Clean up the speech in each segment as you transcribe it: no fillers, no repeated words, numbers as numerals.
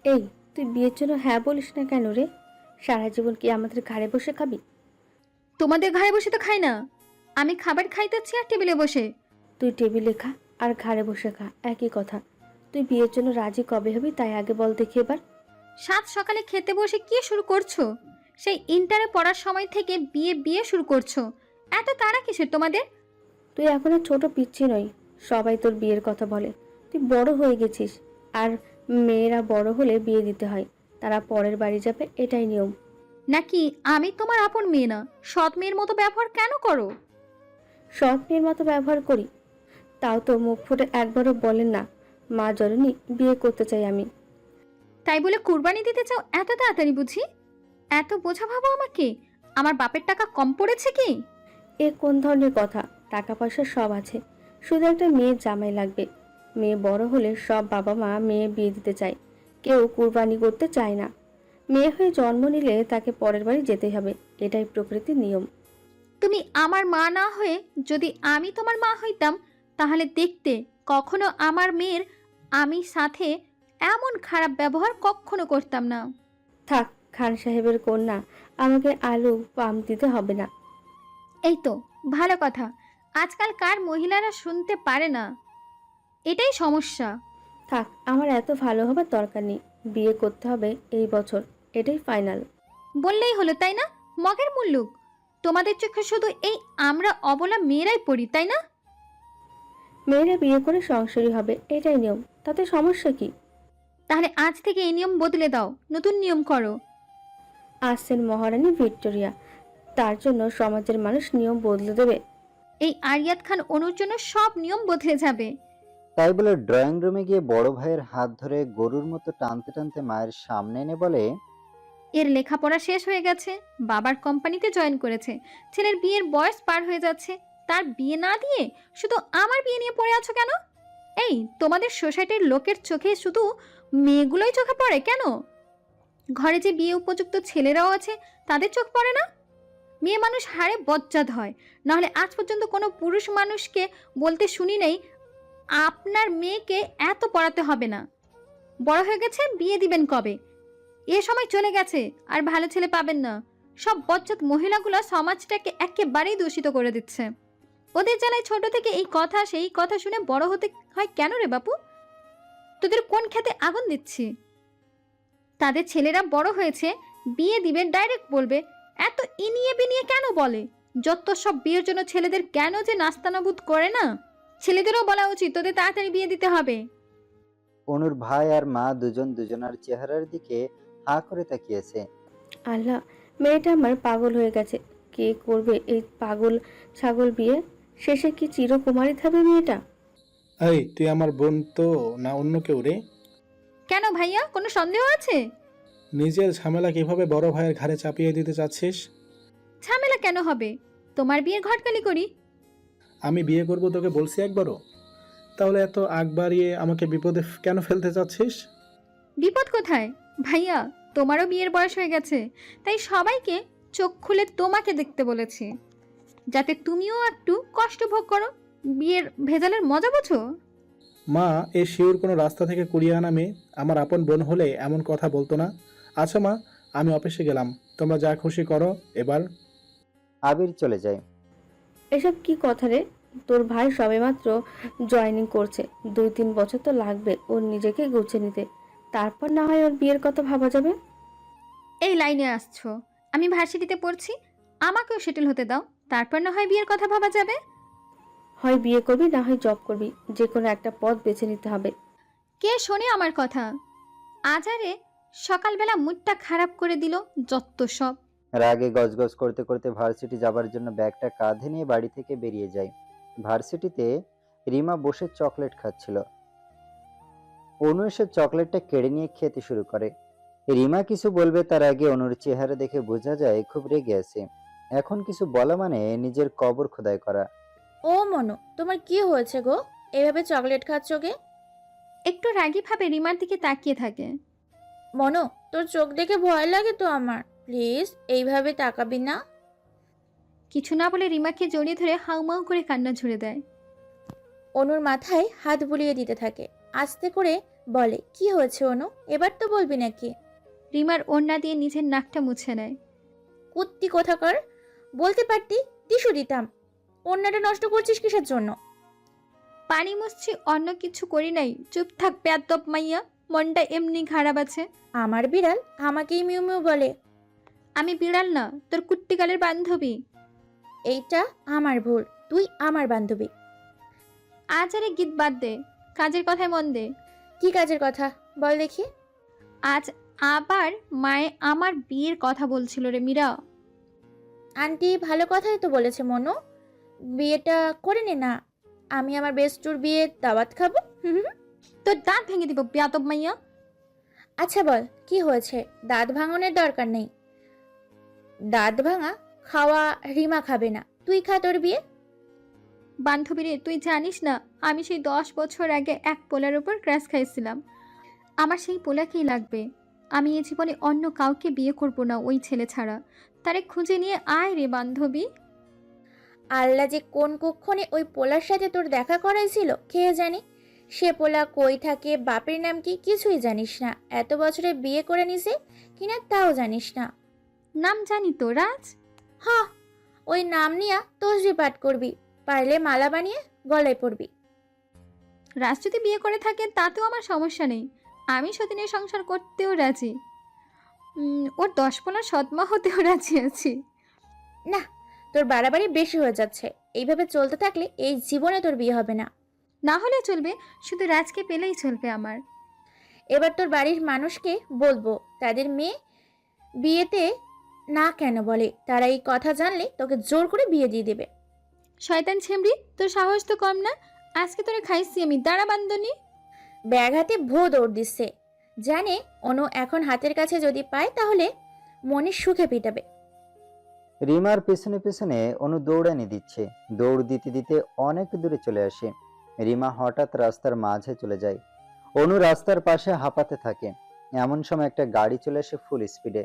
এই, তুই বিয়ের জন্য হ্যাঁ বলিস না কেন রে? সারা জীবন কি আমাদের ঘাড়ে বসে খাবি? তোমাদের ঘাড়ে বসে তো খাই না, আমি খাবার খাইতেছি আর টেবিলে বসে। তুই টেবিলে খা আর ঘাড়ে বসে খা, একই কথা। তুই বিয়ের জন্য রাজি কবে হবি তাই আগে বল দেখি এবার। সাত সকালে খেতে বসে কি শুরু করছো? সেই ইন্টারে পড়ার সময় থেকে বিয়ে বিয়ে শুরু করছো। এত তাড়া কিসের তোমাদের? তুই এখন আর ছোট পিচ্ছি নই, সবাই তোর বিয়ের কথা বলে। তুই বড় হয়ে গেছিস, আর মেয়েরা বড় হলে বিয়ে দিতে হয়, তারা পরের বাড়ি যাবে, এটাই নিয়ম। নাকি আমি তোমার আপন মেয়ে না, সৎ মেয়ের মতো ব্যবহার কেন করো? সৎ মেয়ের মতো ব্যবহার করি? তাও তো মুখ ফুটে একবারও বলেন না, মা জননী বিয়ে করতে চাই আমি। তাই বলে কুরবানি দিতে চাও এত তাড়াতাড়ি বুঝি? এত বোঝা ভাবো আমাকে? আমার বাপের টাকা কম পড়েছে কি? এ কোন ধরনের কথা? টাকা পয়সা সব আছে, শুধু একটা মেয়ের জামাই লাগবে। মেয়ে বড় হলে সব বাবা মা মেয়ে বিয়ে দিতে চায়, কেউ কুরবানি করতে চায় না। মেয়ে হয়ে জন্ম নিলে তাকে পরের বাড়ি যেতে হবে, এটাই প্রকৃতির নিয়ম। তুমি আমার মা না হয়ে যদি আমি তোমার মা হইতাম, তাহলে দেখতে কখনো আমার মেয়ের আমি সাথে এমন খারাপ ব্যবহার কখনো করতাম না। থাক, খান সাহেবের কন্যা, আমাকে আলু পাম দিতে হবে না। এই তো ভালো কথা। আজকাল কার মহিলারা শুনতে পারে না, এটাই সমস্যা। থাক, আমার এত ভালো হবার দরকার নেই, বিয়ে করতে হবে এই বছর, এটাই ফাইনাল। বললেই হলো তাই না? মগের মুল্লুক। তোমাদের চোখে শুধু এই আমরা অবলা মেয়েরাই পড়ি তাই না? মেয়েরা বিয়ে করে সংসারী হবে, এটাই নিয়ম, তাতে সমস্যা কি? তাহলে আজ থেকে এই নিয়ম বদলে দাও, নতুন নিয়ম করো। আসছেন মহারানী ভিক্টোরিয়া, তার জন্য সমাজের মানুষ নিয়ম বদলে দেবে? এই আরিয়াত খান অনুর জন্য সব নিয়ম বদলে যাবে। তাই বলে ড্রয়িং রুমে গিয়ে বড় ভাইয়ের হাত ধরে গরুর মতো টানতে টানতে মায়ের সামনে এনে বলে, এর লেখাপড়া শেষ হয়ে গেছে, বাবার কোম্পানিতে জয়েন করেছে, ছেলের বিয়ের বয়স পার হয়ে যাচ্ছে, তার বিয়ে না দিয়ে শুধু আমার বিয়ে নিয়ে পড়ে আছো কেন? এই তোমাদের সোসাইটির লোকের চোখে শুধু মেয়েগুলোই চোখে পড়ে কেন? ঘরে যে বিয়ে উপযুক্ত ছেলেরাও আছে, তাদের চোখ পড়ে না? মেয়ে মানুষ হারে বজ্জাত হয়, নাহলে আজ পর্যন্ত কোনো পুরুষ মানুষকে বলতে শুনি নেই আপনার মেয়েকে এত পড়াতে হবে না, বড় হয়ে গেছে, বিয়ে দিবেন কবে? এ সময় চলে গেছে, আর ভালো ছেলে পাবেন না। সব বজ্জাত মহিলাগুলো সমাজটাকে একেবারেই দূষিত করে দিচ্ছে। ওদের জ্বালায় ছোট থেকে এই কথা সেই কথা শুনে বড় হতে হয় কেন রে বাপু? তোদের কোন খেতে আগুন দিচ্ছি? তাদের ছেলেরা বড় হয়েছে, বিয়ে দিবে ডাইরেক্ট বলবে, এত ইনিয়ে বিনিয়ে কেন বলে? যত সব বিয়ের জন্য ছেলেদের কেন যে নাস্তানাবুদ করে না? ছেলেদেরও বলা উচিত তোদের তাড়াতাড়ি বিয়ে দিতে হবে। অনুর ভাই আর মা দুজন দুজনার চেহারার দিকে হা করে তাকিয়েছে। আল্লাহ, মেয়েটা আমার পাগল হয়ে গেছে। কে করবে এই পাগল ছাগল বিয়ে? শেষে কি চিরকুমারী থাকবে মেয়েটা? এই তুই আমার বোন তো না অন্য কেউ রে? কেন ভাইয়া, কোনো সন্দেহ আছে? নিজের ঝামেলা কিভাবে বড় ভাইয়ের ঘাড়ে চাপিয়ে দিতে চাচ্ছিস? ঝামেলা কেন হবে? তোমার বিয়ের ঘটকালি করি। আমি বিয়ে করব তোকে বলছি একবারও? তাহলে এত আগ বাড়িয়ে আমাকে বিপদে কেন ফেলতে চাচ্ছিস? বিপদ কোথায় ভাইয়া? তোমারও বিয়ের বয়স হয়ে গেছে, তাই সবাইকে চোখ খুলে তোমাকে দেখতে বলেছি, যাতে তুমিও একটু কষ্ট ভোগ করো, বিয়ের ভেজালের মজা বোঝো। মা, এ শিওর কোনো রাস্তা থেকে কুড়িয়ে আনা মেয়ে আমার আপন বোন হলে এমন কথা বলতো না। আচ্ছা মা, আমি অফিসে গেলাম, তোমরা যা খুশি করো এবার। আবির চলে যায়। এসব কি কথা রে? তোর ভাই সবেমাত্র জয়েনিং করছে, 2-3 বছর তো লাগবে ওর নিজেকে গুছিয়ে নিতে, তারপর না হয় ওর বিয়ের কথা ভাবা যাবে। এই লাইনে আসছো, আমি ভার্সিটিতে পড়ছি, আমাকেও সেটেল হতে দাও, তারপর না হয় বিয়ের কথা ভাবা যাবে। হয় বিয়ে করবি না হয় জব করবি, যে কোনো একটা পথ বেছে নিতে হবে। কে শোনে আমার কথা? আজারে সকালবেলা মুডটা খারাপ করে দিল, যত সব। রাগে গজগজ করতে করতে ভার্সিটি যাবার জন্য ব্যাগটা কাঁধে নিয়ে বাড়ি থেকে বেরিয়ে যায়। ভার্সিটিতে রিমা বসে চকলেট খাচ্ছিল। অনু এসে চকলেটটা কেড়ে নিয়ে খেতে শুরু করে। রিমা কিছু বলবে তার আগে অনুর চেহারা দেখে বোঝা যায় খুব রেগে আছে। এখন কিছু বলা মানে নিজের কবর খোদাই করা। ও মনো, তোমার কি হয়েছে গো? এভাবে চকলেট খাচ্ছ গে? একটু রাগী ভাবে রিমার দিকে তাকিয়ে থাকে। মনো, তোর চোখ দেখে ভয় লাগে তো আমার, প্লিজ এইভাবে তাকাবি না। কিছু না বলে রিমাকে জড়িয়ে ধরে হাউমাউ করে কান্না ঝরে দেয়। অনুর মাথায় হাত বুলিয়ে দিতে থাকে, আস্তে করে বলে কি হয়েছে অনু, এবার তো বলবি নাকি? রিমার ওড়না দিয়ে নিজের নাকটা মুছে নেয়। কুত্তি কোথাকার, বলতে পারতি টিস্যু দিতাম। অন্যটা নষ্ট করছিস কিসের জন্য? পানি মুছছি, অন্য কিছু করি নাই। চুপ থাক বেয়াদ্দপ মাইয়া, মনটা এমনি খারাপ আছে। আমার বিড়াল আমাকেই মিউ মিউ বলে। আমি বিড়াল না, তোর কুট্টিকালের বান্ধবী। এইটা আমার ভুল, তুই আমার বান্ধবী। আজ আরে গীত বাদ দে, কাজের কথায় মন দে। কি কাজের কথা বল দেখি? আজ আবার মায়ে আমার বিয়ের কথা বলছিল রে মীরা। আন্টি ভালো কথাই তো বলেছে মনু, বিয়েটা করে নে না, আমি আমার বেস্টুর বিয়ে দাওয়াত খাবো। তোর দাঁত ভেঙে দিব বেয়াদব মাইয়া। আচ্ছা বল কি হয়েছে? দাঁত ভাঙনের দরকার নেই, দাঁত ভাঙা খাওয়া রিমা খাবে না, তুই খা তোর বিয়ে। বান্ধবী রে, তুই জানিস না আমি সেই 10 বছর আগে এক পোলার উপর ক্র্যাশ খাইছিলাম। আমার সেই পোলাকেই লাগবে। আমি এ জীবনে অন্য কাউকে বিয়ে করব না ওই ছেলে ছাড়া। তারে খুঁজে নিয়ে আয় রে বান্ধবী। আল্লাহ যে কোন কক্ষণে ওই পোলার সাথে তোর দেখা করাইছিল কে জানি। সে পোলা কই থাকে, বাপের নাম কি, কিছুই জানিস না। এত বছরে বিয়ে করে নিছে কিনা তাও জানিস না। নাম জানি তো রাজ। হ, ওই নাম নিয়া তসবি পাঠ করবি, পারলে মালা বানিয়ে গলায় পড়বি। রাজ যদি বিয়ে করে থাকে তাতেও আমার সমস্যা নেই, আমি সতীনের সংসার করতেও রাজি। ওর 10 পোলার সৎমা হতেও রাজি আছি। না, তোর বাড়াবাড়ি বেশি হয়ে যাচ্ছে। এইভাবে চলতে থাকলে এই জীবনে তোর বিয়ে হবে না। না হলে চলবে, শুধু রাজকে পেলেই চলবে আমার। এবার তোর বাড়ির মানুষকে বলবো তাদের মেয়ে বিয়েতে না কেন বলে, তারা এই কথা জানলে তোকে জোর করে বিয়ে দিয়ে দেবে। শয়তান ছেমড়ি, তোর সাহস তো কম না। আজকে তোরে খাইছি আমি, দাঁড়া বান্দনি। ব্যাগ হাতে ভো দৌড় দিচ্ছে, জানে অনু এখন হাতের কাছে যদি পায় তাহলে মনে সুখে পিটাবে। রিমার পেছনে পেছনে অনু দৌড়ানি দিচ্ছে। দৌড় দিতে দিতে অনেক দূরে চলে আসে। রিমা হঠাৎ রাস্তার মাঝে চলে যায়। অনু রাস্তার পাশে হাঁপাতে থাকে। এমন সময় একটা গাড়ি চলে আসে ফুল স্পিডে।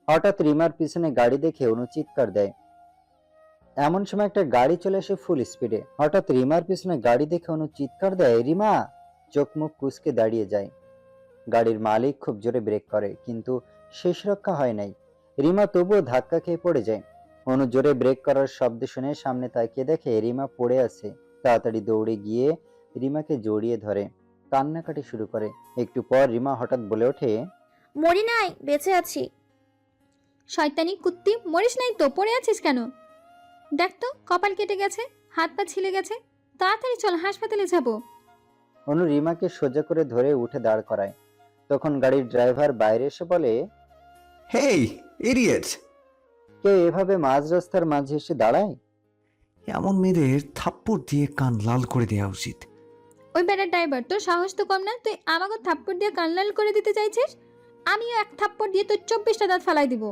হঠাৎ রিমার পিছনে গাড়ি দেখে অনু চিৎকার দেয়। এমন সময় একটা গাড়ি চলে আসে ফুল স্পিডে। হঠাৎ রিমার পিছনে গাড়ি দেখে অনু চিৎকার দেয়, রিমা! চোখ মুখ কুঁচকে দাঁড়িয়ে যায়। গাড়ির মালিক খুব জোরে ব্রেক করে, কিন্তু শেষ রক্ষা হয় নাই। রিমা তবুও ধাক্কা খেয়ে পড়ে যায়। অনু জোরে ব্রেক করার শব্দ শুনে সামনে তাকিয়ে দেখে রিমা পড়ে আছে। তাড়াতাড়ি দৌড়ে গিয়ে রিমাকে জড়িয়ে ধরে কান্নাকাটি শুরু করে। একটু পর রিমা হঠাৎ বলে ওঠে, মরি নাই, বেঁচে আছি। শয়তানি কুত্তি, মরিস নাই তো, পড়ে আছিস কেন? দেখ তো, কপাল কেটে গেছে, হাত পা ছিলে গেছে। তাড়াতাড়ি চল, হাসপাতালে যাব। অনু রিমাকে সোজা করে ধরে উঠে দাঁড় করায়। তখন গাড়ির ড্রাইভার বাইরে এসে বলে, হেই ইডিয়েট! কেউ এভাবে মাঝ রাস্তার মাঝে এসে দাঁড়ায়? এমন মেয়েদের থাপ্পড় দিয়ে কান লাল করে দেওয়া উচিত। ওই বেড়ার ড্রাইভার, তোর সাহস তো কম না, তুই আমাকে থাপ্পড় দিয়ে কানলাল করে দিতে চাইছিস? আমিও এক থাপ্পড় দিয়ে তোর 24টা দাঁত ফালাই দিব।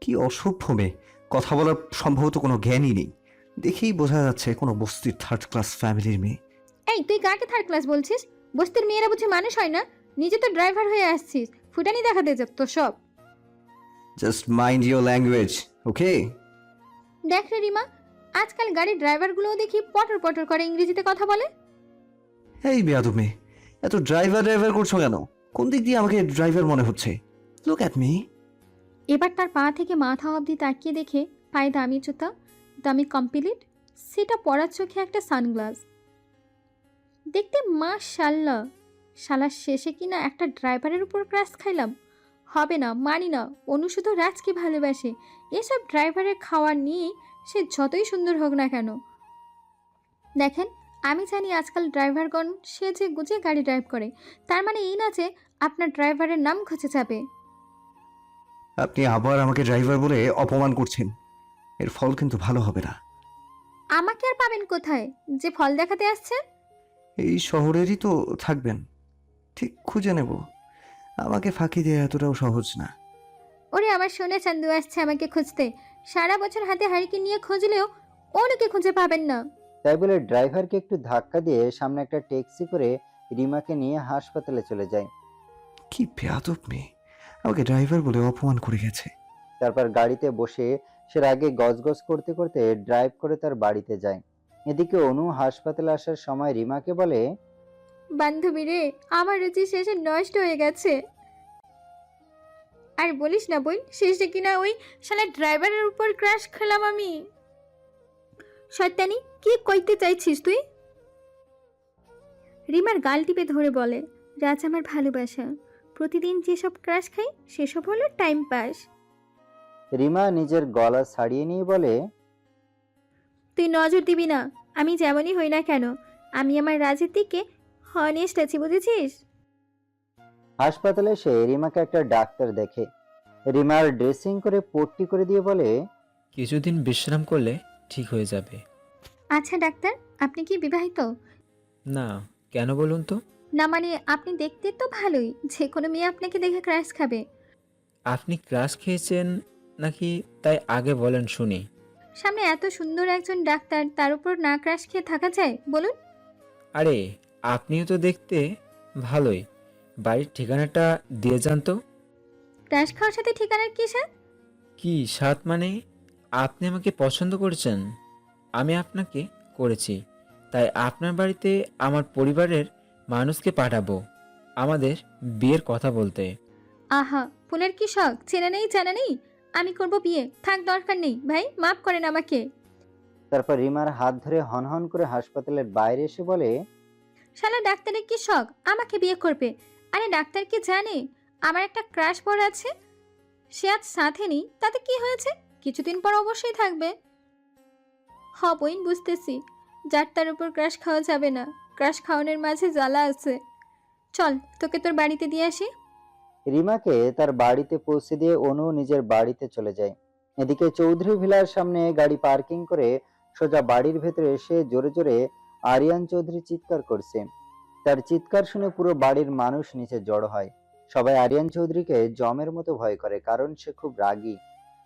কি অসভ্য মেয়ে! কথা বলার সম্ভবত কোনো জ্ঞানই নেই। দেখেই বোঝা যাচ্ছে কোনো বস্তির থার্ড ক্লাস ফ্যামিলির মেয়ে। এই, তুই কাকে থার্ড ক্লাস বলছিস? বস্তির মেয়েরা বুঝি মানুষ হয় না? নিজে তো ড্রাইভার হয়ে আসছিস, ফুটানি দেখাতে যাব তো সব। জাস্ট মাইন্ড ইওর ল্যাঙ্গুয়েজ, ওকে? দেখ রে রিমা, আজকাল গাড়ির ড্রাইভারগুলোও দেখি পটর পটর করে ইংরেজিতে কথা বলে। এই বেয়াদব মেয়ে, এত ড্রাইভার ড্রাইভার করছো কেন? কোন দিক দিয়ে আমাকে ড্রাইভার মনে হচ্ছে? Look at me. এবার তার পা থেকে মাথা অবধি তাকিয়ে দেখে পায়ে দামি জুতা, দামি কমপ্লিট, সেটা পরার চোখে একটা সানগ্লাস। দেখতে মাশাআল্লাহ। শালার শেষে কিনা একটা ড্রাইভারের উপর ক্রাশ খাইলাম। হবে না, মানি না। অনু শুধু রাজকে ভালোবাসে। এসব ড্রাইভারের খাওয়ার নিয়ে সে যতই সুন্দর হোক না কেন। দেখেন, আমি জানি আজকাল ড্রাইভারগণ সেজে গুজে গাড়ি ড্রাইভ করে, তার মানে এই না যে আপনার ড্রাইভারের নাম খুঁজে যাবে। আপনি আবার আমাকে ড্রাইভার বলে অপমান করছেন। এর ফল কিন্তু ভালো হবে না। আমাকে আর পাবেন কোথায়, যে ফল দেখাতে আসছে? এই শহরেরই তো থাকবেন, ঠিক খুঁজে নেব। আমাকে ফাঁকি দেওয়া এতটাও সহজ না। ওরে আমার সোনা চান্দু আসছে আমাকে খুঁজতে। সারা বছর হাতে হারিকেন নিয়ে খুঁজলেও অনুকে খুঁজে পাবেন না। তাই বলে ড্রাইভারকে একটু ধাক্কা দিয়ে সামনে একটা ট্যাক্সি করে রিমাকে নিয়ে হাসপাতালে চলে যায়। কি বেয়াদব মেয়ে, আমাকে ড্রাইভার বলে অপমান করে গেছে। তারপর গাড়িতে বসে সে আগে গজগজ করতে করতে ড্রাইভ করে তার বাড়িতে যায়। এদিকে অনু হাসপাতালে আসার সময় রিমাকে বলে, বান্ধবী রে, আমার রুচি শেষে নষ্ট হয়ে গেছে। আর বলিস না বোন, শেষে কিনা ওই শালা ড্রাইভারের উপর ক্র্যাশ খেলাম আমি। শয়তানি, কি কইতে চাইছিস তুই? রিমার গাল টিপে ধরে বলে, রাজ আমার ভালোবাসা, প্রতিদিন যেসব ক্র্যাশ খাই সেসব হলো টাইম পাস। রিমা নিজের গলা ছাড়িয়ে নিয়ে বলে, তুই নজর দিবি না, আমি যেমনই হই না কেন, আমি আমার রাজের দিকে হনেস্ট আছি, বুঝেছিস? হাসপাতালে এসে রিমাকে একটা ডাক্তার দেখে। রিমার ড্রেসিং করে পট্টি করে দিয়ে বলে, কিছুদিন বিশ্রাম করলে ঠিক হয়ে যাবে। আচ্ছা ডাক্তার, আপনি কি বিবাহিত? না, কেন বলুন তো? না মানে আপনি দেখতে তো ভালোই, যে কোনো মেয়ে আপনাকে দেখে ক্র্যাশ খাবে। আপনি ক্রাশ খেয়েছেন নাকি তাই আগে বলেন শুনি। সামনে এত সুন্দর একজন ডাক্তার, তার উপর না ক্র্যাশ খেয়ে থাকা যায় বলুন? আরে আপনিও তো দেখতে ভালোই, বাড়ির ঠিকানাটা দিয়ে যান তো। ক্র্যাশ খাওয়ার সাথে ঠিকানার কি স্যার? কি সাত মানে? আপনি আমাকে পছন্দ করেছেন, আমি আপনাকে করেছি, তাই আপনার বাড়িতে আমার পরিবারের মানুষকে পাঠাবো আমাদের বিয়ের কথা বলতে। আহা, ফুলের কি শখ, চেনা নেই জানা নেই। আমি করব বিয়ে, থাক দরকার নেই ভাই, মাফ করেন আমাকে। তারপর রিমার হাত ধরে হনহন করে হাসপাতালের বাইরে এসে বলে, শালা ডাক্তারের কি শখ আমাকে বিয়ে করবে? আরে ডাক্তার কি জানে আমার একটা ক্রাশ পড়ে আছে? সে আজ সাথে নেই, তাতে কি হয়েছে, কিছুদিন পর অবশ্যই থাকবে। বইন বুঝতেছি, যার তার উপর ক্রাশ খাওয়া যাবে না, ক্রাশ খাওয়ানোর মাঝে জ্বালা আছে। চল তোকে তোর বাড়িতে দিয়ে আসি। রিমাকে তার বাড়িতে পৌঁছে দিয়ে অনু নিজের বাড়িতে চলে যায়। এদিকে চৌধুরী ভিলার সামনে গাড়ি পার্কিং করে সোজা বাড়ির ভেতরে এসে জোরে জোরে আরিয়ান চৌধুরী চিৎকার করছে। তার চিৎকার শুনে পুরো বাড়ির মানুষ নিচে জড়ো হয়। সবাই আরিয়ান চৌধুরীকে জমের মতো ভয় করে, কারণ সে খুব রাগী।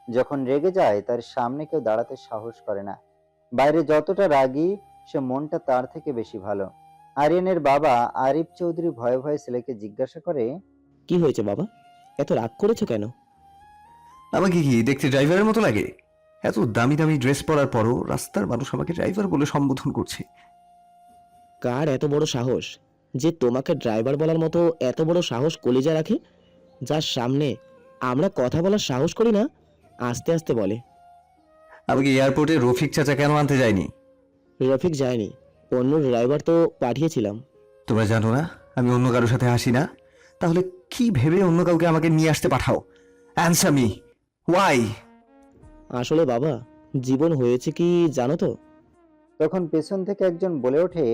যখন রেগে যায় তার সামনে কেউ দাঁড়াতে সাহস করে না। বাইরে যতটা রাগী, সে মনটা তার থেকে বেশি ভালো। আরিয়ানের বাবা আরিফ চৌধুরী ভয়ে ভয়ে ছেলেকে জিজ্ঞাসা করে, কি হয়েছে বাবা, এত রাগ করেছো কেন? আমাকে কি দেখতে ড্রাইভারের মতো লাগে? এত দামি দামি ড্রেস পরার পরও রাস্তার মানুষ আমাকে ড্রাইভার বলে সম্বোধন করছে। কার এত বড় সাহস যে তোমাকে ড্রাইভার বলার মতো এত বড় সাহস কলিজা রাখে? যার সামনে আমরা কথা বলার সাহস করি না, আস্তে আস্তে বলে। আমাকে এয়ারপোর্টে রফিক চাচা কেন আনতে যায়নি? রফিক যায়নি, অন্য ড্রাইভার তো পাঠিয়েছিলাম। তোমরা জানো না আমি অন্য কারোর সাথে হাসি না? তাহলে কি ভেবে অন্য কাউকে আমাকে নিয়ে আসতে পাঠাও? Answer me, Y? আসলে বাবা, জীবন হয়েছে কি জানো তো? তখন পেছন থেকে একজন বলে ওঠে,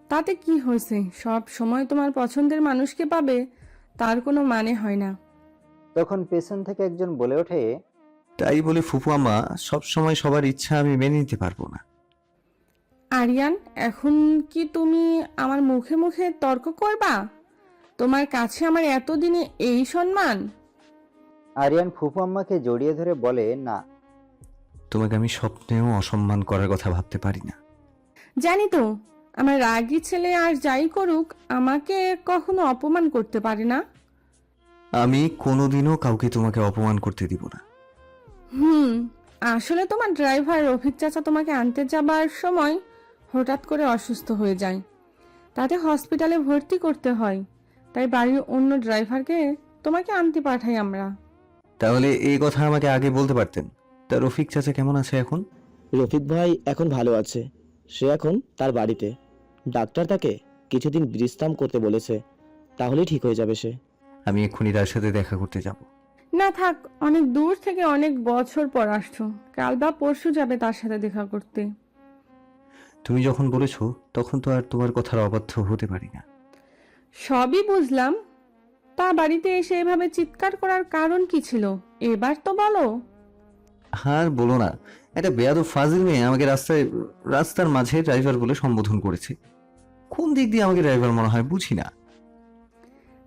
তাতে কি হয়েছে, সব সময় তোমার পছন্দের মানুষকে পাবে তার কোনো মানে হয় না। তখন পেছন থেকে একজন বলে ওঠে, তাই বলে ফুপু আম্মা সবসময় সবার ইচ্ছা আমি মেনে নিতে পারবো না। আরিয়ান, এখন কি তুমি আমার মুখে মুখে তর্ক করবা? তোমার কাছে আমার এতদিনে এই সম্মান? আরিয়ান ফুফু আম্মাকে জড়িয়ে ধরে বলে, না। তোমাকে আমি স্বপ্নেও অসম্মান করার কথা ভাবতে পারি না। জানি তো, আমার রাগী ছেলে আর যাই করুক আমাকে কখনো অপমান করতে পারে না। আমি কোনোদিনও কাউকে তোমাকে অপমান করতে দিব না। আসলে তোমার ড্রাইভার রফিক চাচা তোমাকে আনতে যাবার সময় হঠাৎ করে অসুস্থ হয়ে যায়, তাতে হসপিটালে ভর্তি করতে হয়, তাই বাড়ির অন্য ড্রাইভারকে তোমাকে আনতে পাঠাই আমরা। তাহলে এই কথা আমাকে আগে বলতে পারতেন। তা রফিক চাচা কেমন আছে এখন? রফিক ভাই এখন ভালো আছে, সে এখন তার বাড়িতে। ডাক্তার তাকে কিছুদিন বিশ্রাম করতে বলেছে, তাহলেই ঠিক হয়ে যাবে সে। আমি এক্ষুনি তার সাথে দেখা করতে যাব। না থাক, অনেক দূর থেকে অনেক বছর পর আসছো, কাল বা পরশু যাবে তার সাথে দেখা করতে। তুমি যখন বলেছো তখন তো আর তোমার কথার অবাধ্য হতে পারি না। সবই বুঝলাম, তা বাড়িতে এসে এভাবে চিৎকার করার কারণ কি ছিল এবার তো বলো। আর বলো না, একটা বেয়াদব ফাজিল মেয়ে আমাকে রাস্তার মাঝে ড্রাইভার বলে সম্বোধন করেছে। কোন দিক দিয়ে আমাকে ড্রাইভার মনে হয় বুঝি না।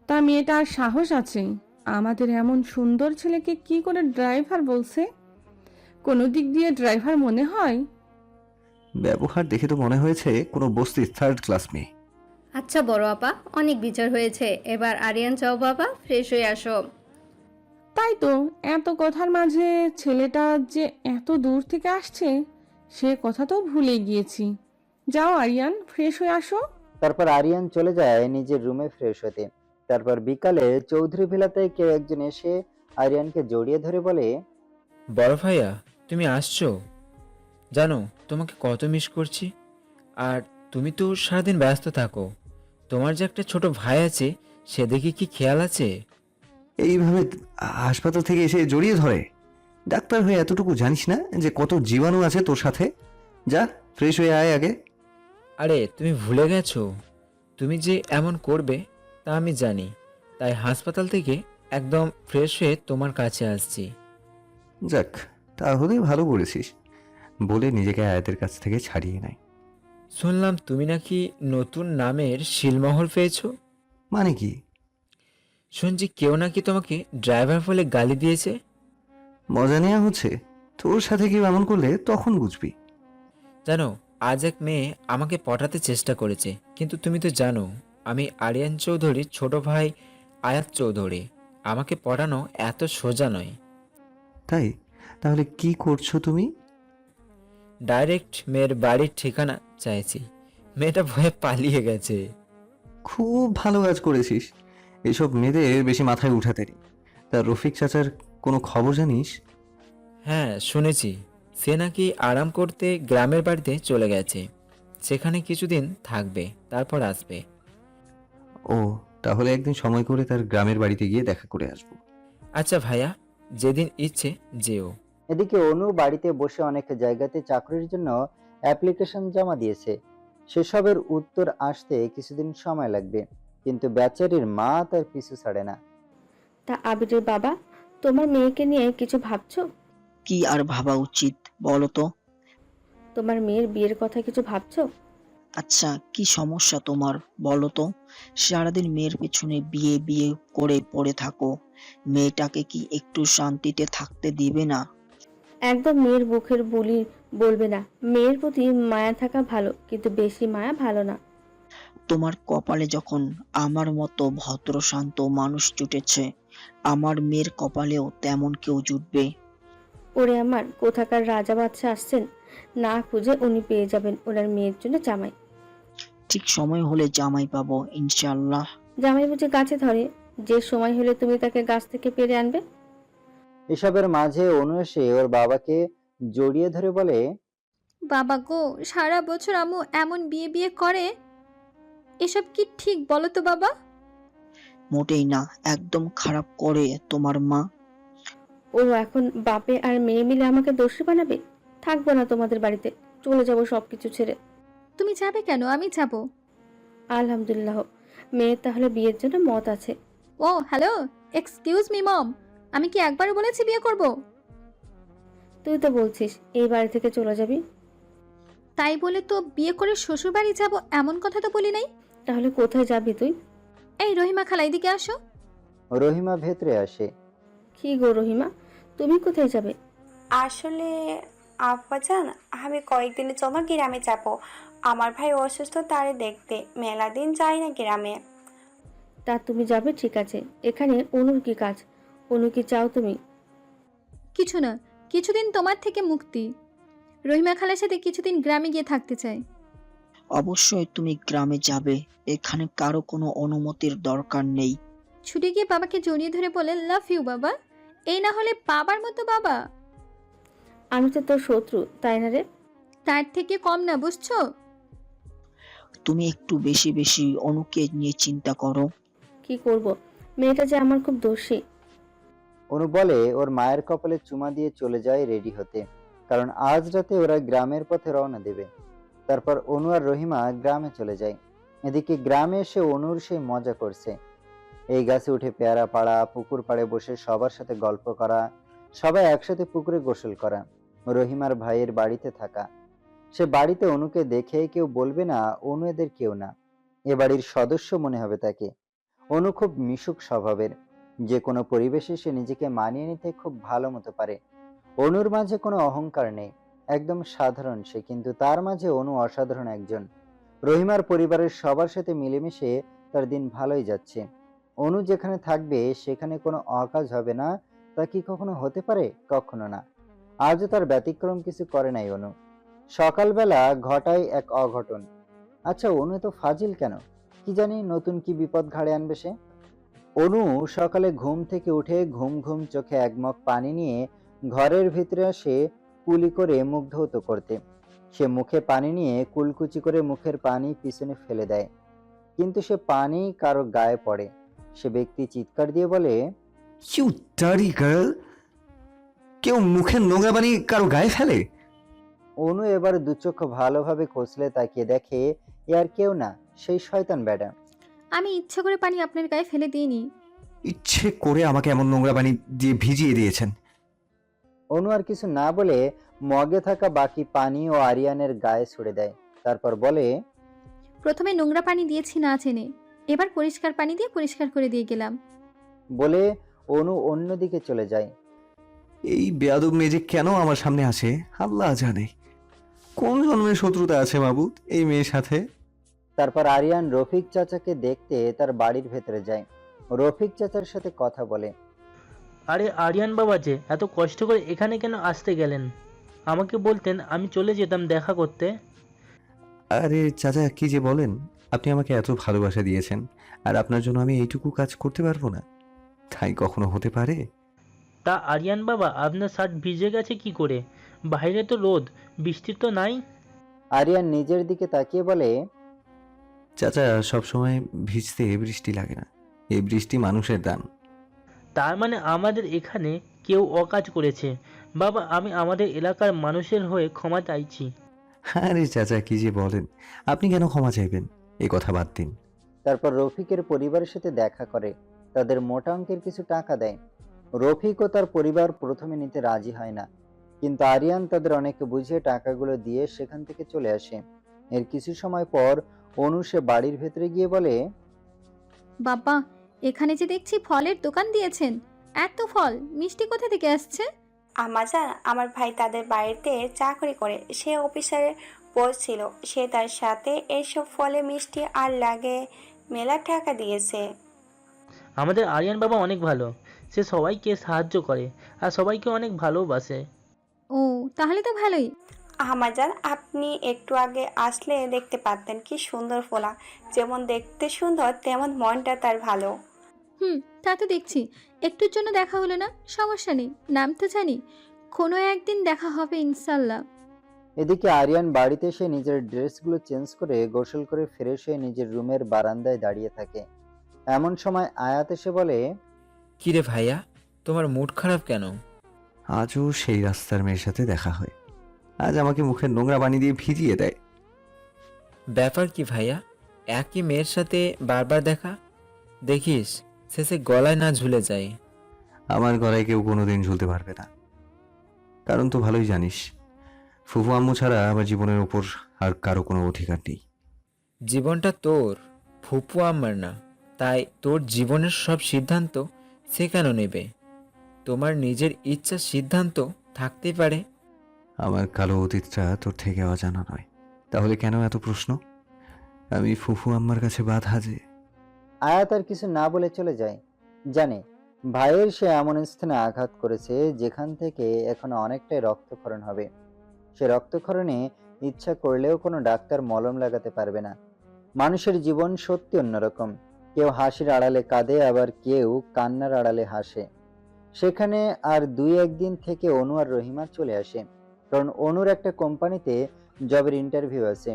তা মেয়েটার সাহস আছে আমাদের এমন সুন্দর ছেলেকে কি করে ড্রাইভার বলছে? কোনো দিক দিয়ে ড্রাইভার মনে হয়? ব্যবহার দেখে তো মনে হয়েছে কোনো বস্তির থার্ড ক্লাস মেয়ে। আচ্ছা বড় আপা, অনেক বিচার হয়েছে, এবার আরিয়ান যাও বাবা, ফ্রেশ হয়ে আসো। তাই তো, এত কথার মাঝে ছেলেটা যে এত দূর থেকে আসছে সে কথা তো ভুলে গিয়েছি। যাও আরিয়ান, ফ্রেশ হয়ে আসো। তারপর আরিয়ান চলে যায় নিজের রুমে ফ্রেশ হতে। তারপর বিকালে চৌধুরী ভিলাতে কেউ একজন এসে আরিয়ানকে জড়িয়ে ধরে বলে, বড় ভাইয়া, তুমি আসছো? জানো তোমাকে কত মিস করছি। আর তুমি তো সারাদিন ব্যস্ত থাকো। তোমার যে একটা ছোট ভাই আছে সেদিকে কি খেয়াল আছে? এইভাবে হাসপাতাল থেকে এসে জড়িয়ে ধরে? ডাক্তার হয়ে এতটুকু জানিস না যে কত জীবাণু আছে তোর সাথে? যা, ফ্রেশ হয়ে আয় আগে। আরে তুমি ভুলে গেছো, তুমি যে এমন করবে তা আমি জানি। তাই হাসপাতাল থেকে একদম ফ্রেশ হয়ে তোমার কাছে আসছি। যাক, তাহলে ভালো করেছিস। বলে নিজেকে আয়াতের কাছ থেকে ছাড়িয়ে নেয়। শুনলাম তুমি নাকি নতুন নামের শিলমোহর পেয়েছো। মানে কি? শুনছি কেউ নাকি তোমাকে ড্রাইভার বলে গালি দিয়েছে। মজা নেওয়া হচ্ছে? তোর সাথে কেউ এমন করলে তখন বুঝবি। জানো, আজ এক মেয়ে আমাকে পটাতে চেষ্টা করেছে, কিন্তু তুমি তো জানো আমি আরিয়ান চৌধুরীর ছোট ভাই আয়াত চৌধুরী। আমাকে পটানো এত সোজা নয়। তাই? তাহলে কি করছো তুমি? ডাইরেক্ট মেয়ের বাড়ির ঠিকানা চাইছি। মেয়েটা ভয়ে পালিয়ে গেছে। খুব ভালো কাজ করেছিস। এসব মেয়েদের বেশি মাথায় উঠাতে নেই। তা রফিক চাচার কোনো খবর জানিস? হ্যাঁ, শুনেছি সে নাকি আরাম করতে গ্রামের বাড়িতে চলে গেছে। সেখানে কিছুদিন থাকবে, তারপর আসবে। ও, তাহলে একদিন সময় করে তার গ্রামের বাড়িতে গিয়ে দেখা করে আসবো। আচ্ছা ভাইয়া, যেদিন ইচ্ছে যেও। এদিকে অনু বাড়িতে বসে অনেক জায়গাতে চাকরির জন্য অ্যাপ্লিকেশন জমা দিয়েছে। সেসবের উত্তর আসতে কিছুদিন সময় লাগবে, কিন্তু বেচারির মা তার পিছু ছাড়ে না। তা আবিরের বাবা, তোমার মেয়েকে নিয়ে কিছু ভাবছো? কি আর ভাবা উচিত বলো তো? তোমার মেয়ের বিয়ের কথা কিছু ভাবছো? আচ্ছা, কি সমস্যা তোমার বলো তো? সারাদিন মেয়ের পেছনে বিয়ে বিয়ে করে পড়ে থাকো। মেয়েটাকে কি একটু শান্তিতে থাকতে দিবে না? একদম মেয়ের মুখের বুলি বলবে না। মেয়ের প্রতি মায়া থাকা ভালো, কিন্তু বেশি মায়া ভালো না। তোমার কপালে যখন আমার মতো ভদ্র শান্ত মানুষ জুটেছে, আমার মেয়ের কপালেও তেমন কেউ জুটবে। ওরে আমার, কোথাকার রাজা বাদশা আসছেন, না খুঁজে উনি পেয়ে যাবেন ওনার মেয়ের জন্য জামাই। ঠিক সময় হলে জামাই পাবো ইনশাআল্লাহ। জামাই বুঝে গাছে ধরে? যে সময় হলে তুমি তাকে গাছ থেকে পেরে আনবে। এসবের মাঝে অনু এসে ওর বাবাকে জড়িয়ে ধরে বলে, বাবা গো, সারা বছর আম্মু এমন বিয়ে বিয়ে করে, এসব কি ঠিক বলো তো বাবা? মোটেই না, একদম খারাপ করে তোমার মা। ও এখন বাপে আর মেয়ে মিলে আমাকে দোষী বানাবে। থাকবো না তোমাদের বাড়িতে, চলে যাব সবকিছু ছেড়ে। তুমি যাবে কেন? আমি যাব। আলহামদুলিল্লাহ, মেয়ের তাহলে বিয়ের জন্য মত আছে। ও হ্যালো, এক্সকিউজ মি মম, আমি কি একবারও বলেছি বিয়ে করব? তুই তো বলছিস এই বাড়ি থেকে চলে যাবি। তাই বলে তো বিয়ে করে শ্বশুর বাড়ি যাব এমন কথা তো বলি নাই। তাহলে কোথায় যাবি তুই? এই রহিমা খালা, এদিকে আসো। রহিমা ভেতরে আসে। কি গো রহিমা, তুমি কোথায় যাবে? আসলে আব্বাজান, আমি কয়েকদিনের জন্য গ্রামে যাব। আমার ভাই অসুস্থ, তারে দেখতে মেলা দিন যাই না গ্রামে। তা তুমি যাবে, ঠিক আছে। এখানে অনুর কি কাজ? অনু কি চাও তুমি? কিছু না, কিছুদিন তোমার থেকে মুক্তি। রহিমা খালার সাথে কিছুদিন গ্রামে গিয়ে থাকতে চাই। অবশ্যই তুমি গ্রামে যাবে, এখানে কারো কোনো অনুমতির দরকার নেই। ছুটে গিয়ে বাবাকে জড়িয়ে ধরে বলে, লাভ ইউ বাবা। এই না হলে বাবার মতো বাবা। আমি তো তোর শত্রু, তাই না রে? তার থেকে কম না, বুঝছো? তুমি একটু বেশি বেশি অনুকে নিয়ে চিন্তা করো। কি করব, মেয়েটা যে আমার খুব দোষী। অনু বলে ওর মায়ের কপালে চুমা দিয়ে চলে যায় রেডি হতে, কারণ আজ রাতে ওরা গ্রামের পথে রওনা দেবে। তারপর অনু আর রহিমা গ্রামে চলে যায়। এদিকে গ্রামে এসে অনুর সেই মজা করছে। এই গাছে উঠে পেয়ারা পাড়া, পুকুর পাড়ে বসে সবার সাথে গল্প করা, সবাই একসাথে পুকুরে গোসল করা, রহিমার ভাইয়ের বাড়িতে থাকা। সে বাড়িতে অনুকে দেখে কেউ বলবে না অনু এদের কেউ না, এ বাড়ির সদস্য মনে হবে তাকে। অনু খুব মিশুক স্বভাবের, যে কোনো পরিবেশে সে নিজেকে মানিয়ে নিতে খুব ভালো মতো পারে। অনুর মাঝে কোনো অহংকার নেই, একদম সাধারণ সে, কিন্তু তার মাঝে অনু অসাধারণ একজন। রহিমার পরিবারের সবার সাথে মিলেমিশে তার দিন ভালোই যাচ্ছে। অনু যেখানে থাকবে সেখানে কোনো অকাজ হবে না, তা কি কখনো হতে পারে? কখনো না। আজও তার ব্যতিক্রম কিছু করে নাই অনু। সকালবেলা ঘটায় এক অঘটন। আচ্ছা, অনু তো ফাজিল কেন? কি জানি নতুন কি বিপদ ঘাড়ে আনবে সে। অনু সকালে ঘুম থেকে উঠে ঘুম ঘুম চোখে এক মগ পানি নিয়ে ঘরের ভিতরে আসে কুলি করে মুখ ধৌত করতে। সে মুখে পানি নিয়ে কুলকুচি করে মুখের পানি পিছনে ফেলে দেয়, কিন্তু সে পানি কারো গায়ে পড়ে। সে ব্যক্তি চিৎকার দিয়ে বলে, ইউ ডার্টি গার্ল! কেউ মুখের নোংরা পানি কারো গায়ে ফেলে? অনু এবার দুচোখ ভালোভাবে কষলে তাকিয়ে দেখে এ আর কেউ না, সেই শয়তান বেডা। আমি ইচ্ছা করে পানি আপনার গায়ে ফেলে দিইনি। ইচ্ছে করে আমাকে এমন নোংরা পানি দিয়ে ভিজিয়ে দিয়েছেন। অনু আর কিছু না বলে মগে থাকা বাকি পানি ও আরিয়ানের গায়ে ছুড়ে দেয়। তারপর বলে, প্রথমে নোংরা পানি দিয়েছি না চেনে, এবার পরিষ্কার পানি দিয়ে পরিষ্কার করে দিয়ে গেলাম। বলে অনু অন্যদিকে চলে যায়। এই বেয়াদব মেয়ে যে কেন আমার সামনে আসে আল্লাহ জানে। কোন জন্মের শত্রুতা আছে মাবুদ এই মেয়ের সাথে? তারপর আরিয়ান রফিক চাচাকে দেখতে তার বাড়ির ভেতরে যায়। রফিক চাচার সাথে কথা বলে। আরে আরিয়ান বাবা যে এত কষ্ট করে এখানে কেন আসতে গেলেন? আমাকে বলতেন, আমি চলে যেতাম দেখা করতে। আরে চাচা কি যে বলেন, আপনি আমাকে এত ভালোবাসা দিয়েছেন, আর আপনার জন্য আমি এইটুকু কাজ করতে পারবো না? তাই কখনো হতে পারে? তা আরিয়ান বাবা, আপনার শার্ট ভিজে গেছে কি করে? বাইরে তো রোদ, বৃষ্টি তো নাই। আরিয়ান নিজের দিকে তাকিয়ে বলে, চাচা সবসময় ভিজতে বৃষ্টি লাগে না, এই বৃষ্টি মানুষের দান। তার মানে আমাদের এখানে কেউ অকাজ করেছে। বাবা, আমি আমাদের এলাকার মানুষের হয়ে ক্ষমা চাইছি। আরে চাচা কি যে বলেন, আপনি কেন ক্ষমা চাইবেন? এই কথা বাদ দিন। তারপর রফিকের পরিবারের সাথে দেখা করে, তাদের মোটা অঙ্কের কিছু টাকা দেয়। রফিক ও তার পরিবার প্রথমে নিতে রাজি হয় না, কিন্তু আরিয়ান তাদের অনেকে বুঝিয়ে টাকাগুলো দিয়ে সেখান থেকে চলে আসে। এর কিছু সময় পর অনু সে বাড়ির ভেতরে গিয়ে বলে, বাবা, এখানে যে দেখছি ফলের দোকান দিয়েছেন, এত ফল মিষ্টি কোথা থেকে আসছে? আমাজান, আমার ভাই তাদের বাড়িতে চাকরি করে, সে অফিসারের পোস্ট ছিল, সে তার সাথে এইসব ফলে মিষ্টি আর লাগে মেলা টাকা দিয়েছে। আমাদের আরিয়ান বাবা অনেক ভালো, সে সবাইকে সাহায্য করে আর সবাইকে অনেক ভালোবাসে। ও, তাহলে তো ভালোই। আমাজান, আপনি একটু আগে আসলে দেখতে পারতেন কি সুন্দর ফোলা, যেমন দেখতে সুন্দর তেমন মনটা তার ভালো। তা তো দেখছি। একটুর জন্য দেখা হলো না, সমস্যা নেই, নাম তো জানি, কোনো একদিন দেখা হবে ইনশাল্লাহ। এদিকে আরিয়ান বাড়িতে এসে নিজের ড্রেসগুলো চেঞ্জ করে গোসল করে ফ্রেশ হয়ে নিজের রুমের বারান্দায় দাঁড়িয়ে থাকে। এমন সময় আয়াত এসে বলে, কিরে ভাইয়া, তোমার মুড খারাপ কেন? আজও সেই রাস্তার মেয়ের সাথে দেখা হয়, আজ আমাকে মুখের নোংরা পানি দিয়ে ভিজিয়ে দেয়। ব্যাপার কি ভাইয়া, একই মেয়ের সাথে বারবার দেখা? দেখিস শেষে গলায় না ঝুলে যায়। আমার গলায় কেউ কোনোদিন ঝুলতে পারবে না, কারণ তো ভালোই জানিস ফুফু আম্মু ছাড়া আমার জীবনের উপর আর কারো কোনো অধিকার নেই। জীবনটা তোর, ফুপু আমার না, তাই তোর জীবনের সব সিদ্ধান্ত সে কেন নেবে? তোমার নিজের ইচ্ছার সিদ্ধান্ত থাকতেই পারে। আমার কালো অতীতটা তোর থেকে অজানা নয়, তাহলে কেন এত প্রশ্ন? আমি ফুফু আম্মার কাছে বাধা যে? আয়াত আর কিছু না বলে চলে যায়। জানে ভাইয়ের সে এমন স্থানে আঘাত করেছে যেখান থেকে এখনো অনেকটাই রক্তক্ষরণ হবে। সে রক্তক্ষরণে ইচ্ছা করলেও কোনো ডাক্তার মলম লাগাতে পারবে না। মানুষের জীবন সত্যি অন্যরকম, কেউ হাসির আড়ালে কাঁদে, আবার কেউ কান্নার আড়ালে হাসে। সেখানে আর 2-1 দিন থেকে অনু আর রহিমা চলে আসে, কারণ অনুর একটা কোম্পানিতে জবের ইন্টারভিউ আছে।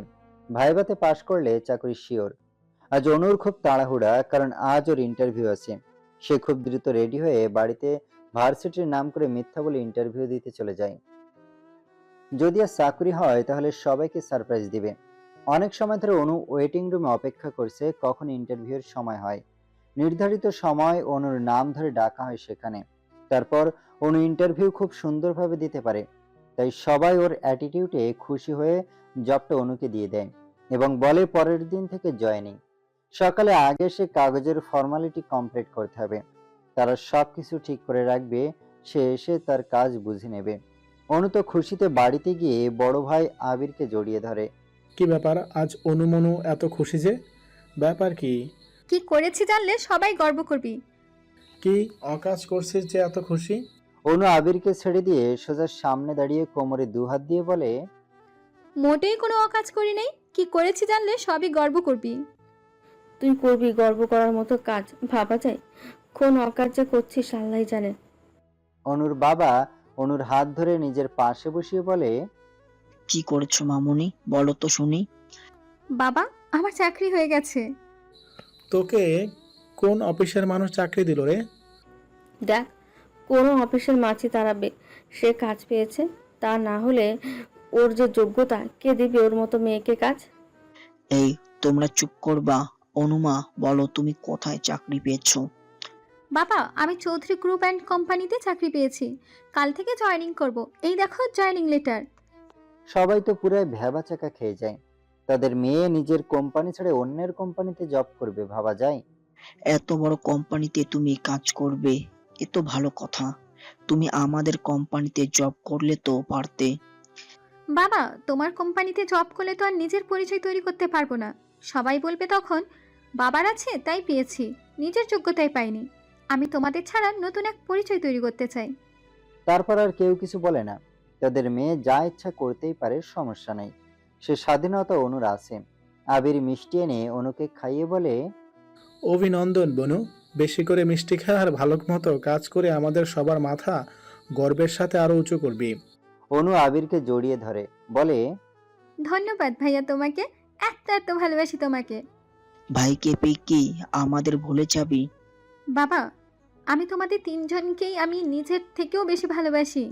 ভাইভাতে পাশ করলে চাকরি শিওর। আজ অনুর খুব তাড়াহুড়া, কারণ আজ ওর ইন্টারভিউ আছে। সে খুব দ্রুত রেডি হয়ে বাড়িতে ভার্সিটির নাম করে মিথ্যা বলে ইন্টারভিউ দিতে চলে যায়। যদি আর চাকরি হয় তাহলে সবাইকে সারপ্রাইজ দিবে। অনেক সময় ধরে অনু ওয়েটিং রুমে অপেক্ষা করছে কখন ইন্টারভিউর সময় হয়। নির্ধারিত সময় অনুর নাম ধরে ডাকা হয় সেখানে। তারপর অনু ইন্টারভিউ খুব সুন্দরভাবে দিতে পারে, তাই সবাই ওর অ্যাটিটিউডে খুশি হয়ে জবটা অনুকে দিয়ে দেয় এবং বলে পরের দিন থেকে জয়েনিং। সকালে আগে সে কাগজের ফর্মালিটি কমপ্লিট করতে হবে, তারা সবকিছু ঠিক করে রাখবে, সে এসে তার কাজ বুঝে নেবে। অনু তো খুশিতে বাড়িতে গিয়ে বড় ভাই আবিরকে জড়িয়ে ধরে। কি ব্যাপার, আজ অনুমনু এত খুশি যে? ব্যাপার কি? কি করেছি জানলে সবাই গর্ব করবি। কি অকাজ করছিস যে এত খুশি? অনু আবিরকে ছেড়ে দিয়ে সোজা সামনে দাঁড়িয়ে কোমরে 2 হাত দিয়ে বলে, মোটেই কোনো অকাজ করি নাই, কি করেছি জানলে সবই গর্ব করবি। তুই করবি, গর্ব করার মতো কাজ ভাবা যায়? কোন অকাজ যে করছিস আল্লাহ জানে। অনুর বাবা অনুর হাত ধরে নিজের পাশে বসিয়ে বলে, কি করেছো মামুনি, বলো তো শুনি। বাবা, আমার চাকরি হয়ে গেছে। তোকে কোন অফিসের মানুষ চাকরি দিল রে? দেখ, কোনো অফিসের মাছি তাড়াবে, সে কাজ পেয়েছে। তা না হলে ওর যে যোগ্যতা, কে দিবে ওর মতো মেয়েকে কাজ? এই, তোমরা চুপ করবা। অনুমা, বলো তুমি কোথায় চাকরি পেয়েছো? বাবা, আমি চৌধুরী গ্রুপ অ্যান্ড কোম্পানিতে চাকরি পেয়েছি। কাল থেকে জয়েনিং করব। এই দেখো জয়েনিং লেটার। সবাই তো পুরাই ভ্যাবাচাকা খেয়ে যায়। তাদের মেয়ে নিজের কোম্পানি ছেড়ে অন্যের কোম্পানিতে জব করবে, ভাবা যায়? এত বড় কোম্পানিতে তুমি কাজ করবে, এ তো ভালো কথা। তুমি আমাদের কোম্পানিতে জব করলে তো পারতে। বাবা, তোমার কোম্পানিতে জব করলে তো আর নিজের পরিচয় তৈরি করতে পারবো না। সবাই বলবে তখন বাবার আছে তাই পেয়েছি, নিজের যোগ্যতায় পাইনি। আমি তোমাদের ছাড়া নতুন এক পরিচয় তৈরি করতে চাই। তারপর আর কেউ কিছু বলে না। তাদের মেয়ে যা ইচ্ছা করতেই পারে, সমস্যা নাই। সে স্বাধীনতা অনুর আছে। আবির মিষ্টি এনে অনুকে খাইয়ে বলে, অভিনন্দন বনু, বেশি করে মিষ্টি খা আর ভালো মতো কাজ করে আমাদের সবার মাথা গর্বের সাথে আরো উঁচু করবি। অনু আবিরকে জড়িয়ে ধরে বলে, ধন্যবাদ ভাইয়া, তোমাকে এত এত ভালোবাসি তোমাকে। ভাইকে পেয়ে কি আমাদের ভুলে যাবি? বাবা, আমি তোমাদের তিনজনকেই আমি নিজের থেকেও বেশি ভালোবাসি।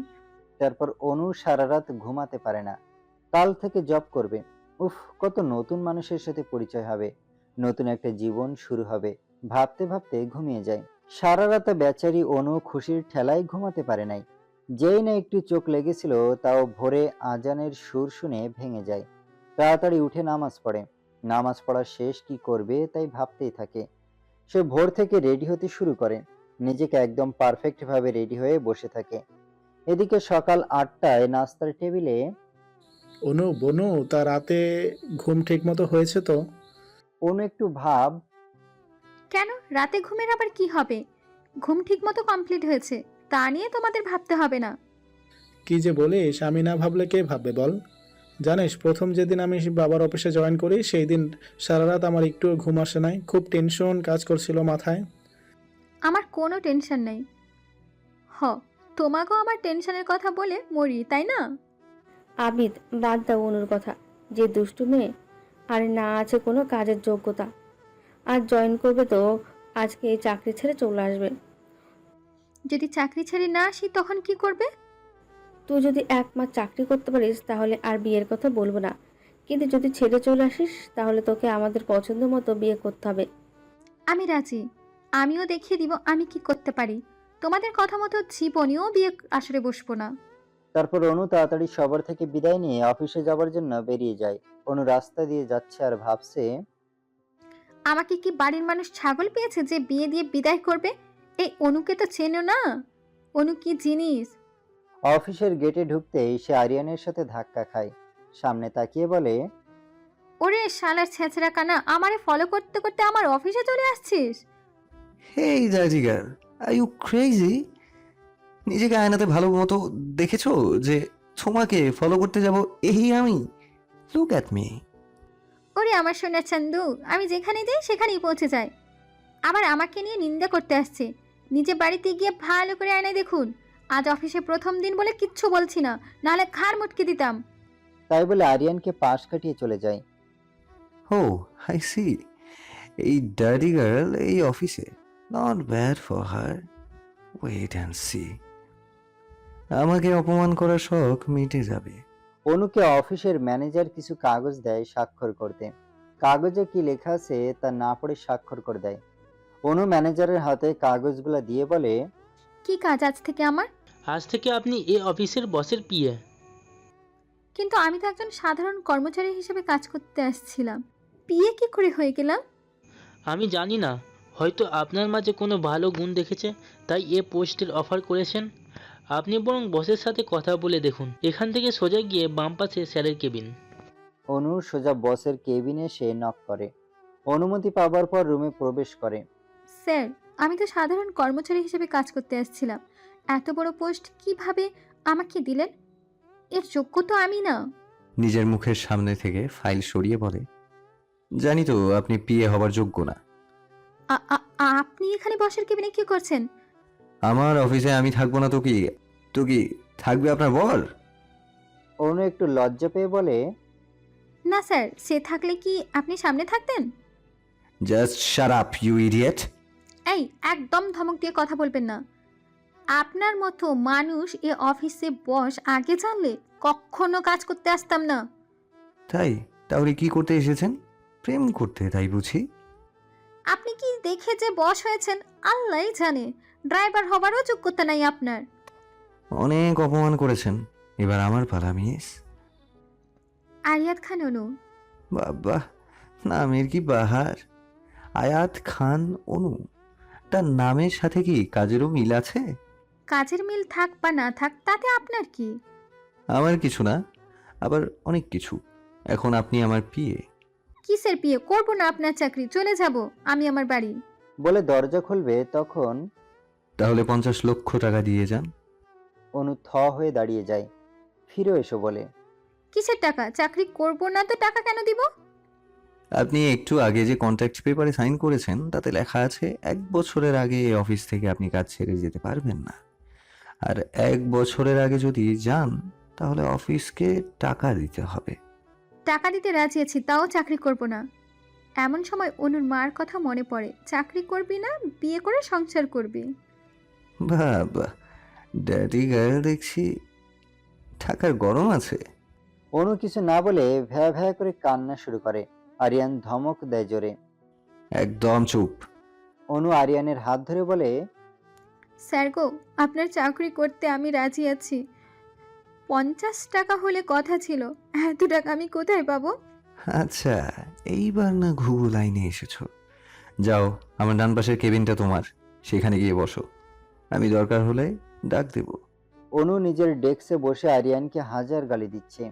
তারপর অনু সারা রাত ঘুমাতে পারে না। কাল থেকে জব করবে। উফ, কত নতুন মানুষের সাথে পরিচয় হবে, নতুন একটা জীবন শুরু হবে। ভাবতে ভাবতে ঘুমিয়ে যায়। সারা রাত বেচারি অনু খুশির ঠেলায় ঘুমাতে পারে নাই। যেই না একটু চোখ লেগেছিল, তাও ভোরে আজানের সুর শুনে ভেঙে যায়। তাড়াতাড়ি উঠে নামাজ পড়ে। নামাজ পড়া শেষ কি করবে তাই ভাবতেই থাকে। সে ভোর থেকে রেডি হতে শুরু করে। নিজেকে একদম পারফেক্ট ভাবে রেডি হয়ে বসে থাকে। এদিকে সকাল 8টায় নাস্তার টেবিলে অনু বনু, তা রাতে ঘুম ঠিক মতো হয়েছে তো? অনু একটু ভাব, কেন, রাতে ঘুমের আবার কি হবে? ঘুম ঠিকমতো কমপ্লিট হয়েছে, তা নিয়ে তোমাদের ভাবতে হবে না। কি যে বলিস, আমি না ভাবলে কে ভাববে বল? জানিস, প্রথম যেদিন আমি বাবার অফিসে জয়েন করি সেই দিন সারা রাত আমার একটুও ঘুম আসে নাই। খুব টেনশন কাজ করছিল মাথায়। আমার কোনো টেনশন নেই। তোমাকেও আমার টেনশনের কথা বলে মরি, তাই না? আবিদ, বাদ দাও অনুর কথা। যে দুষ্টু মেয়ে, আর না আছে কোনো কাজের যোগ্যতা। আজ জয়েন করবে তো আজকে এই চাকরি ছেড়ে চলে আসবে। যদি চাকরি ছেড়ে না আসি তখন কি করবে? তুই যদি 1 মাস চাকরি করতে পারিস তাহলে আর বিয়ের কথা বলবো না, কিন্তু যদি ছেড়ে চলে আসিস তাহলে তোকে আমাদের পছন্দ মতো বিয়ে করতে হবে। আমি রাজি। আমিও দেখিয়ে দিব আমি কি করতে পারি। তোমাদের কথা মতো জীবনেও বিয়ে আসরে বসবো না। তারপর অনু তাড়াতাড়ি সবার থেকে বিদায় নিয়ে অফিসে যাবার জন্য বেরিয়ে যায়। অনু রাস্তা দিয়ে যাচ্ছে আর ভাবছে, আমাকে কি বাড়ির মানুষ ছাগল পেয়েছে যে বিয়ে দিয়ে বিদায় করবে? এই অনুকে তো চেনো না। অনু কি জিনিস? অফিসের গেটে ঢুকতেই সে আরিয়ানের সাথে ধাক্কা খায়। সামনে তাকিয়ে বলে, ওরে শালার ছেঁচড়া কানা, আমারে ফলো করতে করতে আমার অফিসে চলে আসছিস? হেই জাজিগার, আর ইউ ক্রেজি? নিজেকে আয়নাতে ভালো মতো দেখেছো যে তোমাকে ফলো করতে যাব এই আমি? Look at me. ওরে আমার সোনা চান্দু, আমি যেখানে যাই সেখানেই পৌঁছে যাই। আবার আমাকে নিয়ে নিন্দা করতে আসছে। নিজে বাড়িতে গিয়ে ভালো করে আয়নায় দেখুন। আজ অফিসে প্রথম দিন বলে কিচ্ছু বলছি না, নাহলে ঘাড় মুটকে দিতাম। তাই বলে আরিয়ানকে পাশ কাটিয়ে চলে যায়। Oh, I see. এই ডার্টি গার্ল এই অফিসে, not bad for her. Wait and see. আমাকে অপমান করার শখ মিটে যাবে। অনুকে অফিসের ম্যানেজার কিছু কাগজ দেয় স্বাক্ষর করতে। কাগজে কি লেখা আছে তা না পড়ে স্বাক্ষর করে দেয়। অনু ম্যানেজারের হাতে কাগজগুলো দিয়ে বলে, কি কাজ আজ থেকে আমার? আজ থেকে আপনি এই অফিসের বসের পিএ। কিন্তু আমি তো একজন সাধারণ কর্মচারী হিসেবে কাজ করতে আসছিলাম, বিয়ে কি করে হয়ে গেলাম? আমি জানি না, হয়তো আপনার মাঝে কোনো ভালো গুণ দেখেছে তাই এ পোস্টের অফার করেছেন। আপনি বরং বসের সাথে কথা বলে দেখুন। এখান থেকে সোজা গিয়ে বাম পাশে স্যারের কেবিন। অনু সোজা বসের কেবিনে এসে নক করে। অনুমতি পাবার পর রুমে প্রবেশ করে। স্যার, আমি তো সাধারণ কর্মচারী হিসেবে কাজ করতে আসছিলাম, এত বড় পোস্ট কিভাবে আমাকে দিলেন? এর যোগ্য তো আমি না। নিজের মুখের সামনে থেকে ফাইল সরিয়ে বলে, জানি তো আপনি পিএ হবার যোগ্য না। আপনি এখানে বসের কেবিনে কি করছেন? আমার অফিসে আমি থাকবো না তো কি থাকবে আপনার বর? অনু একটু লজ্জা পেয়ে বলে, না স্যার, সে থাকলে কি আপনি সামনে থাকতেন? Just shut up you idiot. এই, একদম ধমক দিয়ে কথা বলবেন না। আপনার মতো মানুষ এ অফিসে বস আগে জানলে কখনো কাজ করতে আসতাম না। তাই? তাহলে কি করতে এসেছেন? প্রেম করতে, তাই বুঝি? আপনি কি দেখে যে বস হয়েছেন আল্লাহই জানে, ড্রাইভার হবারও যোগ্যতা নাই আপনার। অনেক অপমান করেছেন, এবার আমার পালা মিস। আরিয়াত খান অনু। বাবা, নামের কি বাহার! আয়াত খান অনু, তার নামের সাথে কি কাজেরও মিল আছে? কাজের মিল থাক বা না থাক তাতে আপনার কি? আমার কিছু না, আবার অনেক কিছু। এখন আপনি আমার পিএ। কিসের বিয়ে করবো না আপনার চাকরি, চলে যাব আমি আমার বাড়ি। বলে দরজা খুলবে তখন তাহলে 50 লক্ষ টাকা দিয়ে যান। অনু থ হয়ে দাঁড়িয়ে যায়, ফিরে এসে বলে, কিসের টাকা? চাকরি করব না তো টাকা কেন দিব? আপনি একটু আগে যে কন্ট্রাক্ট পেপারে সাইন করেছেন তাতে লেখা আছে 1 বছরের আগে এই অফিস থেকে আপনি কাজ ছেড়ে যেতে পারবেন না। আর 1 বছরের আগে যদি যান তাহলে অফিসকে টাকা দিতে হবে। টাকা দিতে রাজি আছি, তাও চাকরি করব না। এমন সময় অনুর মার কথা মনে পড়ে। চাকরি করবি না, বিয়ে করে সংসার করবি। বাবা, ড্যাডি গার্ল দেখছি টাকার গরম আছে। অনু কিছু না বলে ভ্যা ভ্যা করে কান্না শুরু করে। আরিয়ান ধমক দেয় জোরে। একদম চুপ। অনু আরিয়ানের হাত ধরে বলে, স্যার গো, আপনার চাকরি করতে আমি রাজি আছি। 50 টাকা হলে কথা ছিল, এত টাকা আমি কোথায় পাবো? আচ্ছা, এইবার না ঘুঘু লাইনে এসেছো। যাও, আমার ডান পাশের কেবিনটা তোমার, সেখানে গিয়ে বসো। আমি দরকার হলে ডাক দেব। অনু নিজের ডেস্কে বসে আরিয়ানকে হাজার গালি দিচ্ছে।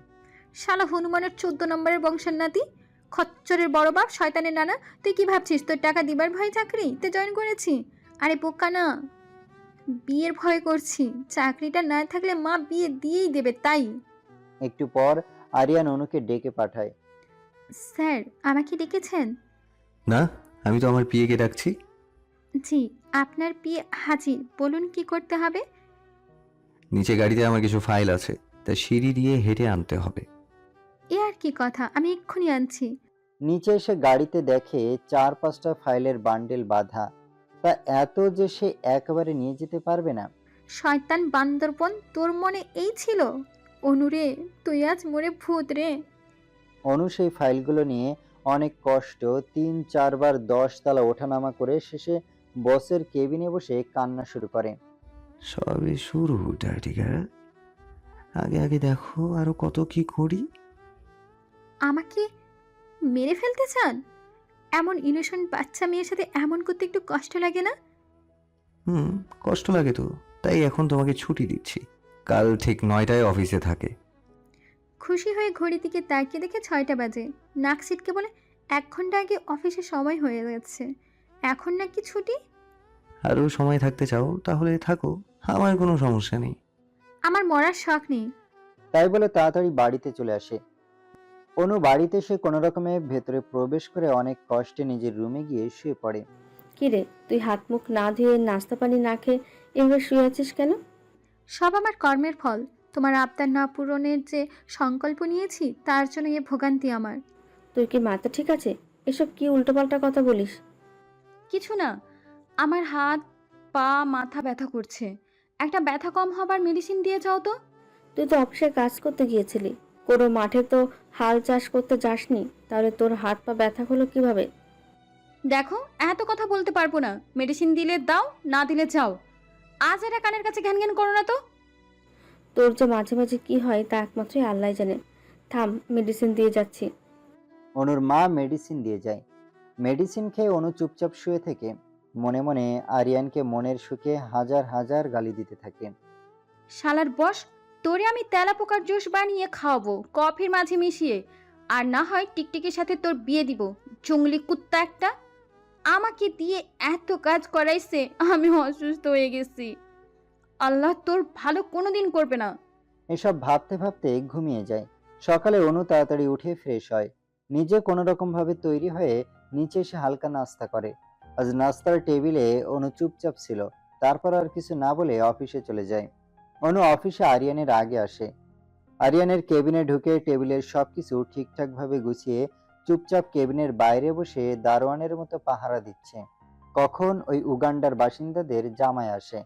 শালা হনুমানের 14 নম্বরের বংশের নাতি, খচ্চরের বড় বাপ, শয়তানের নানা। তুই কি ভাবছিস তোর টাকা দিবার ভয় চাকরিতে জয়েন করেছি? আরে বোকা না, বিয়ের ভয় করছি। চাকরিটা না থাকলে মা বিয়ে দিয়েই দেবে, তাই। একটু পর আরিয়ান অনুকে ডেকে পাঠায়। স্যার, আমাকে ডেকেছেন? না, আমি তো আমার পিএকে ডাকছি। জি, আপনার বিয়ে হাজির, বলুন কি করতে হবে? নিচে গাড়িতে আমার কিছু ফাইল আছে, তা সিঁড়ি দিয়ে হেঁটে আনতে হবে। এ আর কি কথা, আমি এক্ষুনি আনছি। নিচে এসে গাড়িতে দেখে 4-5টা ফাইলের বান্ডেল বাঁধা। তা এত যে সে একেবারে নিয়ে যেতে পারবে না। শয়তান বান্দরবন, তোর মনে এই ছিল? অনুরে, তুই আজ মরে ভূত রে। অনু সেই ফাইলগুলো নিয়ে অনেক কষ্ট 3-4 বার 10 তলা ওঠানামা করে শেষে বসের কেবিনে বসে কান্না শুরু করে। সবে শুরু ড্যাডি গার্ল, আগে আগে দেখো আরো কত কি করি। আমাকে মেরে ফেলতে চান? এমন ইনোসেন্ট বাচ্চা মেয়ের সাথে এমন করতে একটু কষ্ট লাগে না? কষ্ট লাগে তো, তাই এখন তোমাকে ছুটি দিচ্ছি। কাল ঠিক 9টায় অফিসে থাকে। খুশি হয়ে ঘড়ির দিকে তাকিয়ে দেখে 6টা বাজে। নাক সিটকে বলে 1 ঘন্টা আগে অফিসে সময় হয়ে গেছে, এখন নাকি ছুটি? আরো সময় থাকতে চাও তাহলে থাকো, আমার কোনো সমস্যা নেই। আমার মরার শখ নেই। তাই বলে তাড়াতাড়ি বাড়িতে চলে আসে। অনু বাড়িতে এসে কোনো রকমে ভেতরে প্রবেশ করে অনেক কষ্টে নিজের রুমে গিয়ে শুয়ে পড়ে। কিরে, তুই হাত মুখ না ধুয়ে নাস্তা পানি না খেয়ে এভাবে শুয়ে আছিস কেন? সব আমার কর্মের ফল। তোমার আবদার না পূরণের যে সংকল্প নিয়েছি, তার জন্য এ ভোগান্তি আমার। তোর কি মাথা ঠিক আছে? এসব কি উল্টোপাল্টা কথা বলিস? কিছু না, আমার হাত পা মাথা ব্যথা করছে। একটা ব্যথা কম হবার মেডিসিন দিয়ে যাও তো। তুই তো অফিসে কাজ করতে গিয়েছিলি, কোনো মাঠে তো হাল চাষ করতে যাসনি, তাহলে তোর হাত পা ব্যথা হলো কিভাবে? দেখো, এত কথা বলতে পারবো না। মেডিসিন দিলে দাও, না দিলে যাও। আজ এরা কানের কাছে ঘ্যান ঘ্যান করো না তো। তোর যে মাঝে মাঝে কি হয় তা একমাত্রই আল্লাহ জানে। থাম, মেডিসিন দিয়ে যাচ্ছি। অনুর মা মেডিসিন দিয়ে যায়। মেডিসিন খেয়ে অনু চুপচাপ শুয়ে থেকে মনে মনে আরিয়ানকে মনের সুখে হাজার হাজার গালি দিতে থাকে। শালার বস, তোরে আমি তেলা পোকার জুস বানিয়ে খাওয়াবো কফির মাঝে মিশিয়ে, আর না হয় টিকটিকির সাথে তোর বিয়ে দিব। জঙ্গলি কুত্তা একটা, আমাকে দিয়ে এত কাজ করাইছে, আমি অসুস্থ হয়ে গেছি। আল্লাহ তোর ভালো কোনোদিন করবে না। এসব ভাবতে ভাবতে ঘুমিয়ে যায়। সকালে অনু তাড়াতাড়ি উঠে ফ্রেশ হয়, নিজে কোনো রকম ভাবে তৈরি হয়ে নিচে এসে হালকা নাস্তা করে। আজ নাস্তার টেবিলে অনু চুপচাপ ছিল, তারপর আর কিছু না বলে অফিসে চলে যায়। অনু অফিসে আরিয়ানের আগে আসে। আরিয়ানের কেবিনে ঢুকে টেবিলের সবকিছু ঠিকঠাক ভাবে গুছিয়ে চুপচাপ কেবিনের বাইরে বসে দারোয়ানের মতো পাহারা দিচ্ছে কখন ওই উগান্ডার বাসিন্দাদের জামাই আসে।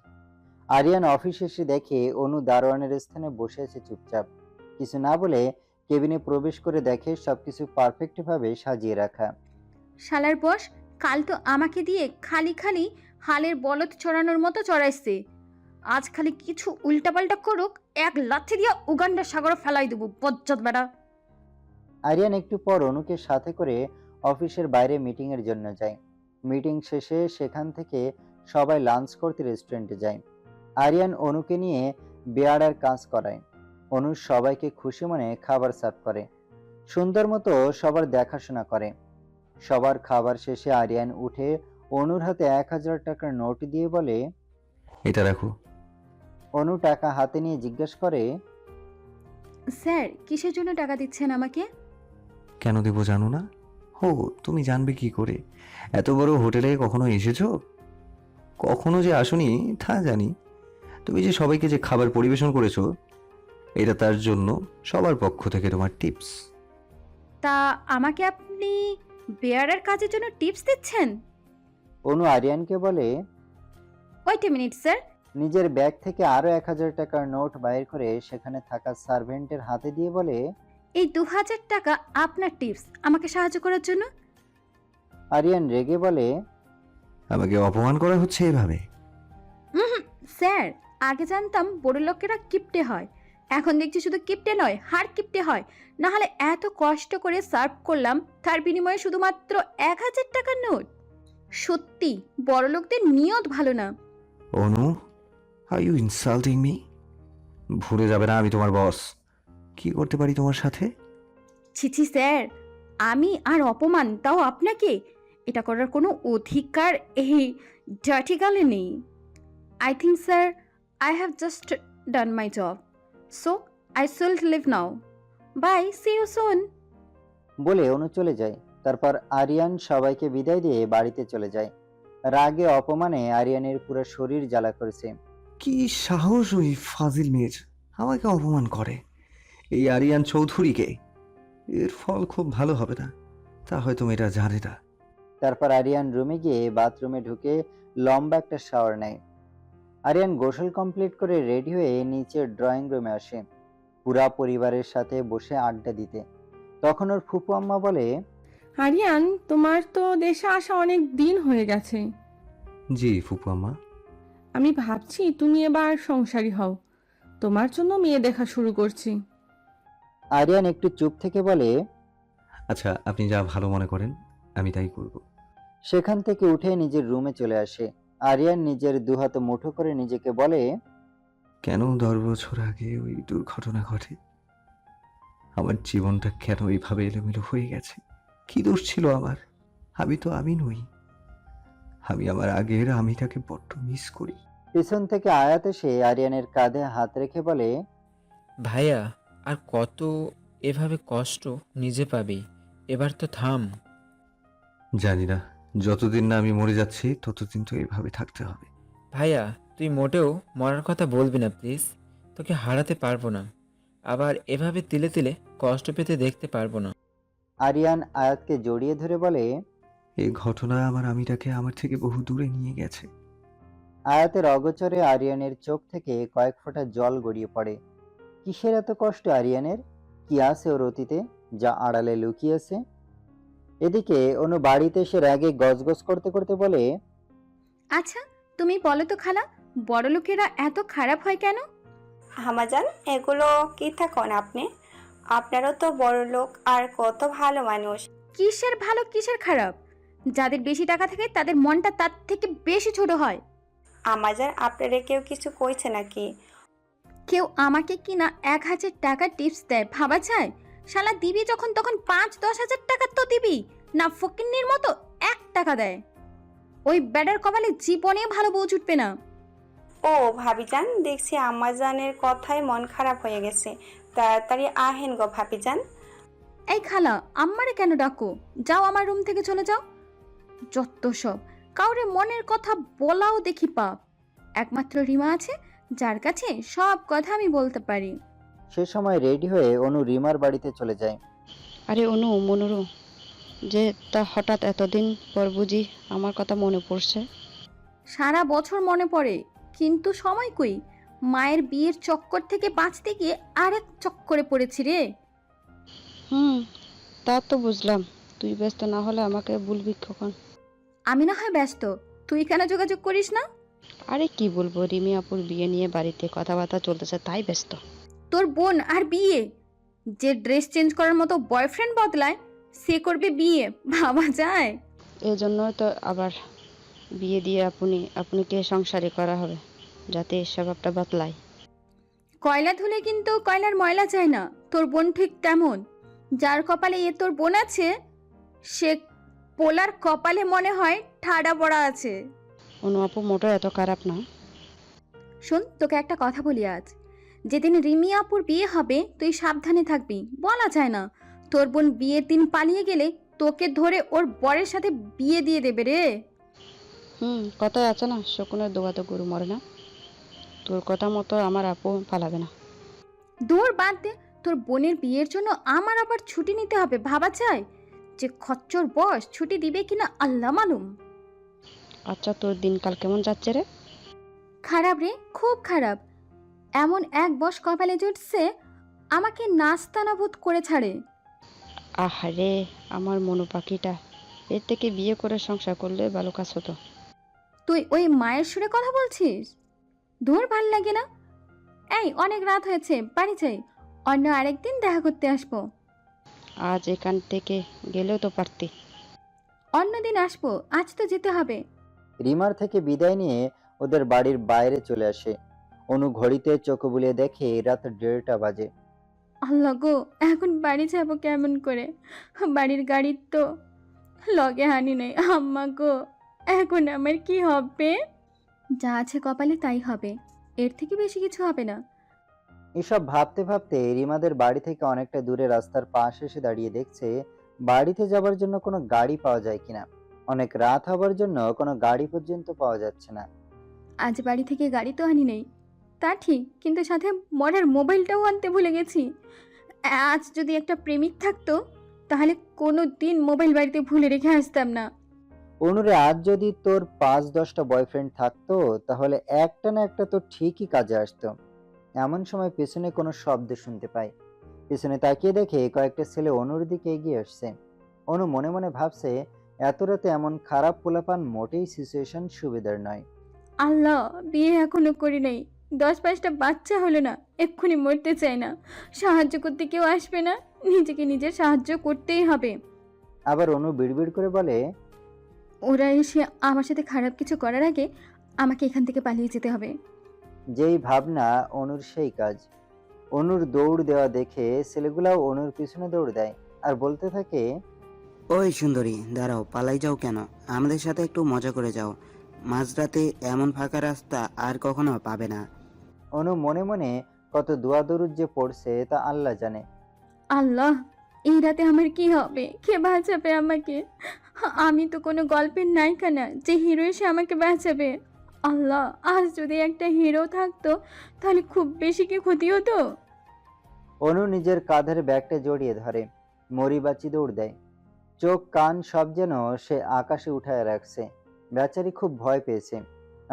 আরিয়ান অফিস এসে দেখে অনু দারোয়ানের স্থানে বসে আছে চুপচাপ, কিছু না বলে কেবিনে প্রবেশ করে দেখে সবকিছু পারফেক্ট ভাবে সাজিয়ে রাখা। শালার বস কাল তো আমাকে দিয়ে খালি খালি হালের বলদ চড়ানোর মতো চড়াইছে, আজ খালি কিছু উল্টাপাল্টা করুক, এক লাথি দিয়ে উগান্ডার সাগরে ফেলাই দেবো বজ্জাত বেড়া। আরিয়ান একটু পর অনুকে সাথে করে অফিসের বাইরে মিটিং এর জন্য যায়। মিটিং শেষে সেখান থেকে সবাই লাঞ্চ করতে রেস্টুরেন্টে যায়। আরিয়ান অনুকে নিয়ে বেয়ারার কাজ করায়। অনু সবাইকে খুশি মনে খাবার সার্ভ করে, সুন্দর মতো সবার দেখাশোনা করে। সবার খাবার শেষে আরিয়ান উঠে অনুর হাতে 1000 টাকার নোট দিয়ে বলে, এটা রাখো। অনু টাকা হাতে নিয়ে জিজ্ঞেস করে, স্যার কিসের জন্য টাকা দিচ্ছেন আমাকে? কেন দেবো জানো না? হো, তুমি জানবে কি করে? এত বড় হোটেলে কখনো এসেছো? কখনো যে আসনি তা জানি। তুমি যে সবাইকে যে খাবার পরিবেশন করেছো, এটা তার জন্য সবার পক্ষ থেকে তোমার টিপস। তা আমাকে আপনি বেয়ারের কাজের জন্য টিপস দিচ্ছেন? অনু আরিয়ানকে বলে, ওয়েট এ মিনিট স্যার। নিজের ব্যাগ থেকে আরো 1000 টাকার নোট বাইর করে সেখানে থাকা সার্ভেন্টের হাতে দিয়ে বলে, এই 2000 টাকা আপনার টিপস আমাকে সাহায্য করার জন্য। আরিয়ান রেগে বলে, আমাকে অপমান করা হচ্ছে এভাবে? স্যার আগে জানতাম বড় লোকেরা কিপটে হয়, এখন দেখছি শুধু কিপটে নয় হার কিপটে হয়। না হলে এত কষ্ট করে সার্ভ করলাম, তার বিনিময়ে শুধুমাত্র 1000 টাকার নোট। সত্যি বড় লোকদের নিয়ত ভালো না। অনু, আর ইউ ইনসাল্টিং মি? ভুলে যাবে না আমি তোমার বস। কি করতে পারি তোমার সাথে? ছিছি স্যার, আমি আর অপমান, তাও আপনাকে? এটা করার কোনো অধিকার এই ডার্টি গালে নেই। I think sir I have just done my job, so I should leave now. Bye, see you soon. বলে অনু চলে যায়। তারপর আরিয়ান সবাইকে বিদায় দিয়ে বাড়িতে চলে যায়। রাগে অপমানে আরিয়ানের পুরো শরীর জ্বালা করেছে। কি সাহস ওই ফাজিল মেয়ের আমাকে অপমান করে! এই আরিয়ান চৌধুরীকে, এর ফল খুব ভালো হবে না, তা হয়তো মেয়েটা জানে না। তারপর আরিয়ান রুমে গিয়ে বাথরুমে ঢুকে লম্বা একটা শাওয়ার নেয়। আরিয়ান গোসল কমপ্লিট করে রেডি হয়ে নিচের ড্রয়িং রুমে আসে পুরা পরিবারের সাথে বসে আড্ডা দিতে। তখন ওর ফুপু আম্মা বলে, আরিয়ান তোমার তো দেশে আসা অনেক দিন হয়ে গেছে, জি ফুপু আম্মা। আমি ভাবছি তুমি এবার সংসারী হও, তোমার জন্য মেয়ে দেখা শুরু করছি। আরিয়ান একটু চুপ থেকে বলে, আচ্ছা, আপনি যা ভালো মনে করেন আমি তাই করব। সেখান থেকে উঠে নিজের রুমে চলে আসে। আরিয়ান নিজের দুহাতে মুঠো করে নিজেকে বলে, কেন 10 বছর আগে ওই দুর্ঘটনা ঘটে? আমার জীবনটা কেন এইভাবে এলোমেলো হয়ে গেছে? কি দোষ ছিল আমার? আমি তো আমি নই। আমি আমার আগের আমিটাকে বড্ড মিস করি। পিছন থেকে আয়াত এসে আরিয়ানের কাঁধে হাত রেখে বলে, ভাইয়া আর কত এভাবে কষ্ট নিজে পাবি? এবার তো থাম। জানি না, যতদিন না আমি মরে যাচ্ছি ততদিন তো এভাবে থাকতে হবে। ভাইয়া তুই মোটেও মরার কথা বলবি না প্লিজ, তোকে হারাতে পারবো না, আবার এভাবে তিলে তিলে কষ্ট পেতে দেখতে পারবো না। আরিয়ান আয়াতকে জড়িয়ে ধরে বলে, এই ঘটনা আমার আমিটাকে আমার থেকে বহু দূরে নিয়ে গেছে। আয়াতের অগোচরে আরিয়ানের চোখ থেকে কয়েক ফোঁটা জল গড়িয়ে পড়ে। কিসের এত কষ্ট আরিয়ানের? কি আছে ওর অতীতে যা আড়ালে লুকিয়েছে? এদিকে অনু বাড়িতে এসে রাগে গজগজ করতে করতে বলে, আচ্ছা তুমি বলো তো খালা, বড় লোকেরা এত খারাপ হয় কেন? হামাজান এগুলো কি থাকেন আপনি? আপনারও তো বড় লোক আর কত ভালো মানুষ। কিসের ভালো কিসের খারাপ? যাদের বেশি টাকা থাকে তাদের মনটা তার থেকে বেশি ছোট হয়। আমাজান আপনারে কেউ কিছু কইছে নাকি? কেউ আমাকে কিনা 1000 টাকা টিপস দেয়, ভাবা যায়? শালা দিবি যখন তখন 5-10 হাজার টাকা তো দিবি না, ফকিন্নির মতো 1 টাকা দেয়। ওই ব্যাডার কপালে জীবনে ভালো বউ জুটবে না। ও ভাবিজান, দেখছি আমাজানের কথায় মন খারাপ হয়ে গেছে। তাড়াতাড়ি আহেন গো ভাবিজান। এই খালা, আম্মারে কেন ডাকো? যাও আমার রুম থেকে চলে যাও। যত সব, কাউরে মনের কথা বলাও দেখি পাপ। একমাত্র রিমা আছে যার কাছে সব কথা আমি বলতে পারি। সে সময় রেডি হয়ে অনু রিমার বাড়িতে চলে যায়। আরে অনু, মনুরু, যে তা হঠাৎ এতদিন পর বুঝি আমার কথা মনে পড়ছে? সারা বছর মনে পড়ে, কিন্তু সময় কই। মায়ের বিয়ের চক্কর থেকে বাঁচতে গিয়ে আরেক চক্করে পড়েছি রে। তা তো বুঝলাম। তুই ব্যস্ত না হলে আমাকে বলবি কখন? আমি না হয় ব্যস্ত, তুই কেন যোগাযোগ করিস না? আরে কি বলবো, রিমি আপুর বিয়ে নিয়ে বাড়িতে কথাবার্তা চলতেছে, তাই ব্যস্ত। তোর বোন আর বিয়ে? যে ড্রেস চেঞ্জ করার মতো বয়ফ্রেন্ড বদলায় সে করবে বিয়ে, ভাবা যায়? এই জন্যই তো আবার বিয়ে দিয়ে আপনিকে সংসারী করা হবে, যাতে স্বভাবটা বদলায়। কয়লা ধুলে কিন্তু কয়লার ময়লা চায় না। তোর বোন ঠিক তেমন। যার কপালে তোর বোন আছে, সে পোলার কপালে মনে হয় ঠাডা পড়া আছে। অনু আপু মোটো এত খারাপ না। শোন, তোকে একটা কথা বলি আজ। যেদিন রিমি আপুর বিয়ে হবে তুই সাবধানে থাকবি। বলা যায় না, তোর বোন বিয়ের দিন পালিয়ে গেলে তোকে ধরে ওর বরের সাথে বিয়ে দিয়ে দেবে রে। কথায় আছে না, শকুনের দোয়াতে গরু মরে না। তোর কথা মতো আমার আপু পালাবে না। দৌড় বাদ দে। তোর বোনের বিয়ের জন্য আমার আবার ছুটি নিতে হবে, ভাবা যায়? যে খচ্চর বস ছুটি দিবে কিনা আল্লাহ মালুম। আচ্ছা, তোর দিনকাল কেমন যাচ্ছে রে? খারাপ রে, খুব খারাপ। এমন এক বস কপালে জুটছে আমাকে নাস্তানাবুদ করে ছাড়ে। আহারে আমার মনু পাখিটা, এর থেকে বিয়ে করে সংসার করলে ভালো কাজ হতো। তুই ওই মায়ের সুরে কথা বলছিস? দূর ভাল লাগে না। এই অনেক রাত হয়েছে, বাড়ি যাই। অন্য আরেকদিন দেখা করতে আসবো। আজ এখান থেকে গেলেও তো পারতি। অন্যদিন আসবো, আজ তো যেতে হবে। রিমার থেকে বিদায় নিয়ে ওদের বাড়ির বাইরে চলে আসে। অনু ঘড়িতে চোখ বুলিয়ে দেখে রাত 1:30 বাজে। আল্লাহ গো, এখন বাড়ি যাবো কেমন করে? বাড়ির গাড়ির তো লগে হানি নেই। আম্মা গো, এখন আমার কি হবে? যা আছে কপালে তাই হবে, এর থেকে বেশি কিছু হবে না। এসব ভাবতে ভাবতে রিমাদের বাড়ি থেকে অনেকটা দূরে রাস্তার পাশে এসে দাঁড়িয়ে দেখছে বাড়িতে যাবার জন্য কোনো গাড়ি পাওয়া যায় কিনা। অনেক রাত হবার জন্য কোনো গাড়ি পর্যন্ত পাওয়া যাচ্ছে না। আজ বাড়ি থেকে গাড়ি তো আনি নেই, তা ঠিক, কিন্তু সাথে মরার মোবাইলটাও আনতে ভুলে গেছি। আজ যদি একটা প্রেমিক থাকতো তাহলে কোনো দিন মোবাইল বাড়িতে ভুলে রেখে আসতাম না। অনুরে, আজ যদি তোর 5-10টা বয়ফ্রেন্ড থাকতো তাহলে একটা না একটা তো ঠিকই কাজে আসতো। এমন সময় পেছনে কোনো শব্দ শুনতে পায়। পেছনে তাকিয়ে দেখে কয়েকটা ছেলে অনুর দিকে এগিয়ে আসছে। অনু মনে মনে ভাবছে, এত রাতে এমন খারাপ পোলাপান মোটেই সিচুয়েশন সুবিধার নয়। আল্লাহ, বিয়ে এখনো করি নাই, 10-5টা বাচ্চা হলো না, এক্ষুনি মরতে চাই না। সাহায্য করতে কেউ আসবে না, নিজেকে নিজের সাহায্য করতেই হবে। আবার অনু বিড়বিড় করে বলে, ওরা এসে আমার সাথে খারাপ কিছু করার আগে আমাকে এখান থেকে পালিয়ে যেতে হবে। যেই ভাবনা অনুর সেই কাজ। অনুর দৌড় দেওয়া দেখে ছেলেগুলাও অনুর পিছনে দৌড় দেয় আর বলতে থাকে, ওই সুন্দরী, দাঁড়াও, পালাই যাও কেন? আমাদের সাথে একটু মজা করে যাও। মাঝরাতে এমন ফাঁকা রাস্তা আর কখনো পাবে না। অনু মনে মনে কত দোয়া দরুদ যে পড়ছে তা আল্লাহ জানে। আল্লাহ, এই রাতে আমার কি হবে? কে বাঁচাবে আমাকে? আমি তো কোনো গল্পের নায়িকা না যে হিরো এসে আমাকে বাঁচাবে। আল্লাহ, আজ যদি একটা হিরো থাকতো তাহলে খুব বেশি কি ক্ষতি হতো? অনু নিজের কাঁধের ব্যাগটা জড়িয়ে ধরে, মরিবাচি দৌড় দেয়। চোখ কান সব যেন সে আকাশে উঠায় রাখছে। বেচারি খুব ভয় পেয়েছে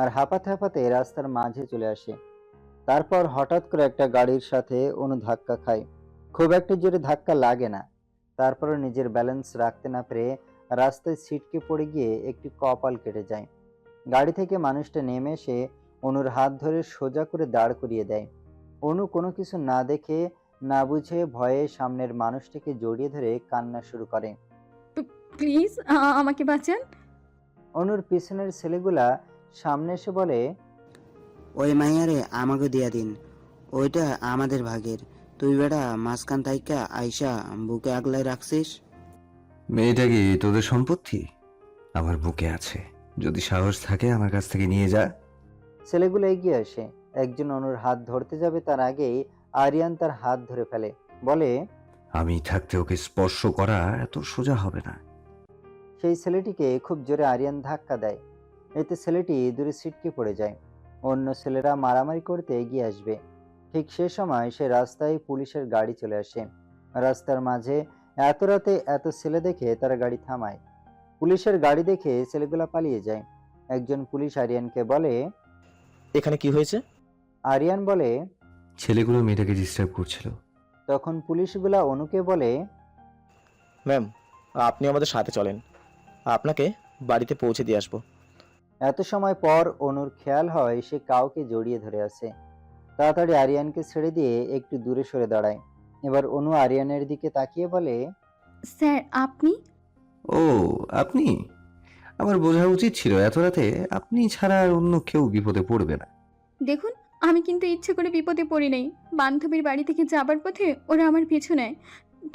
আর হাঁপাতে হাঁপাতে রাস্তার মাঝে চলে আসে। তারপর হঠাৎ করে একটা গাড়ির সাথে অনু ধাক্কা খায়। খুব একটা জোরে ধাক্কা লাগে না, তারপরও নিজের ব্যালেন্স রাখতে না পেরে রাস্তায় ছিটকে পড়ে গিয়ে একটি কপাল কেটে যায়। গাড়ি থেকে মানুষটা নেমে এসে অনুর হাত ধরে সোজা করে দাঁড় করিয়ে দেয়। অনু কোনো কিছু না দেখে না বুঝে ভয়ে সামনের মানুষটাকে জড়িয়ে ধরে কান্না শুরু করে। প্লিজ আমাকে বাঁচান। অনুর পিছনের ছেলেগুলা সামনে এসে বলে, ওই মাইয়ারে আমাকে দিয়া দিন, ওইটা আমাদের ভাগের। তুই বেটা মাঝখান তাইকা আইসা বুকে আগলায় রাখছিস। মেয়েটা কি তোদের সম্পত্তি? আমার বুকে আছে, যদি সাহস থাকে আমার কাছ থেকে নিয়ে যা। ছেলেগুলো এগিয়ে আসে। একজন অনুর হাত ধরতে যাবে তার আগেই আরিয়ান তার হাত ধরে ফেলে, বলে, আমি থাকতে ওকে স্পর্শ করা এত সোজা হবে না। সেই ছেলেটিকে খুব জোরে আরিয়ান ধাক্কা দেয়। এতে ছেলেটি দূরে ছিটকে পড়ে যায়। অন্য ছেলেরা মারামারি করতে এগিয়ে আসবে। ঠিক সে সময় সে রাস্তায় পুলিশের গাড়ি চলে আসে। রাস্তার মাঝে এত রাতে এত ছেলে দেখে তারা গাড়ি থামায়। পুলিশের গাড়ি দেখে ছেলেগুলা পালিয়ে যায়। একজন পুলিশ আরিয়ানকে বলে, এখানে কি হয়েছে? আরিয়ান বলে, ছেলেগুলো মেয়েটাকে ডিস্টার্ব করছিল। তখন পুলিশগুলা অনুকে বলে, ম্যাম, আপনি আমাদের সাথে চলেন, আপনাকে বাড়িতে পৌঁছে দিয়ে আসবো। এত সময় পর অনুর খেয়াল হয় সে কাউকে জড়িয়ে ধরে আছে। তাড়াতাড়ি আরিয়ানকে ছেড়ে দিয়ে একটু দূরে সরে দাঁড়ায়। এবার অনু আরিয়ানের দিকে তাকিয়ে বলে, স্যার আপনি? ও, আপনি? আমার বোঝা উচিত ছিল এত রাতে আপনি ছাড়া আর অন্য কেউ বিপদে পড়বে না। দেখুন, আমি কিন্তু ইচ্ছে করে বিপদে পড়ি নাই। বান্ধবীর বাড়ি থেকে যাবার পথে ওরা আমার পিছু নেয়।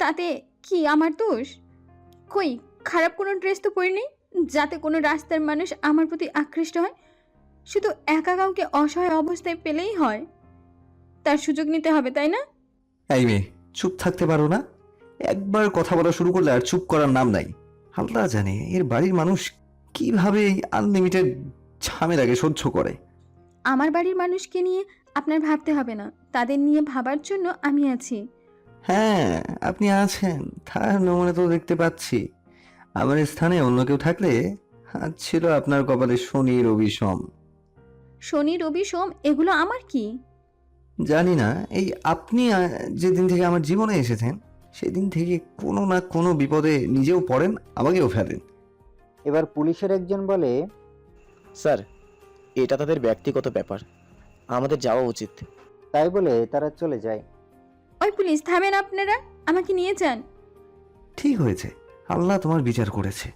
তাতে কি আমার দোষ? কই, খারাপ কোনো ড্রেস তো পরিনি যাতে কোনো রাস্তার মানুষ আমার প্রতি আকৃষ্ট হয়। শুধু একা কাউকে অসহায় অবস্থায় পেলেই হয়, তার সুযোগ নিতে হবে, তাই না? এই মেয়ে, চুপ থাকতে পারো না? একবার কথা বলা শুরু করলে আর চুপ করার নাম নাই। আল্লাহ জানে এর বাড়ির মানুষ কিভাবে এই আনলিমিটেড ঝামেলাকে সহ্য করে। আমার বাড়ির মানুষকে নিয়ে আপনার ভাবতে হবে না, তাদের নিয়ে ভাবার জন্য আমি আছি। হ্যাঁ, আপনি আছেন, তার নমুনা তো দেখতে পাচ্ছি। আমার স্থানে অন্য কেউ থাকলে আজ ছিল আপনার কপালে শনি রবি সোম। শনি রবি সোম এগুলো আমার কি? জানি না, এই আপনি যেদিন থেকে আমার জীবনে এসেছেন সেদিন থেকে কোনো না কোনো বিপদে নিজেও পড়েন, আমাকেও ফেলেন। এবার পুলিশের একজন বলে, স্যার, এটা তাদের ব্যক্তিগত ব্যাপার, আমাদের যাওয়া উচিত। তাই বলে তারা চলে যায়। ওই পুলিশ, থামেন আপনারা, আমাকে নিয়ে যান। ঠিক হয়েছে, আল্লাহ তোমার বিচার করেছে।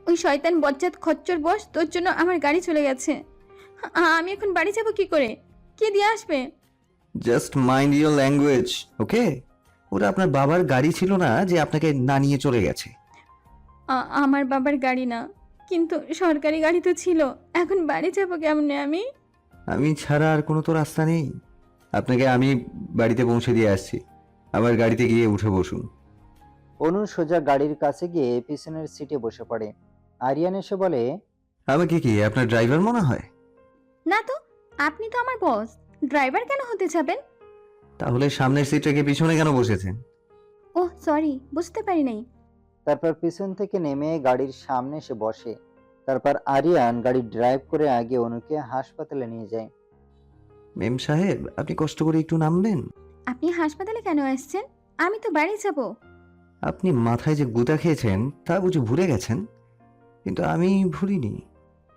ওই শয়তান বজ্জাত খচ্চর বস, তোর জন্য আমার গাড়ি চলে গেছে। আমি এখন বাড়ি যাব কি করে? কে দিয়ে আসবে? জাস্ট মাইন্ড ইওর ল্যাঙ্গুয়েজ, ওকে? ওটা আপনার বাবার গাড়ি ছিল না যে আপনাকে না নিয়ে চলে গেছে। আমার বাবার গাড়ি না, কিন্তু সরকারি গাড়ি তো ছিল। এখন বাড়ি যাব কেমনে আমি? আমি ছাড়া আর কোনো তো রাস্তা নেই। আপনাকে আমি বাড়িতে পৌঁছে দিয়ে আসছি, আমার গাড়িতে গিয়ে উঠে বসুন। অনু সোজা গাড়ির কাছে গিয়ে পিছনের সিটে বসে পড়ে। আরিয়ান এসে বলে, আমাকে কি আপনার ড্রাইভার মনে হয়? না তো, আপনি তো আমার বস, ড্রাইভার কেন হতে যাবেন? তাহলে সামনের সিট রেখে পিছনে কেন বসেছেন? ওহ সরি, বুঝতে পারি নাই। তারপর পিছন থেকে নেমে গাড়ির সামনে এসে বসে। তারপর আরিয়ান গাড়ি ড্রাইভ করে আগে অনুকে হাসপাতালে নিয়ে যায়। মেম সাহেব, আপনি কষ্ট করে একটু নামবেন। আপনি হাসপাতালে কেন আসছেন? আমি তো বাড়ি যাব। আপনি মাথায় যে গুঁতা খেয়েছেন তা বুঝি ভুলে গেছেন? কিন্তু আমি ভুলিনি।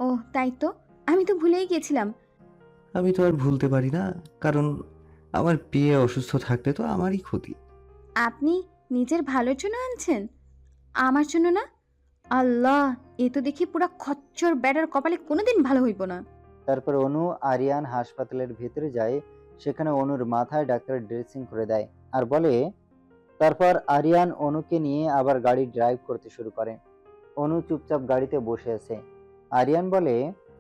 ওহ তাই তো, আমি তো ভুলেই গেছিলাম। আমি তো আর ভুলতে পারি না, কারণ আমার পিয়ে অসুস্থ থাকলে তো আমারই ক্ষতি। আপনি নিজের ভালোর জন্য আনছেন, আমার জন্য না? আল্লাহ, এ তো দেখি পুরা খচ্চর ব্যাটার কপালে কোনোদিন ভালো হইব না। তারপর অনু আরিয়ান হাসপাতালের ভেতরে যায়। সেখানে অনুর মাথায় ডাক্তার ড্রেসিং করে দেয় আর বলে, তারপর আরিয়ান অনুকে নিয়ে আবার গাড়ি ড্রাইভ করতে শুরু করে। অনু চুপচাপ গাড়িতে বসে আছে। আরিয়ান বলে,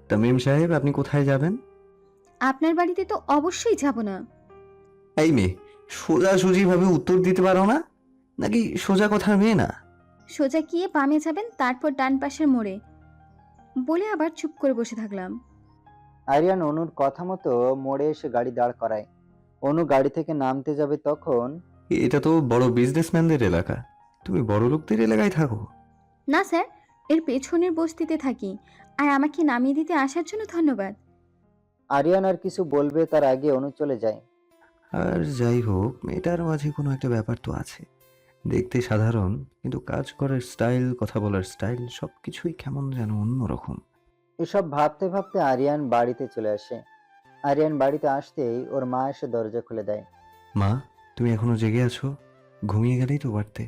তা মেম সাহেব, আপনি কোথায় যাবেন? আপনার বাড়িতে তো অবশ্যই যাব না। এই মেয়ে, সোজাসুজি ভাবে উত্তর দিতে পারো না নাকি সোজা কথার মেয়ে না? সোজা গিয়ে বামে যাবেন, তারপর ডান পাশের মোড়ে, বলে আবার চুপ করে বসে থাকলাম। আরিয়ান অনুর কথা মতো মোড়ে এসে গাড়ি দাঁড় করায়। অনু গাড়ি থেকে নামতে যাবে তখন, এটা তো বড় বিজনেসম্যানদের এলাকা, তুমি বড় লোকদের এলাকায় থাকো। না স্যার, এর পেছনের বস্তিতে থাকি, আর আমাকে নামিয়ে দিতে আসার জন্য ধন্যবাদ। আরিয়ান আর কিছু বলবে তার আগে অনু চলে যায়। আর যাই হোক, মেয়েটার মাঝে কোনো একটা ব্যাপার তো আছে। দেখতে সাধারণ, কিন্তু কাজ করার স্টাইল, কথা বলার স্টাইল সবকিছুই কেমন যেন অন্যরকম। এসব ভাবতে ভাবতে আরিয়ান বাড়িতে চলে আসে। আরিয়ান বাড়িতে আসতেই ওর মা এসে দরজা খুলে দেয়। মা, তুমি এখনো জেগে আছো? ঘুমিয়ে গেলেই তো পারতে।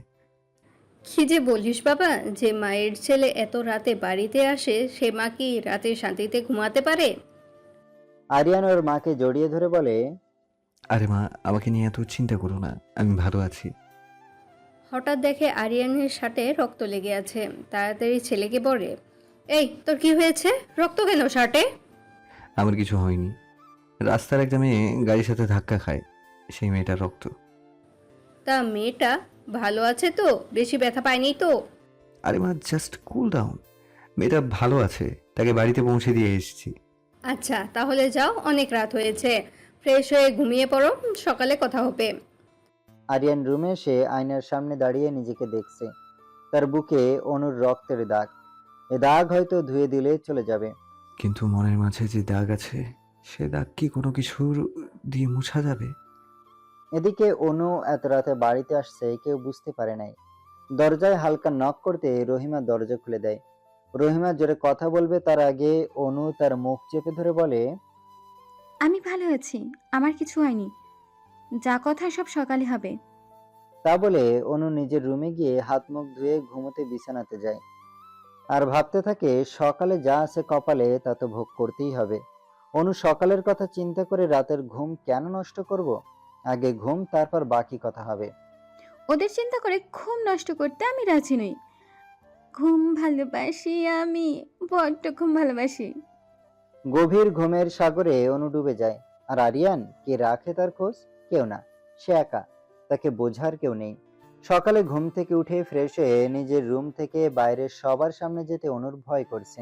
কি যে বলিস বাবা, যে মায়ের ছেলে এত রাতে বাড়িতে আসে সে মা কি রাতে শান্তিতে ঘুমাতে পারে? আরিয়ান ওর মাকে জড়িয়ে ধরে বলে, আরে মা, আমাকে নিয়ে এত চিন্তা করো না, আমি ভালো আছি। হঠাৎ দেখে আরিয়ানের শার্টে রক্ত লেগে আছে। তাড়াতাড়ি ছেলেকে বলে, এই তোর কি হয়েছে, রক্ত কেন শার্টে? আমার কিছু হয়নি, রাস্তার একটা মেয়ে গাড়ির সাথে ধাক্কা খায়, সেই মেয়েটার রক্ত। তা মেয়েটা ভালো আছে তো? বেশি ব্যথা পায়নি তো? আরে মা, জাস্ট কুল ডাউন। মেয়েটা ভালো আছে, তাকে বাড়িতে পৌঁছে দিয়ে এসেছি। আচ্ছা তাহলে যাও, অনেক রাত হয়েছে, ফ্রেশ হয়ে ঘুমিয়ে পড়ো, সকালে কথা হবে। আরিয়ান রুমে এসে আয়নার সামনে দাঁড়িয়ে নিজেকে দেখছে। তার বুকে অনুর রক্তের দাগ। এ দাগ হয়তো ধুয়ে দিলে চলে যাবে। কিন্তু মনের মাঝে যে দাগ আছে, সে দাগ কি কোনো কিছুর দিয়ে মুছা যাবে? এদিকে অনু এত রাতে বাড়িতে আসছে কেউ বুঝতে পারে নাই। দরজায় হালকা নক করতে রহিমা দরজা খুলে দেয়। রহিমা জোরে কথা বলবে তার আগে অনু তার মুখ চেপে ধরে বলে, আমি ভালো আছি, আমার কিছু হয়নি, যা কথা সব সকালে হবে। তা বলে অনু নিজের রুমে গিয়ে হাত মুখ ধুয়ে ঘুমোতে বিছানাতে যায়। আর ভাবতে থাকে সকালে যা আছে কপালে তা তো ভোগ করতেই হবে। অনু সকালের কথা চিন্তা করে রাতের ঘুম কেন নষ্ট করব? আগে ঘুম, তারপর বাকি কথা হবে। ওদের চিন্তা করে ঘুম নষ্ট করতে আমি রাজি নই। ঘুম ভালোবাসি আমি, বড্ড ঘুম ভালোবাসি। গভীর ঘুমের সাগরে অনু ডুবে যায়। আর আরিয়ান, কে রাখে তার খোঁজ? কেউ না, সে একা, তাকে বোঝার কেউ নেই। সকালে ঘুম থেকে উঠে ফ্রেশ হয়ে নিজের রুম থেকে বাইরে সবার সামনে যেতে অনুর ভয় করছে।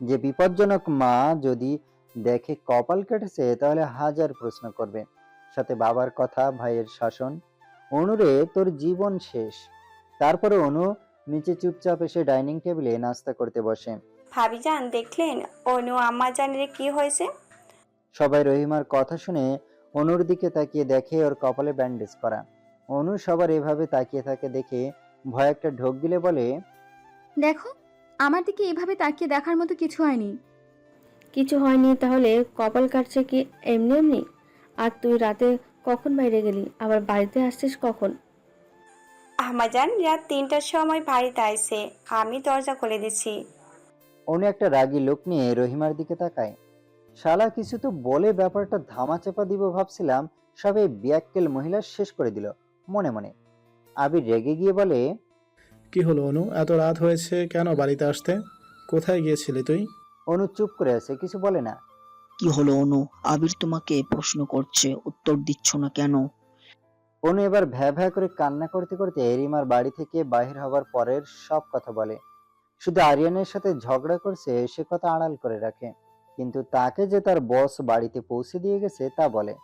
যে বিপজ্জনক মা যদি দেখে কপাল কেটেছে তাহলে হাজার প্রশ্ন করবে। সাথে বাবার কথা, ভাইয়ের শাসন। অনুরে, তোর জীবন শেষ। তারপরে অনু নিচে চুপচাপ এসে ডাইনিং টেবিলে নাস্তা করতে বসে। ভাবিজান দেখলেন অনু আম্মাজানের কি হয়েছে? সবাই রহিমার কথা শুনে অনুর দিকে তাকিয়ে দেখে ওর কপালে ব্যান্ডেজ করা। অনু সবার এভাবে তাকিয়ে থাকে দেখে ভয় একটা ঢোক গিলে বলে, দেখো, আমার দিকে এভাবে তাকিয়ে দেখার মতো কিছু হয়নি। কিছু হয়নি তাহলে কপাল কাটছে কি এমনি এমনি? আর তুই রাতে কখন বাইরে গেলি, আবার বাড়িতে আসছিস কখন? আম্মাজান রাত 3টার সময় বাড়িতে আইছে, আমি দরজা খুলে দিছি। অনু একটা রাগী লোক নিয়ে রহিমার দিকে তাকায়। শালা কিছু তো বলে ব্যাপারটা ধামাচাপা দিব ভাবছিলাম, সবে বিয়াক্কেল মহিলা শেষ করে দিল মনে মনে। আবির রেগে গিয়ে বলে, কি হলো অনু, এত রাত হয়েছে কেন বাড়িতে আসতে? কোথায় গিয়েছিলি তুই? অনু চুপ করে আছে, কিছু বলে না। কি হলো অনু? আবির তোমাকে প্রশ্ন করছে, উত্তর দিচ্ছ না কেন? অনু এবার ভ্যা ভ্যা করে কান্না করতে করতে রিমার বাড়ি থেকে বাহির হবার পরের সব কথা বলে। শুধু আরিয়ানের সাথে ঝগড়া করছে সে কথা আড়াল করে রাখে, কিন্তু তাকে যে তার বস বাড়িতে পৌঁছে দিয়ে গেছে তা বলে।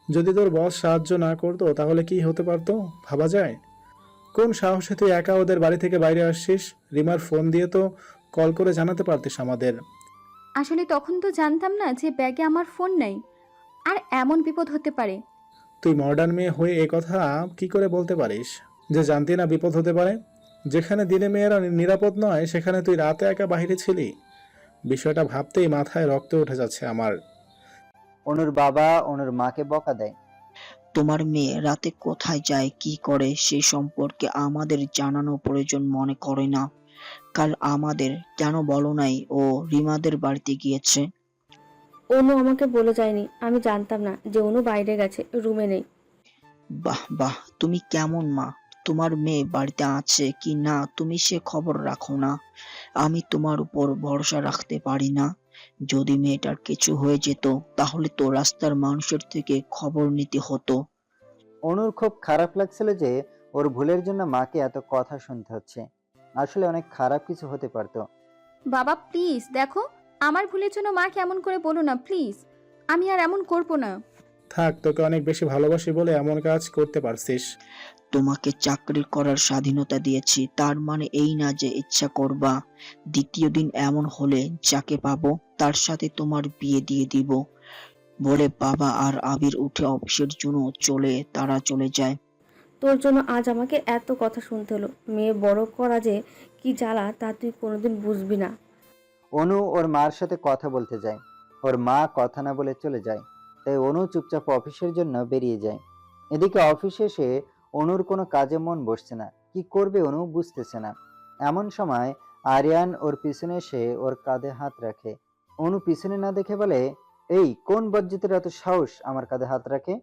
যদি তোর বস সাহায্য না করতো তাহলে কি হতে পারতো ভাবা যায়? কোন সাহসে তুই একা ওদের বাড়ি থেকে বাইরে আসছিস? রিমার ফোন দিয়ে তো কল করে জানাতে পারতিস আমাদের। আসলে তখন তো জানতাম না যে ব্যাগে আমার ফোন নেই, আর এমন বিপদ হতে পারে। তুই মডার্ন মেয়ে হয়ে এ কথা কি করে বলতে পারিস যে জানতি না বিপদ হতে পারে? যেখানে দিনে মেয়েরা নিরাপদ নয় সেখানে তুই রাতে একা বাইরে ছিলি। বিষয়টা ভাবতেই মাথায় রক্ত উঠে যাচ্ছে আমার। অনুর বাবা অনুর মাকে বকা দেয়। তোমার মেয়ে রাতে কোথায় যায়, কি করে, সেই সম্পর্কে আমাদের জানানো প্রয়োজন মনে করে না? কাল আমাদের কেন বলো নাই ও রিমাদের বাড়িতে গিয়েছে? অনু আমাকে বলে যায়নি, আমি জানতাম না যে অনু বাইরে গেছে, রুমে নেই। বাহ বাহ, তুমি কেমন মা! তোমার মেয়ে বাড়িতে আছে কি না তুমি সে খবর রাখো না। আমি তোমার উপর ভরসা রাখতে পারি না। যদি মেয়েটার কিছু হয়ে যেত তাহলে তো রাস্তার মানুষের থেকে খবর নিতে হতো। অনুর খুব খারাপ লাগছিল যে ওর ভুলের জন্য মাকে এত কথা শুনতে হচ্ছে। আসলে অনেক খারাপ কিছু হতে পারতো। বাবা প্লিজ দেখো, আমার ভুলের জন্য মা কেমন করে বলো না প্লিজ, আমি আর এমন করবো না। থাক, তোকে অনেক বেশি ভালোবাসি বলে এমন কাজ করতে পারছিস। তোমাকে চাকরি করার স্বাধীনতা দিয়েছি, তার মানে এই না যে ইচ্ছা করবা। দ্বিতীয় দিন এমন হলে যাকে পাবো তার সাথে তোমার বিয়ে দিয়ে দিব বলে বাবা আর আবির উঠে অফিসের জন্য তারা চলে যায়। তোর জন্য আজ আমাকে এত কথা শুনতে হলো। মেয়ে বড় করা যে কি জ্বালা তা তুই কোনোদিন বুঝবি না। অনু ওর মার সাথে কথা বলতে যায়, ওর মা কথা না বলে চলে যায়। তাই অনু চুপচাপ অফিসের জন্য বেরিয়ে যায়। এদিকে অফিসে এসে অনুর কোনো কাজে মন বসছে না, কি করবে অনু বুঝতেছে না। এমন সময় আরিয়ান ওর পিছনে এসে ওর কাঁধে হাত রাখে। অনু পিছনে না দেখে বলে, এই কোন বজ্জিতের এত সাহস আমার কাঁধে হাত রাখে?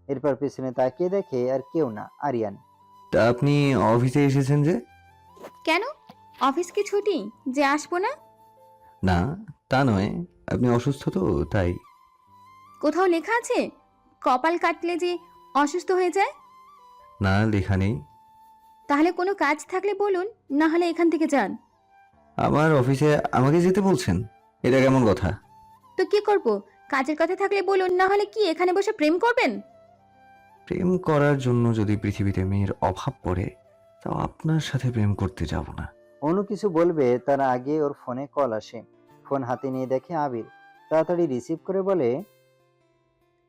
এরপর পিছনে তাকিয়ে দেখে আর কেউ না, আরিয়ান। তা আপনি অফিসে এসেছেন যে? কেন, অফিস কি ছুটি যে আসবো না? না তা নয়, আপনি অসুস্থ তো তাই। কোথাও লেখা আছে কপাল কাটলে যে অসুস্থ হয়ে যায়? না, লেখা নেই। তাহলে কোনো কাজ থাকলে বলুন, না হলে এখান থেকে যান। আমার অফিসে আমাকে যেতে বলছেন? এটা কেমন কথা? তো কি করব? কাজের কথা থাকলে বলুন, না হলে কি এখানে বসে প্রেম করবেন? প্রেম করার জন্য যদি পৃথিবীতে মেয়ের অভাব পড়ে, তাও আপনার সাথে প্রেম করতে যাব না। অনু কিছু বলবে তার আগে ওর ফোনে কল আসে। ফোন হাতে নিয়ে দেখে আবির। তাড়াতাড়ি রিসিভ করে বলে,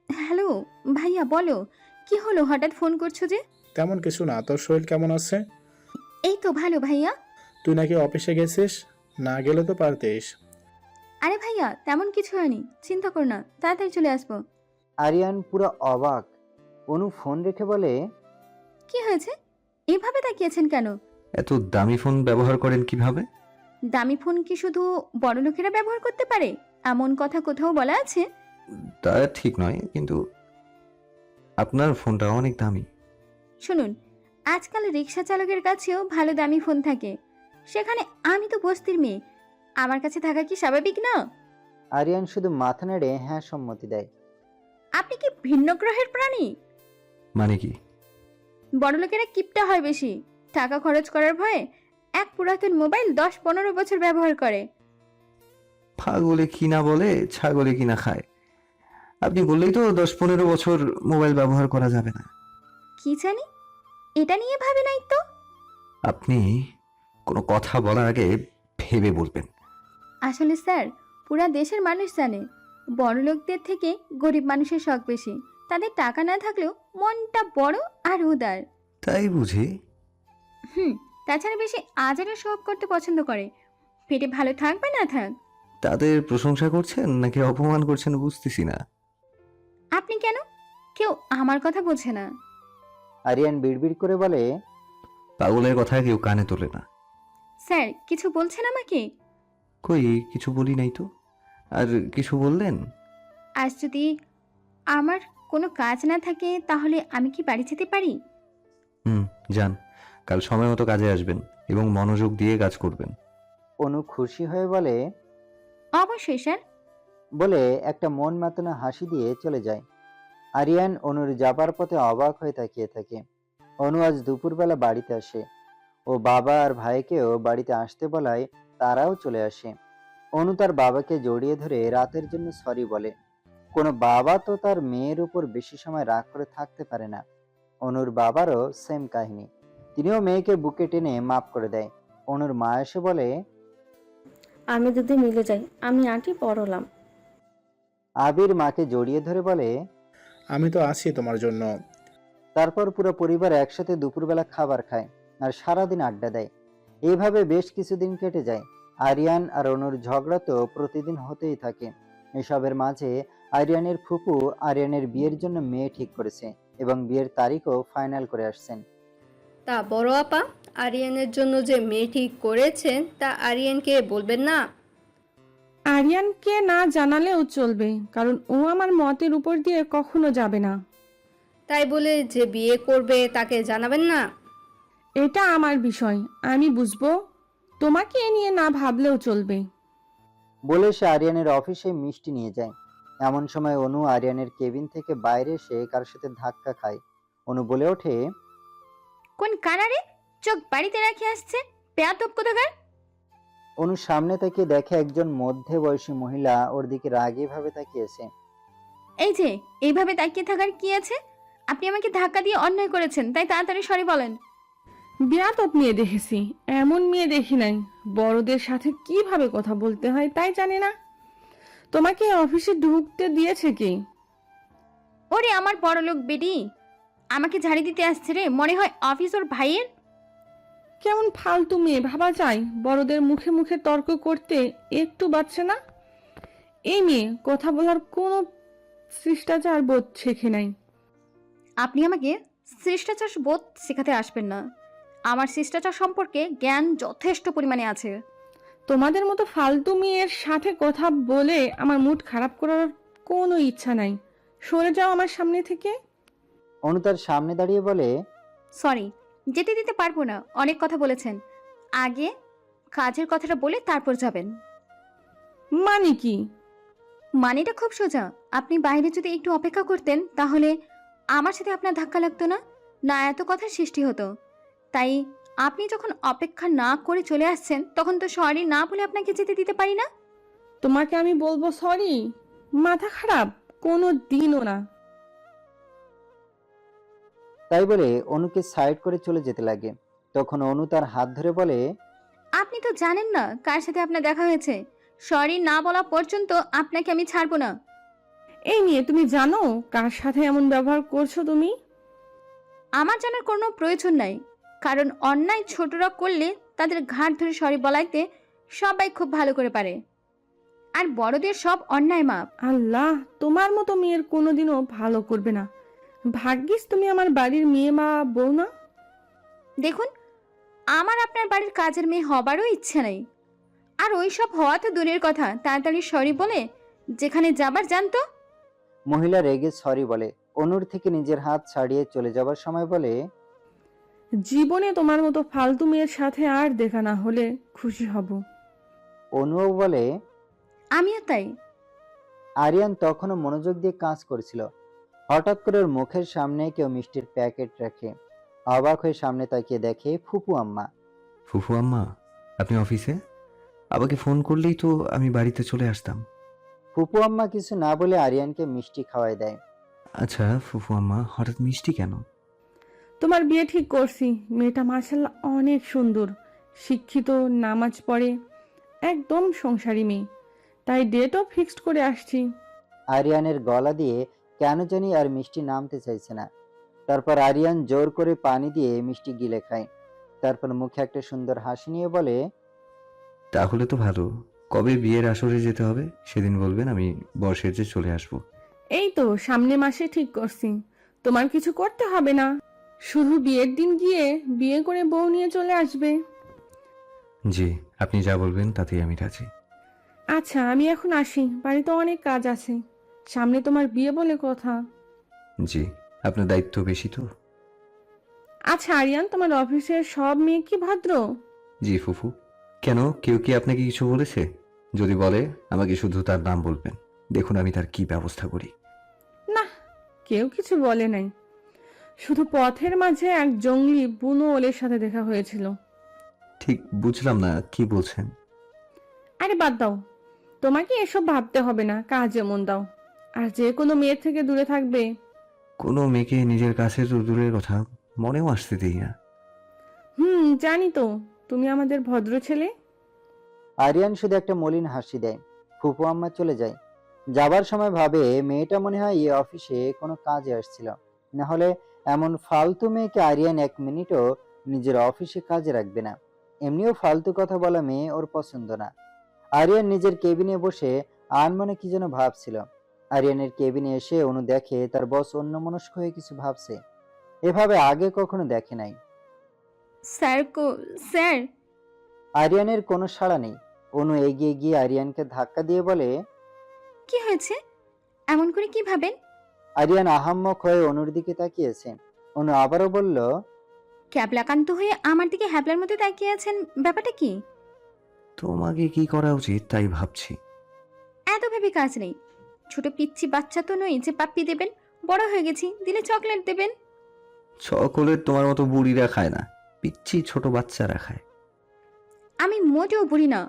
হ্যালো ভাইয়া, বলো কি হলো, হঠাৎ ফোন করছো যে? তেমন কিছু না, তোর শরীর কেমন আছে? এই তো ভালো ভাইয়া। তুই নাকি অফিসে গেছিস? না গেলে তো পারতিস। আরে ভাইয়া, তেমন কিছু হয়নি, চিন্তা কর না, তাড়াতাড়ি চলে আসবো। আরিয়ান পুরো অবাক। অনু ফোন রেখে বলে, কি হয়েছে, এভাবে তাকিয়েছেন কেন? এত দামি ফোন ব্যবহার করেন কিভাবে? দামি ফোন কি শুধু বড় লোকেরা ব্যবহার করতে পারে, এমন কথা কোথাও বলা আছে? তা ঠিক নয়, কিন্তু আপনার ফোনটা অনেক দামি। শুনুন, আজকাল রিক্সা চালকের কাছেও ভালো দামি ফোন থাকে, সেখানে আমি তো বস্তির মেয়ে, আমার কাছে থাকা কি স্বাভাবিক না? আরিয়ান শুধু মাথা নেড়ে হ্যাঁ সম্মতি দেয়। আপনি কি ভিন্ন গ্রহের প্রাণী? মানে কি? বড়লোকেরা কিপটা হয় বেশি, টাকা খরচ করার ভয়ে এক পুরাতন মোবাইল 10-15 বছর ব্যবহার করে। পাগলে কি না বলে, ছাগলে কি না খায়। আপনি বললেই তো 10-15 বছর মোবাইল ব্যবহার করা যাবে না। কি জানি, এটা নিয়ে ভাবে নাই তো। আপনি কোনো কথা বলার আগে ভেবে বলবেন। আসলে স্যার, পুরা দেশের মানুষ জানে বড়লোকদের থেকে গরিব মানুষের শখ বেশি, তাদের টাকা না থাকলেও মনটা বড় আর উদার। তাই বুঝি? তাছাড়া বেশি আজারে শো অফ করতে পছন্দ করে, পেটে ভালো থাক বা না থাক। তাদের প্রশংসা করছেন নাকি অপমান করছেন বুঝতেছি না। আপনি কেন? কেউ আমার কথা বোঝে না। আরিয়ান বিড়বিড় করে বলে, পাগলের কথা কেউ কানে তোলে না। স্যার কিছু বলছেন আমাকে? কই কিছু বলি নাই তো। আর কিছু বললেন? আজ যদি আমার কোনো কাজ না থাকে তাহলে আমি কি বাড়ি যেতে পারি? যান, কাল সময় মতো কাজে আসবেন এবং মনোযোগ দিয়ে কাজ করবেন। অনু খুশি হয়ে বলে, অবশ্যই স্যার। বলে একটা মন মাতানো হাসি দিয়ে চলে যায়। আরিয়ান অনুর যাবার পথে অবাক হয়ে তাকিয়ে থাকে। অনু আজ দুপুরবেলা বাড়িতে আসে। ও বাবা আর ভাইকেও বাড়িতে আসতে বলায় তারাও চলে আসে। অনু তার বাবাকে জড়িয়ে ধরে রাতের জন্য সরি বলে। কোনো বাবা তো তার মেয়ের উপর বেশি সময় রাগ করে থাকতে পারে না। অনুর বাবারও সেম কাহিনী, তিনিও মেয়েকে বুকে টেনে মাফ করে দেয়। অনুর মা এসে বলে, আমি যদি মিলে যাই, আমি আঁটি পড়লাম। আবির মাকে জড়িয়ে ধরে বলে, আমি তো আছি তোমার জন্য। তারপর পুরো পরিবার একসাথে দুপুরবেলা খাবার খায় আর সারাদিন আড্ডা দেয়। এইভাবে বেশ কিছুদিন কেটে যায়। আরিয়ান আর অনুর ঝগড়া তো প্রতিদিন হতেই থাকে। এসবের মাঝে আরিয়ানের ফুপু আরিয়ানের বিয়ের জন্য মেয়ে ঠিক করেছে এবং বিয়ের তারিখও ফাইনাল করে আসছেন। তা বড় আপা, আরিয়ানের জন্য যে মেয়ে ঠিক করেছেন তা আরিয়ানকে বলবেন না? আরিয়ানকে না জানালেও চলবে, কারণ ও আমার মতের উপর দিয়ে কখনো যাবে না। তাই বলে যে বিয়ে করবে তাকে জানাবেন না? এটা আমার বিষয়, আমি বুঝবো, তোমাকে এ নিয়ে না ভাবলেও চলবে। বলে সে আরিয়ানের অফিসে মিষ্টি নিয়ে যায়। এমন সময় অনু আরিয়ানের কেবিন থেকে বাইরে এসে কার সাথে ধাক্কা খায়। অনু বলে ওঠে, কোন কানারে চোখ বাড়িতে রেখে আসছে, বেয়াদব কোথাকার। অনু সামনে তাকিয়ে দেখে একজন মধ্যবয়সী মহিলা ওর দিকে রাগী ভাবে তাকিয়েছে। এই যে এইভাবে তাকিয়ে থাকার কি আছে? আপনি আমাকে ধাক্কা দিয়ে অন্যায় করেছেন, তাই তাড়াতাড়ি সরি বলেন। বেয়াদব মেয়ে দেখেছি, এমন মেয়ে দেখি নাই। বড়দের সাথে কিভাবে কথা বলতে হয় তাই জানি না। তোমাকে অফিসে ঢুকতে দিয়েছে কি? ওরে আমার বড় লোক বেডি, আমাকে ঝাড়ি দিতে আসছে রে, মনে হয় অফিস ওর ভাইয়ের। কেমন ফালতু মেয়ে ভাবা যায়, বড়দের মুখে মুখে তর্ক করতে একটু বাচ্ছে না। এই মেয়ে কথা বলার কোনো শিষ্টাচার বোধ শেখে নাই। আপনি আমাকে শিষ্টাচার বোধ শেখাতে আসবেন না, আমার শিষ্টাচার সম্পর্কে জ্ঞান যথেষ্ট পরিমাণে আছে। তোমাদের মতো ফালতু মেয়ের সাথে কথা বলে আমার মুড খারাপ করার কোনো ইচ্ছা নাই। সরে যাও আমার সামনে থেকে। অনু তার সামনে দাঁড়িয়ে বলে, সরি, যেতে দিতে পারবো না, অনেক কথা বলেছেন, আগে কাজের কথাটা বলে তারপর যাবেন। মানে কি? মানেটা খুব সোজা। আপনি বাইরে যদি একটু অপেক্ষা করতেন তাহলে আমার সাথে আপনার ধাক্কা লাগতো না, না এত কথার সৃষ্টি হতো। তাই আপনি যখন অপেক্ষা না করে চলে আসছেন তখন তো সরি না বলে আপনাকে যেতে দিতে পারি না। তোমাকে আমি বলবো সরি? মাথা খারাপ? কোনো দিনও না। তাই বলে অনুকে সাইড করে চলে যেতে লাগে। তখন অনু তার হাত ধরে বলে, আপনি তো জানেন না কার সাথে আপনার দেখা হয়েছে। সরি না বলা পর্যন্ত আপনাকে আমি ছাড়বো না। এই নিয়ে তুমি জানো কার সাথে এমন ব্যবহার করছো তুমি? আমার জানার কোনো প্রয়োজন নাই, কারণ অন্যায় ছোটরা করলে তাদের ঘাড় ধরে সরি বলাইতে সবাই খুব ভালো করে পারে, আর বড়দের সব অন্যায় মাপ। আল্লাহ, তোমার মতো মেয়ের কোনোদিনও ভালো করবে না। ভাগ্যিস তুমি আমার বাড়ির মেয়ে মা বউ না। দেখুন, আমার আপনার বাড়ির কাজের মেয়ে হবারও ইচ্ছে নেই, আর ওই সব হওয়া তো দূরের কথা, তাড়াতাড়ি সরি বলে যেখানে যাবার জানতো। মহিলা রেগে সরি বলে। অনুর থেকে নিজের হাত ছাড়িয়ে চলে যাবার সময় বলে, জীবনে তোমার মতো ফালতু মেয়ের সাথে আর দেখা না হলে খুশি হব। অনুও বলে, আমিও তাই। আরিয়ান তখনও মনোযোগ দিয়ে কাজ করছিল। হঠাৎ করে ওর মুখের সামনে কেউ মিষ্টির প্যাকেট রাখে। অবাক হয়ে সামনে তাকিয়ে দেখে ফুপু আম্মা। ফুফু আম্মা, আপনি অফিসে? আমাকে ফোন করলেই তো আমি বাড়িতে চলে আসতাম। ফুপু আম্মা কিছু না বলে আরিয়ানকে মিষ্টি খাওয়াই দেয়। আচ্ছা ফুফু আম্মা, হঠাৎ মিষ্টি কেন? তোমার বিয়ে ঠিক করছি। মেয়েটা মাশাআল্লাহ অনেক সুন্দর, শিক্ষিত, নামাজ পড়ে, একদম সংসারী মেয়ে। তাই ডেটও ফিক্সড করে আসছি। আরিয়ানের গলা দিয়ে কেন জানি আর মিষ্টি নামতে চাইছে না। তারপর আরিয়ান জোর করে পানি দিয়ে মিষ্টি গিলে খায়। তারপর মুখে একটা সুন্দর হাসি নিয়ে বলে, তাহলে তো ভালো। কবে বিয়ের আসরে যেতে হবে সেদিন বলবেন, আমি বর সেজে চলে আসব। এই তো সামনে মাসে ঠিক করছি। তোমার কিছু করতে হবে না, শুধু বিয়ের দিন গিয়ে বিয়ে করে বউ নিয়ে চলে আসবে। জি, আপনি যা বলবেন তাতেই আমি রাজি। আচ্ছা, আমি এখন আসি, বাড়িতে অনেক কাজ আছে। সামনে তোমার বিয়ে বলে কথা। জি, আপনার দায়িত্ব বেশি তো। আচ্ছা আরিয়ান, তোমার অফিসের সব মেয়ে কি ভদ্র? জি ফুফু। কেন, কেউ কি আপনাকে কিছু বলেছে? যদি বলে আমাকে শুধু তার নাম বলবেন, দেখুন আমি তার কি ব্যবস্থা করি। না, কেউ কিছু বলে নাই। শুধু পথের মাঝে এক জঙ্গলি বুনো ওলের সাথে দেখা হয়েছিল। ঠিক বুঝলাম না, কি বলছেন? আরে বাদ দাও, তোমাকে এসব ভাবতে হবে না, কাজে মন দাও। আর যে কোনো মেয়ের থেকে দূরে থাকবে। কোনো মেয়েকে নিজের কাছে তো দূরের কথা, মনেও আসতে দিই না। জানি তো, তুমি আমাদের ভদ্র ছেলে। আরিয়ান শুধু একটা মলিন হাসি দেয়। ফুপু আম্মা চলে যায়। যাবার সময় ভাবে মেয়েটা মনে হয় এই অফিসে কোনো কাজে আসছিল, না হলে এমন ফালতু মেয়েকে আরিয়ান এক মিনিটও নিজের অফিসে কাজে রাখবে না। এমনিও ফালতু কথা বলা মেয়ে ওর পছন্দ না। আরিয়ান নিজের কেবিনে বসে আনমনে কি যেন ভাবছিল। আরিয়ানের কেবিনে এসে অনু দেখে তার বস অন্যমনস্ক হয়ে কিছু ভাবছে। এভাবে আগে কখনো দেখে নাই। স্যার। আরিয়ানের কোনো সাড়া নেই। অনু এগিয়ে গিয়ে আরিয়ানকে ধাক্কা দিয়ে বলে, কি হয়েছে? এমন করে কি ভাবেন? আরিয়ান আহাম্মক হয়ে অনুর দিকে তাকিয়েছে। অনু আবারও বলল, ক্যাবলাকান্ত হয়ে আমার দিকে হ্যাবলার মধ্যে তাকিয়ে আছেন, ব্যাপারটা কি? তোমাকে কি করা উচিত তাই ভাবছি। এত ভেবে কাজ নেই। ছোট পিচ্ছি বাচ্চা তো নই যে পাপ্পি দেবেন। বড় হয়ে গেছি, দিলে চকলেট দেবেন। চকোলেট তোমার মতো বুড়িরা খায় না, পিচ্ছি ছোট বাচ্চারা খায়। আমি মোটেও বুড়ি না।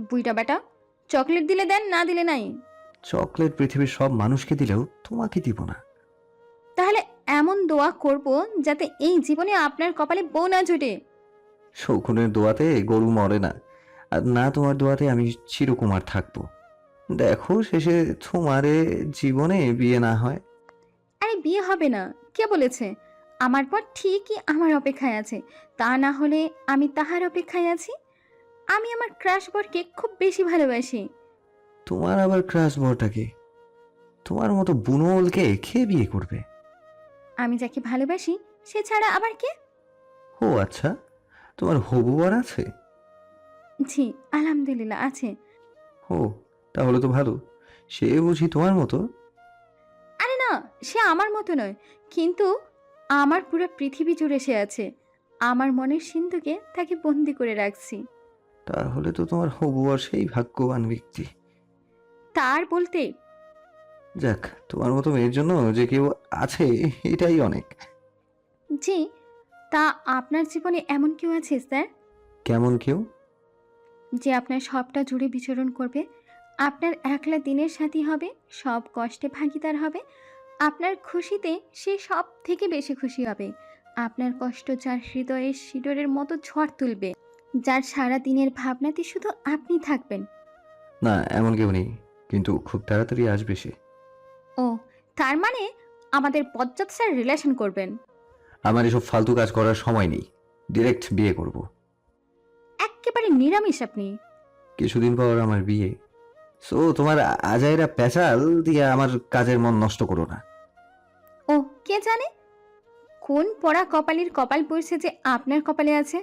বুড়িটা বেটা, চকলেট দিলে দেন, না দিলে নাই। চকলেট পৃথিবীর সব মানুষকে দিলেও তোমাকে দিব না। তাহলে এমন দোয়া করব যাতে এই জীবনে আপনার কপালে বউ না জুটে। শকুনের দোয়াতে গরু মরে না, আর না তোমার দোয়াতে আমি চিরকুমার থাকবো। দেখো শেষে তোমারে জীবনে বিয়ে না হয়। আরে বিয়ে হবে না কে বলেছে? আমার পর ঠিকই আমার অপেক্ষায় আছে, তা না হলে আমি তাহার অপেক্ষায় আছি। আমি আমার ক্রাশ বরকে খুব বেশি ভালোবাসি। তোমার আবার ক্রাশ বরটাকে? তোমার মতো বুনোলকে খেয়ে বিয়ে করবে? আমি যাকে ভালোবাসি সে ছাড়া আবার কে? ও আচ্ছা, তোমার হবু বর আছে? জি আলহামদুলিল্লাহ আছে। ও তাহলে তো ভালো। সে বুঝি তোমার মতো? আরে না, সে আমার মতো নয়, কিন্তু আমার পুরো পৃথিবী জুড়ে সে আছে। আমার মনের সিন্ধুকে তাকে বন্দি করে রাখছি। তাহলে তো তোমার হবু বর সেই ভাগ্যবান ব্যক্তি। তার বলতে যাক, তোমার মতো মেয়ের জন্য যে কেউ আছে এটাই অনেক। জি, তা আপনার জীবনে এমন কেউ আছে স্যার, কেমন কেউ? যে আপনার সবটা জুড়ে বিচরণ করবে, আপনার একলা দিনের সাথী হবে, সব কষ্টে ভাগিদার হবে, আপনার খুশিতে সে সব থেকে বেশি খুশি হবে, আপনার কষ্ট যার হৃদয়ের শিডরের মতো ঝড় তুলবে, যার সারা দিনের ভাবনাতে শুধু আপনি থাকবেন। না, এমন কেউ নেই, কিন্তু খুব তাড়াতাড়ি আসবে সে। ও, তার মানে আমাদের বজ্জাত স্যার রিলেশন করবেন? আমার এসব ফালতু কাজ করার সময় নেই, ডিরেক্ট বিয়ে করব। একেবারে নিরামিষ আপনি। কিছুদিন পর আমার বিয়ে। সো তোমার আজাইরা পেঁচাল দিয়ে আমার কাজের মন নষ্ট করো না। ও, কে জানে কোন পড়া কপালের কপাল পড়ছে যে আপনার কপালে আছে।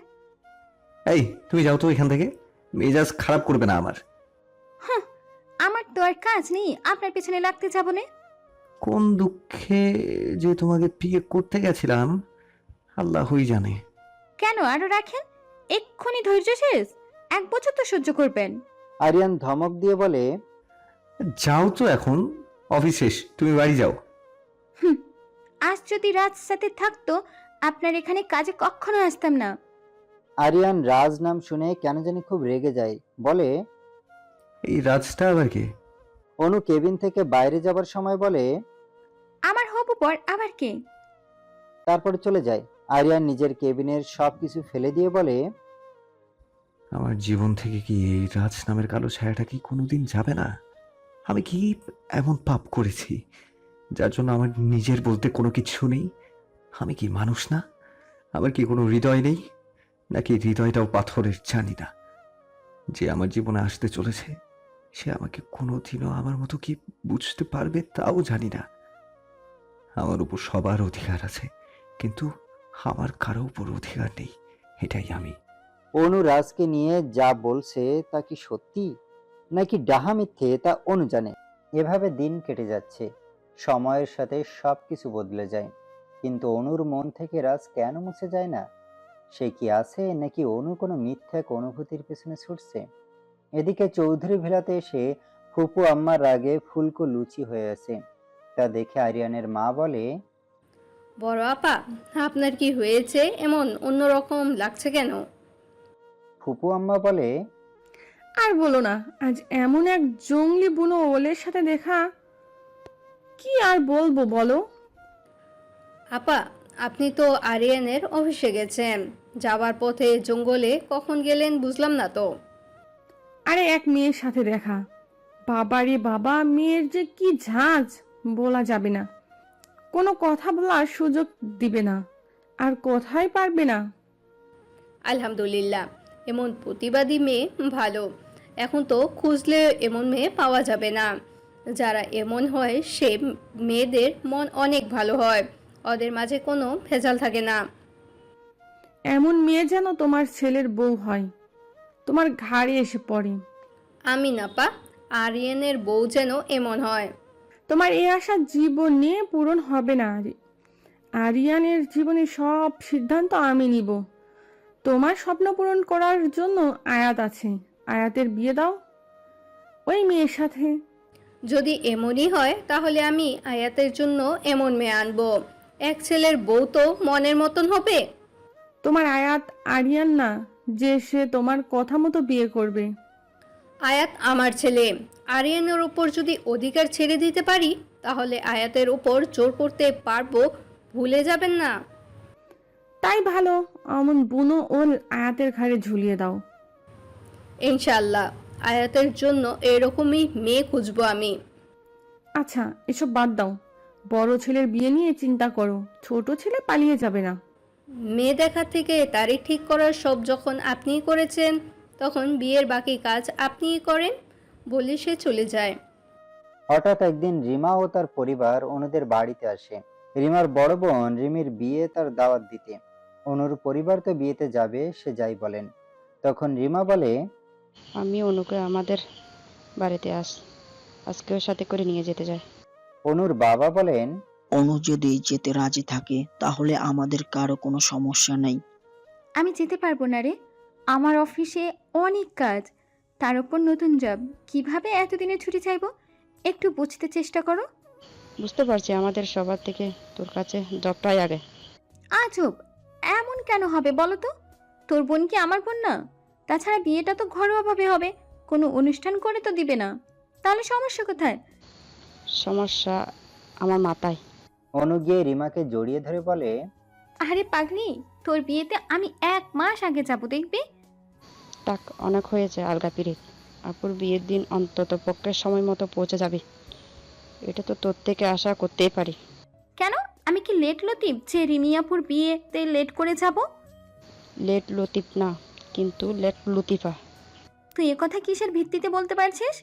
এই, তুমি যাও তো এখান থেকে, মেজাজ খারাপ করবে না আমার। হ্যাঁ, আমার তো আর কাজ নেই আপনার পেছনে লাগতে যাবো না। কোন দুঃখে যে তোমাকে বিয়ে করতে গেছিলাম আল্লাহই জানে। কেন আরো রাখেন, এক্ষুনি ধৈর্য শেষ, 1 বছর তো সহ্য করবেন। আরিয়ান ধমক দিয়ে বলে, যাও তো এখন, অফিস শেষ, তুমি বাড়ি যাও। আজ যদি রাজ সাথে থাকতো আপনার এখানে কাজে কখনো আসতাম না। আরিয়ান রাজ নাম শুনে কেন জানি খুব রেগে যায়, বলে, এই রাজটা আবার কে? অনু কেবিন থেকে বাইরে যাবার সময় বলে, আমার হবু পর আবার কে? তারপরে চলে যায়। আরিয়ান নিজের কেবিনের সবকিছু ফেলে দিয়ে বলে, আমার জীবন থেকে কি এই রাজ নামের কালো ছায়াটা কি কোনোদিন যাবে না? আমি কি এমন পাপ করেছি যার জন্য আমার নিজের বলতে কোনো কিছু নেই? আমি কি মানুষ না? আমার কি কোনো হৃদয় নেই? নাকি হৃদয়টাও পাথরের? জানি না। যে আমার জীবনে আসতে চলেছে সে আমাকে কোনোদিনও আমার মতো কি বুঝতে পারবে তাও জানি না। আমার উপর সবার অধিকার আছে, কিন্তু আমার কারো উপর অধিকার নেই, এটাই আমি। অনু রাজকে নিয়ে যা বলছে তা কি সত্যি নাকি ডাহা মিথ্যে তা অনু জানে। এভাবে দিন কেটে যাচ্ছে, সময়ের সাথে সবকিছু বদলে যায়, কিন্তু অনুর মন থেকে রাজ কেন মুছে যায় না? সে কি আছে নাকি অনু কোনো মিথ্যা এক অনুভূতির পেছনে ছুটছে? এদিকে চৌধুরী ভিলাতে এসে ফুপু আম্মার রাগে ফুলকো লুচি হয়ে আছে, তা দেখে আরিয়ানের মা বলে, বড় আপা, আপনার কি হয়েছে? এমন অন্যরকম লাগছে কেন? ফুপু আম্মা বলে, আর বলো না, আজ এমন এক জঙ্গলি বুনো ওলের সাথে দেখা, কি আর বলবো বলো। আপা, আপনি তো আরিয়ানের অফিসে গেছেন, যাওয়ার পথে জঙ্গলে কখন গেলেন বুঝলাম না তো। আরে এক মেয়ের সাথে দেখা, বাবারে বাবা, মেয়ের যে কি ঝাঁজ বলা যাবে না, কোনো কথা বলার সুযোগ দিবে না, আর কোথায় পারবে না। আলহামদুলিল্লাহ, এমন প্রতিবাদী মেয়ে ভালো। এখন তো খুঁজলে এমন মেয়ে পাওয়া যাবে না। যারা এমন হয় সে মেয়েদের মন অনেক ভালো হয়, ওদের মাঝে কোনো ভেজাল থাকে না। এমন মেয়ে যেন তোমার ছেলের বউ হয়, তোমার ঘাড়ে এসে পড়ে। আমি না পা, আরিয়ানের বউ যেন এমন হয়। তোমার এই আশা জীবনে পূরণ হবে না। আরিয়ানের জীবনে সব সিদ্ধান্ত আমি নিব। তোমার স্বপ্ন পূরণ করার জন্য আয়াত আছে, আয়াতের বিয়ে দাও ওই মেয়ের সাথে। যদি এমনই হয় তাহলে আমি আয়াতের জন্য এমন মেয়ে আনবো। এক ছেলের বউ তো মনের মতন হবে। তোমার আয়াত আরিয়ান না যে সে তোমার কথা মতো বিয়ে করবে। আয়াত আমার ছেলে, আরিয়ানের উপর যদি অধিকার ছেড়ে দিতে পারি তাহলে আয়াতের উপর জোর করতে পারবো, ভুলে যাবেন না। তাই ভালো, অমন বুনো ওল আয়াতের ঘাড়ে ঝুলিয়ে দাও। ইনশাল্লাহ, আয়াতের জন্য এরকমই মেয়ে খুঁজবো আমি। আচ্ছা, এসব বাদ দাও, বড় ছেলের বিয়ে নিয়ে চিন্তা করো, ছোট ছেলে পালিয়ে যাবে না। মেয়ে দেখা থেকে তারিখ ঠিক করার সব যখন আপনিই করেছেন, তখন বিয়ের বাকি কাজ আপনিই করেন বলে সে চলে যায়। হঠাৎ একদিন রিমা ও তার পরিবার অনুদের বাড়িতে আসে। রিমার বড় বোন রিমির বিয়ে তার দাওয়াত দিতে। অনুর পরিবার তো বিয়েতে যাবে, সে যাই বলেন। তখন রিমা বলে, আমি অনুকে আমাদের বাড়িতে আজকে ওর সাথে করে নিয়ে যেতে চাই। অনুর বাবা বলেন, অনু যদি যেতে রাজি থাকে তাহলে আমাদের কারো কোনো সমস্যা নেই। আমি যেতে পারবো না রে, আমার অফিসে অনেক কাজ, তার উপর নতুন জব, কিভাবে এতদিনের ছুটি চাইবো? একটু বুঝতে চেষ্টা করো। বুঝতে পারছি আমাদের সবার থেকে তোর কাছে জবটাই আগে। আজব, এমন কেন হবে বলো তো? তোর বোন কি আমার বোন না? তাছাড়া বিয়েটা তো ঘরোয়াভাবে হবে, কোনো অনুষ্ঠান করে তো দিবে না। তাহলে সমস্যা কোথায়? সমস্যা আমার মাথায়। অনু গিয়ে রিমাকে জড়িয়ে ধরে বলে, আরে পাগলি, তোর বিয়েতে আমি 1 মাস আগে যাব, দেখবি? তাক, অনেক হয়েছে আলগা পিরিত। আপুর বিয়ের দিন অন্তত পক্ষে সময় মতো পৌঁছে যাবে, এটা তো তোর থেকে আশা করতেই পারি। কেন, আমি কি লেট লতিফ যে রিমিয়াপুর বিয়েতে লেট করে যাব? লেট লতিফ না, কিন্তু লেট লতিফা। তুই এ কথা কিসের ভিত্তিতে বলতে পারছিস?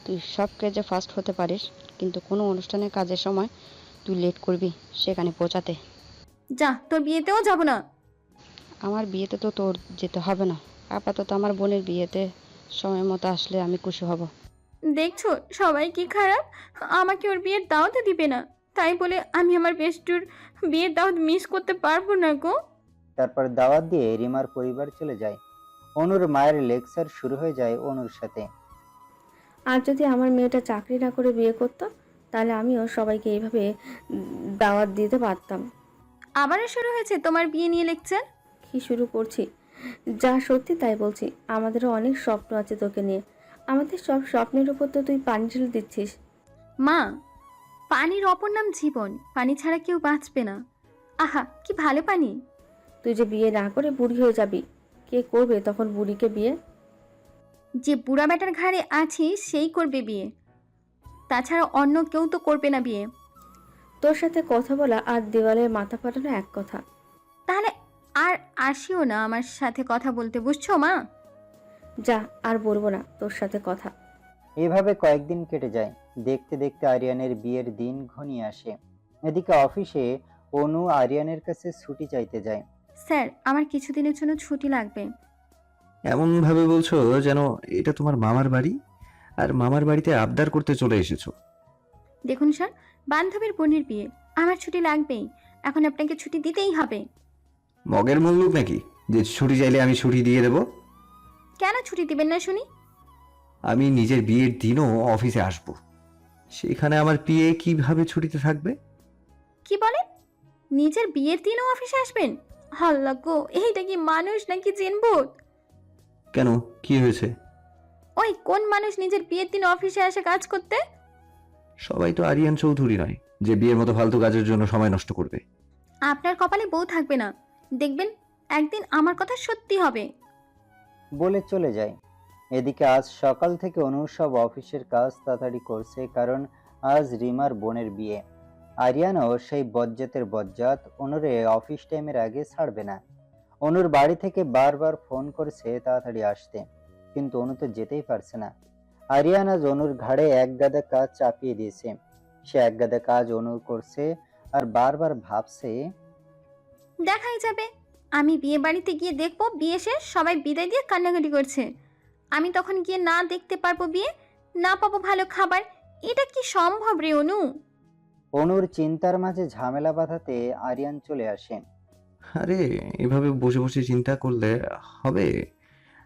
তুই সব কাজে ফাস্ট হতে পারিস, কিন্তু কোনো অনুষ্ঠানে কাজের সময় তুই লেট করবি সেখানে পৌঁছাতে। যা, তোর বিয়েতেও যাব না। আমার বিয়েতে তো তোর যেতে হবে না, আপাতত আমার বোনের বিয়েতে সময় মতো আসলে আমি খুশি হব। দেখছো সবাই কি খারাপ, আমাকে ওর বিয়ের দাওয়াতে দিবে না, তাই বলে আমি আমার বেস্টুর বিয়ের দাওয়াত মিস করতে পারবো না গো। তারপর দাওয়াত দিয়ে রিমার পরিবার চলে যায়। অনুর মায়ের লেকচার শুরু হয়ে যায় অনুর সাথে। আর যদি আমার মেয়েটা চাকরি না করে বিয়ে করতো, তাহলে আমিও সবাইকে এইভাবে দাওয়াত দিতে পারতাম। আবারও শুরু হয়েছে তোমার বিয়ে নিয়ে লেকচার? কি শুরু করছি? যা সত্যি তাই বলছি। আমাদেরও অনেক স্বপ্ন আছে তোকে নিয়ে। আমাদের সব স্বপ্নের উপর তো তুই পানি ঢেলে দিচ্ছিস। মা, পানির অপর নাম জীবন, পানি ছাড়া কেউ বাঁচবে না। আহা, কি ভালো পানি। তুই যে বিয়ে না করে বুড়ি হয়ে যাবি, কে করবে তখন বুড়িকে বিয়ে? যে বুড়া বেটার ঘাড়ে আছি সেই করবে বিয়ে, তাছাড়া অন্য কেউ তো করবে না বিয়ে। তোর সাথে কথা বলা আর দেওয়ালে মাথা ফাটানো এক কথা। তাহলে আর আসিও না আমার সাথে কথা বলতে, বুঝছো মা? যা, আর বলবো না তোর সাথে কথা। এভাবে কয়েকদিন কেটে যায়। দেখতে দেখতে আরিয়ানের বিয়ের দিন ঘনিয়ে আসে। এদিকে অফিসে অনু আরিয়ানের কাছে ছুটি চাইতে যায়। স্যার, আমার কিছুদিনের জন্য ছুটি লাগবে। এমন ভাবে বলছো যেন এটা তোমার মামার বাড়ি, আর মামার বাড়িতে আবদার করতে চলে এসেছো। দেখুন স্যার, বান্ধবীর বোনের বিয়ে, আমার ছুটি লাগবেই। এখন আপনাকে ছুটি দিতেই হবে। মগের মুল্লুক নাকি যে ছুটি চাইলে আমি ছুটি দিয়ে দেব? কেন ছুটি দিবেন না শুনি? আমি নিজের বিয়ের দিনও অফিসে আসব, সেখানে আমার পিএ কিভাবে ছুটিতে থাকবে? কি বলেন? নিজের বিয়ের দিনও অফিসে আসবেন? আল্লাহ গো, এইটা কি মানুষ নাকি জিনভূত? কেন, কি হয়েছে? ওই কোন মানুষ নিজের বিয়ের দিন অফিসে আসে কাজ করতে? সবাই তো আরিয়ান চৌধুরী নয় যে বিয়ের মতো ফালতু কাজের জন্য সময় নষ্ট করবে। আপনার কপালে বউ থাকবে না, দেখবেন একদিন আমার কথা সত্যি হবে। বলে চলে যায়। এদিকে আজ সকাল থেকে অনু সব অফিসের কাজ তাড়াতাড়ি করছে, কারণ আজ রিমার বোনের বিয়ে। আরিয়ানও সেই বজ্জাতের বজ্জাত অনুরে অফিস টাইমের আগে ছাড়বে না। অনুর বাড়ি থেকে বারবার ফোন করছে তাড়াতাড়ি আসতে, কিন্তু অনু তো যেতেই পারছে না। আরিয়ান আজ অনুর ঘাড়ে এক গাদা কাজ চাপিয়ে দিয়েছে। সে এক গাদা কাজ অনু করছে আর বারবার ভাবছে, দেখাই যাবে, আমি বিয়ে বাড়িতে গিয়ে দেখবো বিয়ে শেষ, সবাই বিদায় দিয়ে কান্নাকাটি করছে। আমি তখন গিয়ে না দেখতে পারবো বিয়ে, না পাবো ভালো খাবার। এটা কি সম্ভব রে অনু? অনুর চিন্তার মাঝে ঝামেলা বাঁধাতে আরিয়ান চলে আসে। আরে এভাবে বসে বসে চিন্তা করলে হবে?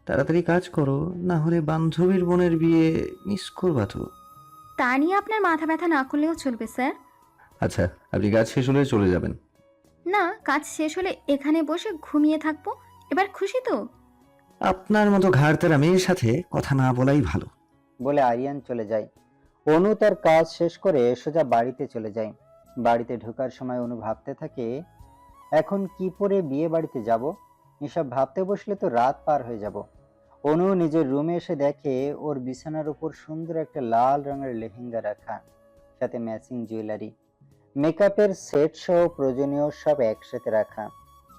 তাড়াতাড়ি কাজ করো, না হলে বান্ধবীর বোনের বিয়ে মিস করবা তো। তা নিয়ে আপনার মাথা ব্যথা না করলেও চলবে স্যার। আচ্ছা, আপনি কাজ শেষ হলে চলে যাবেন। না, কাজ শেষ হলে এখানে বসে ঘুমিয়ে থাকবো। এবার খুশি তো? আপনার মতো ঘাড়তেরা মেয়ের সাথে কথা না বলাই ভালো। বলে আরিয়ান চলে যায়। অনু তার কাজ শেষ করে সোজা বাড়িতে চলে যায়। বাড়িতে ঢোকার সময় অনু ভাবতে থাকে, এখন কি পরে বিয়ে বাড়িতে যাব? এসব ভাবতে বসলে তো রাত পার হয়ে যাব। অনু নিজের রুমে এসে দেখে ওর বিছানার উপর সুন্দর একটা লাল রঙের লেহেঙ্গা রাখা, সাথে ম্যাচিং জুয়েলারি, মেকআপের সেট সহ প্রয়োজনীয় সব একসাথে রাখা।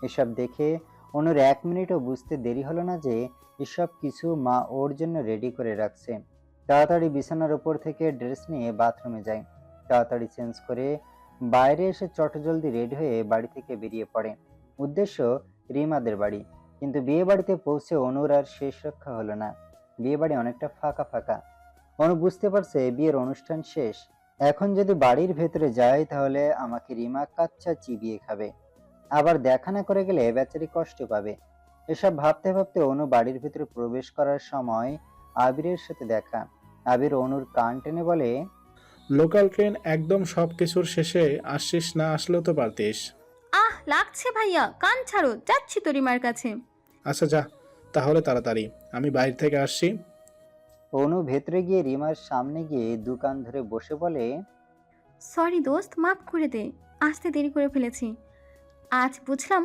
এসব দেখে অনুর 1 মিনিটও বুঝতে দেরি হলো না যে এসব কিছু মা ওর জন্য রেডি করে রাখছে। তাড়াতাড়ি বিছানার উপর থেকে ড্রেস নিয়ে বাথরুমে যায়। তাড়াতাড়ি চেঞ্জ করে বাইরে এসে চটজলদি রেডি হয়ে বাড়ি থেকে বেরিয়ে পড়ে। উদ্দেশ্য রিমাদের বাড়ি। কিন্তু বিয়ে বাড়িতে পৌঁছে অনুর আর শেষ রক্ষা হলো না। বিয়ে বাড়ি অনেকটা ফাঁকা ফাঁকা। অনু বুঝতে পারছে বিয়ের অনুষ্ঠান শেষ। এখন যদি বাড়ির ভেতরে যায় তাহলে আমাকে রিমা কাচ্চা চিবিয়ে খাবে, আবার দেখা না করে গেলে বেচারি কষ্ট পাবে। এসব ভাবতে ভাবতে অনু বাড়ির ভেতরে প্রবেশ করার সময় আবিরের সাথে দেখা। আবির অনুর কান টেনে বলে, লোকাল ট্রেন একদম সব কিছুর শেষে আসছিস, না আসলেও তো পারতিস। লাগছে ভাইয়া, কান ছাড়ো, যাচ্ছি তো রিমার কাছে। আচ্ছা যা, তাহলে তাড়াতাড়ি, আমি বাইরে থেকে আসছি। অনু ভেতরে গিয়ে রিমার সামনে গিয়ে দোকান ধরে বসে বলে, সরি দোস্ত, মাফ করে দে, আসতে দেরি করে ফেলেছি। আজ বুঝলাম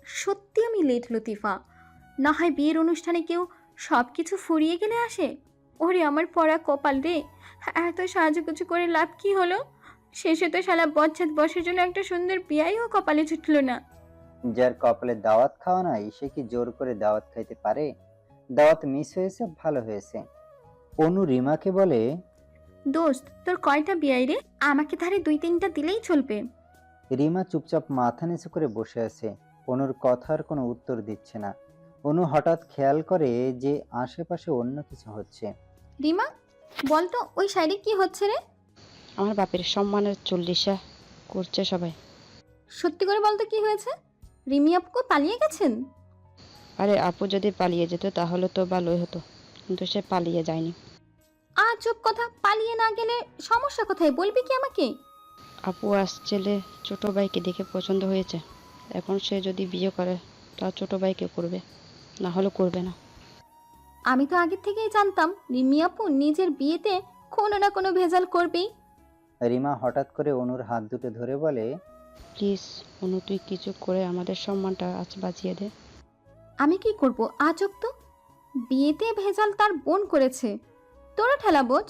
সত্যি আমি লেট লতিফা। না হয় বিয়ের অনুষ্ঠানে কেউ সব কিছু ফুরিয়ে গেলে আসে। ওরে আমার পড়া কপাল রে, এত সাজুগুজু করে লাভ কি হলো? শেষে তো শালা বচ্ছাত বসের জন্য একটা সুন্দর বিয়াইও কপালে জুটলো না। যার কপালে দাওয়াত খাওয়া নাই সে কি জোর করে দাওয়াত খাইতে পারে? দাওয়াত মিস হয়েছে, ভালো হয়েছে। অনু রিমাকে বলে, দোস্ত তোর কয়টা বিয়াই রে? আমাকে ধারে 2-3টা দিলেই চলবে। রিমা চুপচাপ মাথা নিচু করে বসে আছে, অনুর কথার কোনো উত্তর দিচ্ছে না। অনু হঠাৎ খেয়াল করে যে আশেপাশে অন্য কিছু হচ্ছে। রিমা বলতো ওই সাইডে কি হচ্ছে রে? আমার বাপের সম্মানের 40 করছে সবাই। সত্যি করে বলতো কি হয়েছে? রিমি আপু পালিয়ে গেছেন? আরে আপু যদি পালিয়ে যেত তাহলে তো ভালোই হতো, কিন্তু সে পালিয়ে যায়নি। আজব কথা, পালিয়ে না গেলে সমস্যা কোথায় বলবি কি আমাকে? আপু আসছিলে ছোট ভাইকে দেখে পছন্দ হয়েছে। এখন সে যদি বিয়ে করে তার ছোট ভাইকে করবে, না হলে করবে না। আমি তো আগের থেকেই জানতাম রিমি আপু নিজের বিয়েতে কোনো না কোনো ভেজাল করবেই। রিমা হঠাৎ করে অনুর হাত দুটো ধরে বলে, প্লিজ অনু, তুই কিছু করে আমাদের সম্মানটা আজ বাঁচিয়ে দে। আমি কি করব? আজব তো, বিয়েতে ভেজাল তার বোন করেছে, তোরা ঠেলা বোঝ।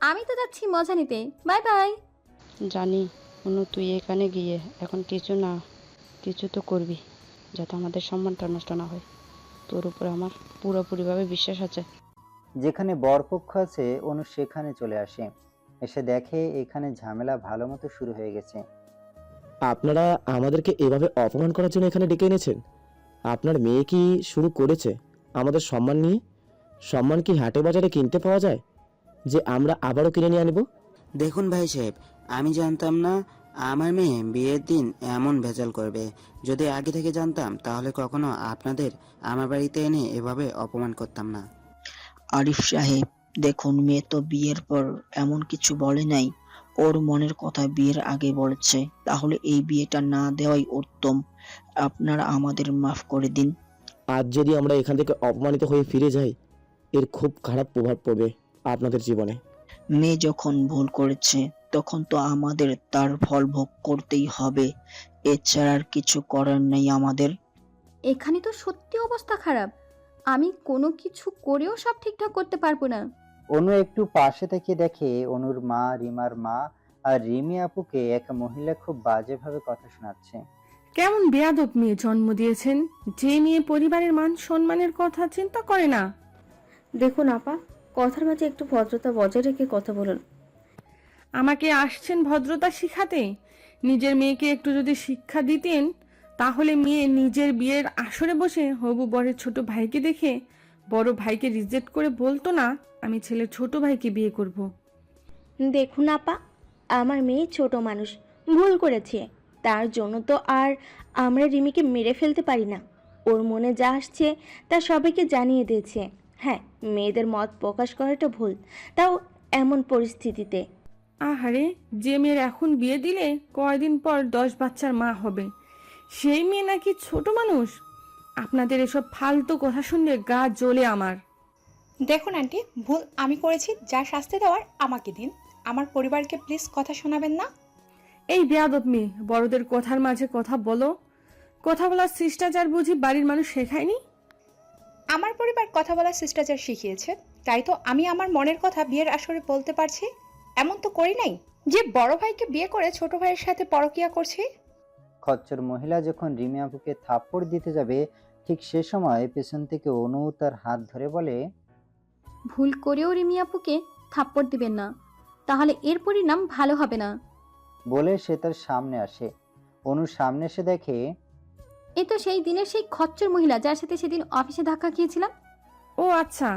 আমি তো যাচ্ছি মজা নিতে, বাই বাই। জানি অনু, তুই এখানে গিয়ে এখন কিছু তো করবি, যাতে আমাদের সম্মানটা নষ্ট না হয়। তোর উপরে আমার পুরোপুরিভাবে বিশ্বাস আছে। যেখানে বরপক্ষ আছে অনু সেখানে চলে আসে। এসে দেখে এখানে ঝামেলা ভালো মতো শুরু হয়ে গেছে। আপনারা আমাদেরকে এভাবে অপমান করার জন্য এখানে ডেকে এনেছেন? আপনার মেয়ে কি শুরু করেছে আমাদের সম্মান নিয়ে? সম্মান কি হাটে বাজারে কিনতে পাওয়া যায় যে আমরা আবারও কিনে নিয়ে আনব? দেখুন ভাই সাহেব, আমি জানতাম না আমার মেয়ে বিয়ের দিন এমন ভেজাল করবে। যদি আগে থেকে জানতাম তাহলে কখনো আপনাদের আমার বাড়িতে এনে এভাবে অপমান করতাম না। আরিফ সাহেব, দেখুন মেয়ে তো বিয়ের পর এমন কিছু বলে নাই, ওর মনের কথা বিয়ের আগে বলেছে। তাহলে এই বিয়েটা না দেওয়াই উত্তম। আপনারা আমাদের মাফ করে দিন। আজ যদি আমরা এখান থেকে অপমানিত হয়ে ফিরে যাই, এর খুব খারাপ প্রভাব পড়বে আপনাদের জীবনে। মেয়ে যখন ভুল করেছে তখন তো আমাদের তার ফল ভোগ করতেই হবে, এছাড়া আর কিছু করার নেই আমাদের। এখানে তো সত্যি অবস্থা খারাপ, আমি কোনো কিছু করেও সব ঠিকঠাক করতে পারবো না। অনু একটু পাশে থেকে দেখে অনুর মা, রিমার মা আর রিমি আপুকে এক মহিলা খুব বাজেভাবে কথা শোনাচ্ছে। কেমন বেয়াদব মেয়ে জন্ম দিয়েছেন, যে মেয়ে পরিবারের মান সম্মানের কথা চিন্তা করে না। দেখুন আপা, কথার মাঝে একটু ভদ্রতা বজায় রেখে কথা বলুন। আমাকে আসছেন ভদ্রতা শিখাতে? নিজের মেয়েকে একটু যদি শিক্ষা দিতেন তাহলে মেয়ে নিজের বিয়ের আসরে বসে হবু বরের ছোট ভাইকে দেখে বড় ভাইকে রিজেক্ট করে বলতো না আমি ছেলের ছোট ভাইকে বিয়ে করব। দেখুন আপা, আমার মেয়ে ছোট মানুষ, ভুল করেছে, তার জন্য তো আর আমরা রিমিকে মেরে ফেলতে পারি না। ওর মনে যা আসছে তা সবাইকে জানিয়ে দিয়েছে। হ্যাঁ, মেয়েদের মত প্রকাশ করাটা ভুল, তাও এমন পরিস্থিতিতে। আহারে, যে মেয়ের এখন বিয়ে দিলে কয়দিন পর 10 বাচ্চার মা হবে, সেই মেয়ে নাকি ছোট মানুষ? আপনাদের এসব ফালতু কথা শুনলে গা জ্বলে আমার। দেখুন আন্টি, ভুল আমি করেছি, যা শাস্তি দেওয়ার আমাকে দিন। আমার পরিবারকে প্লিজ কথা শোনাবেন না। এই বেয়াদব মেয়ে, বড়দের কথার মাঝে কথা বলো। কথা বলার শিষ্টাচার বুঝি বাড়ির মানুষ শেখায়নি? আমার পরিবার কথা বলার শিষ্টাচার শিখিয়েছে, তাই তো আমি আমার মনের কথা বিয়ের আসরে বলতে পারছি। এমন তো করি নাই যে বড় ভাইকে বিয়ে করে ছোট ভাইয়ের সাথে পরকিয়া করছি। খচ্চর মহিলা যখন রিমি আপুকে থাপ্পড় দিতে যাবে, ঠিক সে সময় পেছন থেকে অনু তার হাত ধরে বলে, ভুল করেও রিমি আপুকে থাপ্পড় দিবেন না, তাহলে এর পরিণাম ভালো হবে না। বলে সে তার সামনে আসে। অনুর সামনে এসে দেখে এ তো সেই দিনের সেই খচ্চর মহিলা যার সাথে সেদিন অফিসে ধাক্কা খেয়েছিলাম। ও আচ্ছা,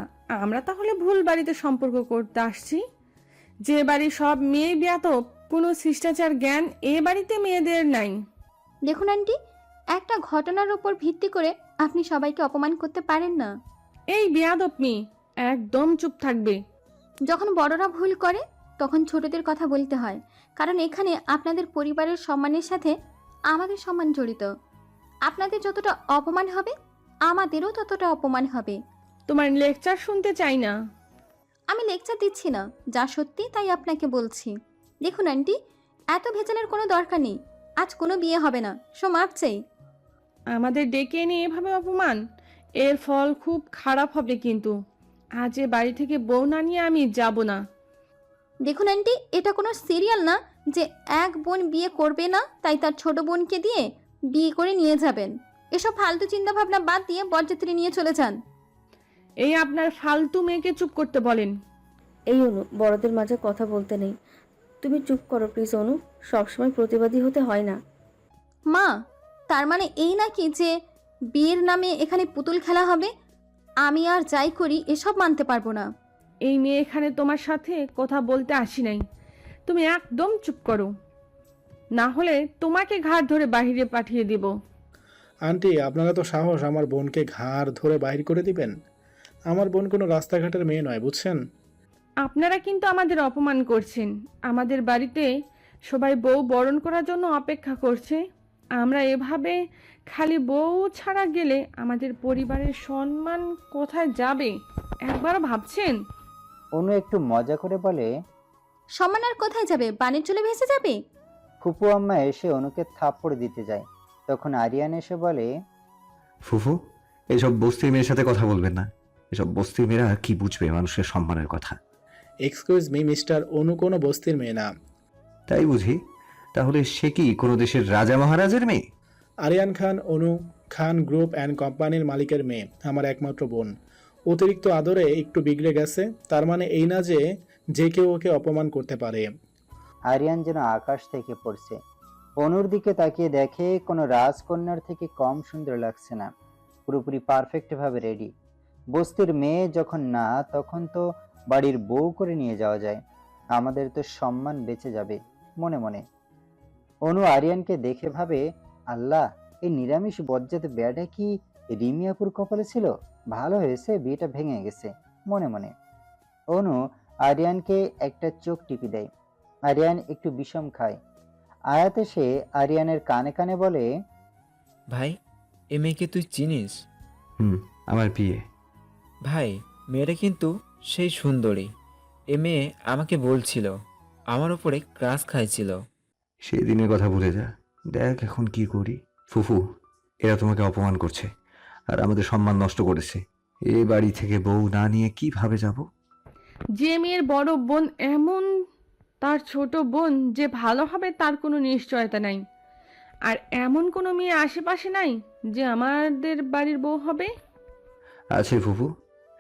আমরা তাহলে ভুল বাড়িতে সম্পর্ক করতে আসছি। যে বাড়ি সব মেয়ে বেয়াদব, কোনো শিষ্টাচার জ্ঞান এ বাড়িতে মেয়েদের নাই। দেখুন আন্টি, একটা ঘটনার উপর ভিত্তি করে আপনি সবাইকে অপমান করতে পারেন না। এই বেয়াদব মেয়ে, একদম চুপ থাকবে। যখন বড়রা ভুল করে তখন ছোটদের কথা বলতে হয়, কারণ এখানে আপনাদের পরিবারের সম্মানের সাথে আমাদের সম্মান জড়িত। আপনাদের যতটা অপমান হবে, আমাদেরও ততটা অপমান হবে। তোমার লেকচার শুনতে চাই না। আমি লেকচার দিচ্ছি না, যা সত্যি তাই আপনাকে বলছি। দেখুন আন্টি, এত ভেজালের কোনো দরকার নেই। আজ কোনো বিয়ে হবে না, মাপ চাই। আমাদের ডেকে এনে এভাবে অপমান, এর ফল খুব খারাপ হবে কিন্তু। আজ এ বাড়ি থেকে বউ না নিয়ে আমি যাব না। দেখুন আন্টি, এটা কোনো সিরিয়াল না যে এক বোন বিয়ে করবে না তাই তার ছোট বোনকে দিয়ে বিয়ে করে নিয়ে যাবেন। এসব ফালতু চিন্তা ভাবনা বাদ দিয়ে বরযাত্রী নিয়ে চলে যান। এই আপনার ফালতু মেয়েকে চুপ করতে বলেন। এই অনু, বড়দের মাঝে কথা বলতে নেই। তুমি চুপ করো প্লিজ অনু, সবসময় প্রতিবাদী হতে হয় না। মা, তার মানে এই নাকি যে বিয়ের নামে এখানে পুতুল খেলা হবে? আমি আর যাই করি এসব মানতে পারবো না। এই মেয়ে এখানে তোমার সাথে কথা বলতে আসি নাই। তুমি একদম চুপ করো, না হলে তোমাকে ঘাড় ধরে বাহিরে পাঠিয়ে দিব। আন্টি, আপনারা তো সাহস আমার বোনকে ঘাড় ধরে বাহির করে দিবেন? আমার বোন কোনো রাস্তাঘাটের মেয়ে নয়, বুঝছেন? আপনারা কিন্তু আমাদের অপমান করছেন। আমাদের বাড়িতে সবাই বউ বরণ করার জন্য অপেক্ষা করছে। আমরা এভাবে খালি বউ ছাড়া গেলে আমাদের পরিবারের সম্মান কোথায় যাবে একবার ভাবছেন? অনু একটু মজা করে বলে, সম্মান আর কোথায় যাবে? বানের চলে ভেসে যাবে। ফুপু আম্মা এসে অনুকে থাপ্পড় দিতে যায়। তখন আরিয়ান এসে বলে, ফুফু, এইসব বস্তির মেয়ের সাথে কথা বলবেন না। এসব বস্তির মেয়েরা কি বুঝবে মানুষের সম্মানের কথা? এক্সকিউজ মি মিস্টার, অনু কোনো বস্তির মেয়ে না। তাই বুঝি? তাহলে সে কি কোনো দেশের রাজা মহারাজের মেয়ে? আরিয়ান খান অনু খান গ্রুপ অ্যান্ড কোম্পানির মালিকের মেয়ে, আমার একমাত্র বোন। অতিরিক্ত আদরে একটু বিগড়ে গেছে, তার মানে এই না যে যে কেউ ওকে অপমান করতে পারে। আরিয়ান যেন আকাশ থেকে পড়ছে। অনুর দিকে তাকিয়ে দেখে কোনো রাজকন্যার থেকে কম সুন্দর লাগছে না, পুরোপুরি পারফেক্ট ভাবে রেডি। বস্তির মেয়ে যখন না, তখন তো বাড়ির বউ করে নিয়ে যাওয়া যায়। আমাদের তো সম্মান বেঁচে যাবে মনে মনে। অনু আরিয়ানকে দেখে ভাবে, আল্লাহ, এই নিরামিষ বজ্জাত বেয়াটা কি রিমিয়াপুর কপালে ছিল? ভালো হয়েছে বিয়েটা ভেঙে গেছে মনে মনে। অনু আরিয়ানকে একটা চোখ টিপি দেয়। আরিয়ান একটু বিষম খায়। আয়াত এসে আরিয়ানের কানে কানে বলে, ভাই, এ মেয়েকে তুই চিনিস? আমার বিয়ে। ভাই, মেয়েটা কিন্তু সেই সুন্দরী। এ মেয়ে আমাকে বলছিল, আমার উপরে ক্রাশ খাইছিল। সেই দিনের কথা ভুলে যা, দেখ এখন কি করি। ফুফু, এরা তোমাকে অপমান করছে আর আমাদের সম্মান নষ্ট করেছে। এ বাড়ি থেকে বউ না নিয়ে কিভাবে যাব? যে মেয়ের বড় বোন এমন, তার ছোট বোন যে ভালো হবে তার কোনো নিশ্চয়তা নাই। আর এমন কোনো মেয়ে আশেপাশে নাই যে আমাদের বাড়ির বউ হবে। আছে ফুফু,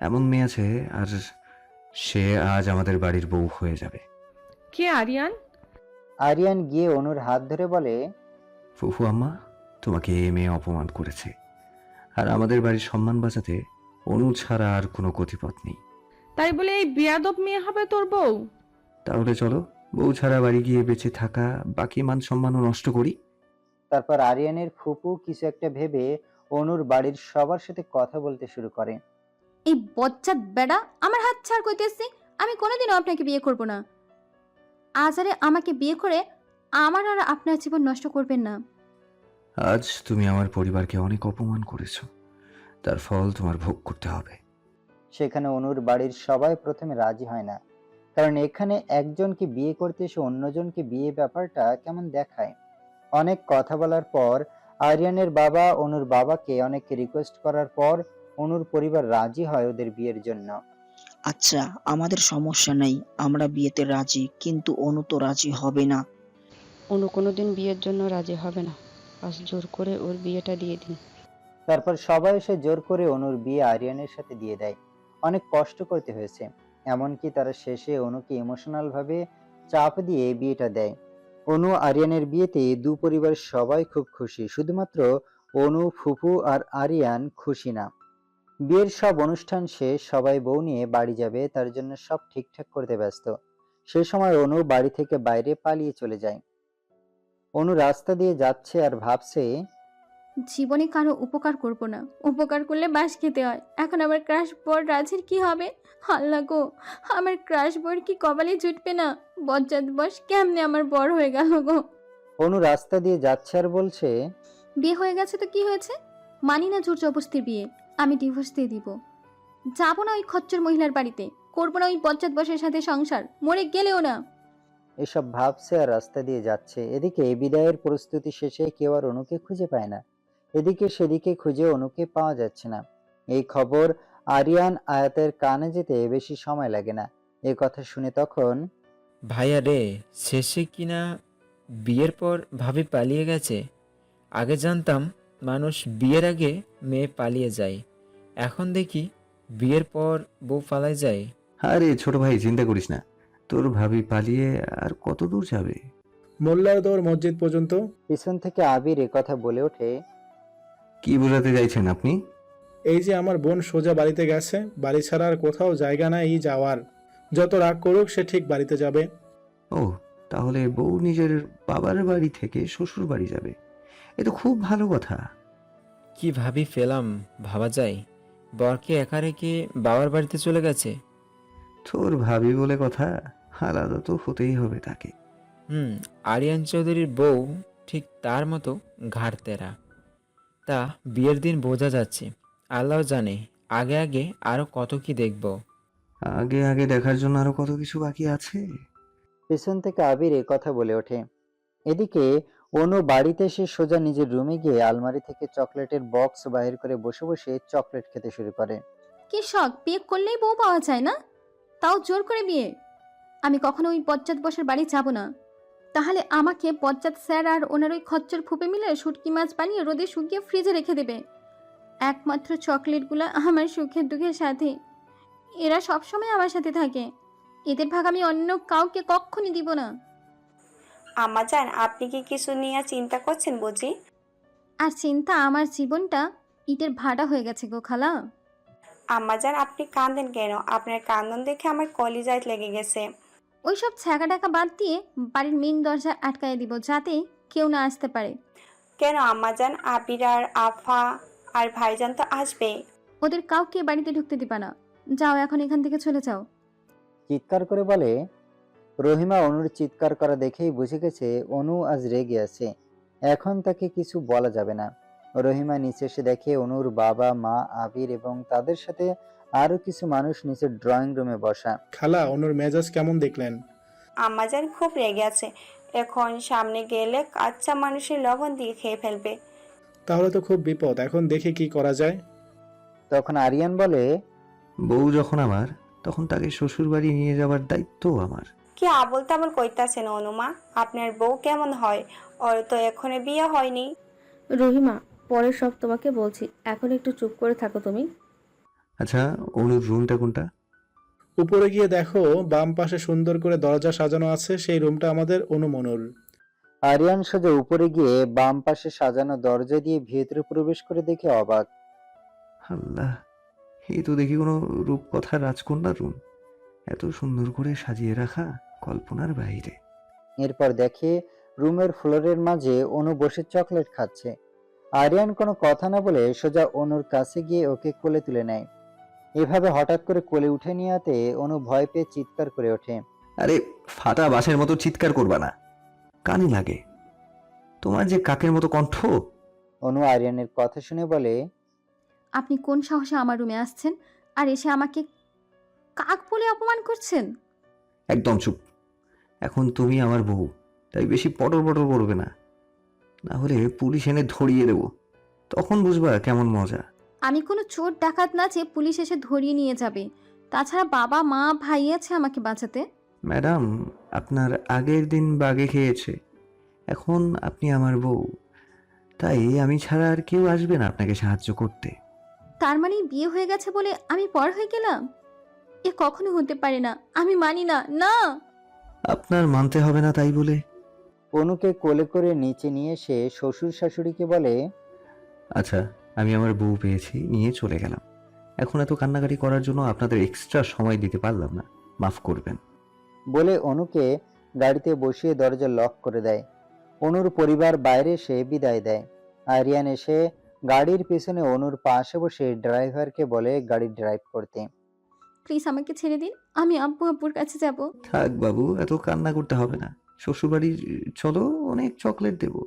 এমন মেয়ে আছে, আর সে আজ আমাদের বাড়ির বউ হয়ে যাবে। কে আরিয়ান? আরিয়ান গিয়ে অনুর হাত ধরে বলে, ফুফু আম্মা, তোমাকে এ মেয়ে অপমান করেছে, আর আমাদের বাড়ির সম্মান বাঁচাতে অনু ছাড়া আর কোনো গতিপথ নেই। তাই বলে এই বেয়াদব মেয়ে হবে তোর বউ? তাহলে চলো বউ ছাড়া বাড়ি গিয়ে বেঁচে থাকা বাকি মান সম্মানও নষ্ট করি। তারপর আরিয়ানের ফুপু কিছু একটা ভেবে অনুর বাড়ির সবার সাথে কথা বলতে শুরু করে। এই বজ্জাত বেড়া আমার হাত ছাড় কইতেছি। আমি কোনোদিনও আপনাকে বিয়ে করব না। আজ আরে আমাকে বিয়ে করে আমার আর আপনার জীবন নষ্ট করবেন না। আজ তুমি আমার পরিবারকে অনেক অপমান করেছো, তার ফল তোমার ভোগ করতে হবে। সেখানে অনুর বাড়ির সবাই প্রথমে রাজি হয় না, কারণ এখানে একজনকে বিয়ে করতে এসে অন্যজনকে বিয়ে ব্যাপারটা কেমন দেখায়। অনেক কথা বলার পর আরিয়ানের বাবা অনুর বাবাকে অনেক রিকোয়েস্ট করার পর অনুর পরিবার রাজি হয় ওদের বিয়ের জন্য। আচ্ছা, আমাদের সমস্যা নেই, আমরা বিয়েতে রাজি, কিন্তু অনু তো রাজি হবে না। অনু কোনোদিন বিয়ের জন্য রাজি হবে না। আজ জোর করে ওর বিয়েটা দিয়ে দিন। তারপর সবাই এসে জোর করে অনুর বিয়ে আরিয়ানের সাথে দিয়ে দেয়। অনেক কষ্ট করতে হয়েছে, এমনকি তারা শেষে অনুকে ইমোশনাল ভাবে চাপ দিয়ে বিয়েটা দেয়। অনু আরিয়ানের বিয়েতে দু পরিবারের সবাই খুব খুশি, শুধুমাত্র অনু, ফুফু আর আরিয়ান খুশি না। বিয়ের সব অনুষ্ঠান শেষ, সবাই বউ নিয়ে বাড়ি যাবে, তার জন্য সব ঠিকঠাক করতে ব্যস্ত। সে সময় অনু বাড়ি থেকে বাইরে পালিয়ে চলে যায়। অনু রাস্তা দিয়ে যাচ্ছে আর ভাবছে, জীবনে কারো উপকার করব না, উপকার করলে বাস খেতে হয়। এখন আমার ক্রাশ বর রাজের কি হবে? আল্লাহ গো, আমার ক্রাশ বর কি কপালে জুটবে না? বজ্জাত বস কেমনে আমার বর হয়ে গেল গো। অনু রাস্তা দিয়ে যাচ্ছে আর বলছে, বিয়ে হয়ে গেছে তো কি হয়েছে? মানি না জোর জবরদস্তির বিয়ে, আমি ডিভোর্স দিয়ে দিব। যাবো না ওই খচ্চর মহিলার বাড়িতে, করবো না ওই বজ্জাত বসের সাথে সংসার, মরে গেলেও না। এসব ভাবছে আর রাস্তা দিয়ে যাচ্ছে। এদিকে বিদায়ের প্রস্তুতি শেষে কেউ আর অনুকে খুঁজে পায় না। এদিকে সেদিকে খুঁজে অনুকে পাওয়া যাচ্ছে না। এই খবর আরিয়ান আয়াতের কানে যেতে বেশি সময় লাগে না। এ কথা শুনে তখন ভাইয়া রে, শেষে কিনা বিয়ের পর ভাবি পালিয়ে গেছে। আগে জানতাম মানুষ বিয়ের আগে মেয়ে পালিয়ে যায়, এখন দেখি বিয়ের পর বউ পালায় যায়। আরে ছোট ভাই, চিন্তা করিস না, তোর ভাবি পালিয়ে আর কত দূর যাবে? মোল্লার দৌড় মসজিদ পর্যন্ত। পিছন থেকে আবির এ কথা বলে ওঠে, কি বোঝাতে চাইছেন আপনি? এই যে আমার বোন সোজা বাড়িতে গেছে, বাড়ি ছাড়া আর কোথাও জায়গা নাই যাওয়ার। যত রাগ করুক সে ঠিক বাড়িতে যাবে। ও, তাহলে বউ নিজের বাবার বাড়ি থেকে শ্বশুর বাড়ি যাবে, এ তো খুব ভালো কথা। কি ভাবি ফেলাম, ভাবা যায়? বরকে একা রেখে বাবার বাড়িতে চলে গেছে। তোর ভাবি বলে কথা, আলাদা তো হতেই হবে তাকে। আরিয়ান চৌধুরীর বউ ঠিক তার মতো ঘাড়তেরা। তা বিয়ের দিন বোঝা যাচ্ছে। আল্লাহ জানে আগে আগে আরো কত কি দেখব। আগে আগে দেখার জন্য আরো কত কিছু বাকি আছে। পিছন থেকে আবির এ কথা বলে ওঠে। এদিকে অনু বাড়িতে এসে সোজা নিজের রুমে গিয়ে আলমারি থেকে চকলেটের বক্স বাইর করে বসে বসে চকলেট খেতে শুরু করে। কি শখ, বিয়ে করলেই বউ পাওয়া যায় না, তাও জোর করে বিয়ে। আমি কখনো ওই বজ্জাত বসের বাড়ি যাব না। তাহলে আমাকে বজ্জাত স্যার আর ওনার ওই খচ্চর ফুপে মিলে শুটকি মাছ বানিয়ে রোদে শুকিয়ে ফ্রিজে রেখে দেবে। একমাত্র চকলেটগুলো আমার সুখের দুঃখের সাথে, এরা সবসময় আমার সাথে থাকে। এদের ভাগ আমি অন্য কাউকে কখনই দিব না। আম্মাজান, আপনি কি কিছু নিয়ে চিন্তা করছেন বুঝি? আর চিন্তা, আমার জীবনটা ইটের ভাটা হয়ে গেছে গো খালা। আম্মাজান, আপনি কাঁদেন কেন? আপনার কান্দন দেখে আমার কলিজায় লেগে গেছে। ওইসব ছ্যাঁকা টাকা বাদ দিয়ে বাড়ির মেন দরজা আটকায় দিব, যাতে কেউ না আসতে পারে। কেন আম্মাজান? আবির আর আফা আর ভাইজান তো আসবে। ওদের কাউকে বাড়িতে ঢুকতে দিবা না। যাও, এখন এখান থেকে চলে যাও। চিৎকার করে বলে। রহিমা অনুর চিৎকার করা দেখেই বুঝে গেছে অনু আজ রেগে আছে। এখন তাকে কিছু বলা যাবে না। রহিমা নিচে এসে দেখে অনুর বাবা, মা, আবির এবং তাদের সাথে আরো কিছু মানুষ নিচে ড্রয়িং রুমে বসা। খালা, অনুর মেজাজ কেমন দেখলেন? আম্মাজান খুব রেগে আছে। এখন সামনে গেলে কাচ্চা মানুষের লবণ দিয়ে খেয়ে ফেলবে। তাহলে তো খুব বিপদ। এখন দেখি কি করা যায়। তখন আরিয়ান বলে, বউ যখন আমার, তখন তাকে শ্বশুর বাড়ি নিয়ে যাবার দায়িত্ব আমার। কি আবল তাবল কইতাছেন অনুমা? আপনার বউ কেমন হয়? ওর তো এখনো বিয়ে হয়নি। রহিমা, পরে সব তোমাকে বলছি, এখন একটু চুপ করে থাকো তুমি। আচ্ছা, অনুর রুমটা কোনটা? উপরে গিয়ে দেখো, বাম পাশে সুন্দর করে দরজা সাজানো আছে, সেই রুমটা আমাদের অনুমনুর। আরিয়ান সোজা উপরে গিয়ে বাম পাশে সাজানো দরজা দিয়ে ভেতরে প্রবেশ করে দেখে অবাক। আল্লাহ, এই তো দেখি কোনো রূপকথার রাজকন্যার রুম। এত সুন্দর করে সাজিয়ে রাখা কল্পনার বাইরে। এরপর দেখে রুমের ফ্লোরের মাঝে অনু বসে চকলেট খাচ্ছে। আরিয়ান কোনো কথা না বলে সোজা অনুর কাছে গিয়ে ওকে কোলে তুলে নেয়। এভাবে হঠাৎ করে কোলে উঠে নিয়াতে অনু ভয় পেয়ে চিৎকার করে ওঠে। আরে ফাটা বাঁশের মতো চিৎকার করবা না, কানে লাগে। তোমার যে কাকের মতো কণ্ঠ। অনু আরিয়ানের কথা শুনে বলে, আপনি কোন সাহসে আমার রুমে আসছেন আর এসে আমাকে কাক বলে অপমান করছেন? একদম চুপ। এখন তুমি আমার বউ, তাই বেশি পটর পটর করবে না, না হলে পুলিশ এনে ধরিয়ে দেবো, তখন বুঝবা কেমন মজা। আমি কোনো চোর ডাকাত না যে পুলিশ এসে ধরিয়ে নিয়ে যাবে। তাছাড়া বাবা, মা, ভাই আছে আমাকে বাঁচাতে। ম্যাডাম, আপনার আগের দিন বাগে খেয়েছে, এখন আপনি আমার বউ, তাই আমি ছাড়া আর কেউ আসবে না আপনাকে সাহায্য করতে। তার মানে বিয়ে হয়ে গেছে বলে আমি পর হয়ে গেলাম? এ কখনো হতে পারে না, আমি মানি না। না, আপনার মানতে হবে না তাই বলে। অনুকে কোলে করে নিচে নিয়ে এসে শ্বশুর শাশুড়িকে বলে, আচ্ছা, আমি আমার বউ পেয়েছি, নিয়ে চলে গেলাম। এখন এত কান্নাকাটি করার জন্য আপনাদের এক্সট্রা সময় দিতে পারলাম না, মাফ করবেন। বলে অনুকে গাড়িতে বসিয়ে দরজা লক করে দেয়। অনুর পরিবার বাইরে এসে বিদায় দেয়। আরিয়ান এসে গাড়ির পিছনে অনুর পাশে বসে ড্রাইভারকে বলে গাড়ি ড্রাইভ করতে। প্লিজ আমাকে ছেড়ে দিন, আমি আব্বু আব্বুর কাছে যাব। থাক বাবু, এত কান্না করতে হবে না। শ্বশুরবাড়ি চলো, অনেক চকলেট দেবো।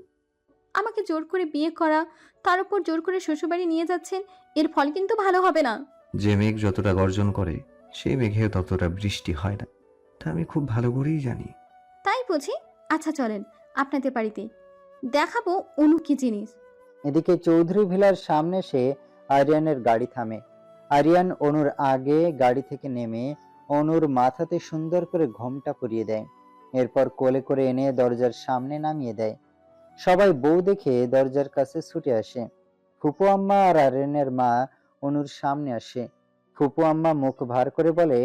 আমাকে জোর করে বিয়ে করা, তার উপর জোর করে শ্বশুরবাড়ি নিয়ে যাচ্ছেন, এর ফল কিন্তু ভালো হবে না। যে মেঘ যতটা গর্জন করে সেই মেঘে ততটা বৃষ্টি হয় না, তা আমি খুব ভালো করেই জানি। তাই বুঝি? আচ্ছা চলেন আপনাদের বাড়িতে, দেখাবো অনু কি জিনিস। এদিকে চৌধুরী ভিলার সামনে সে আরিয়ানের গাড়ি থামে। আরিয়ান অনুর আগে গাড়ি থেকে নেমে অনুর মাথাতে সুন্দর করে ঘোমটা পরিয়ে দেয়, এরপর কোলে করে এনে দরজার সামনে নামিয়ে দেয়। সবাই বউ দেখে দরজার কাছে ছুটে আসে। ফুপু আম্মা আর আরিয়ানের মা অনুর সামনে আসে। ফুপু আম্মা মুখ ভার করে বলে,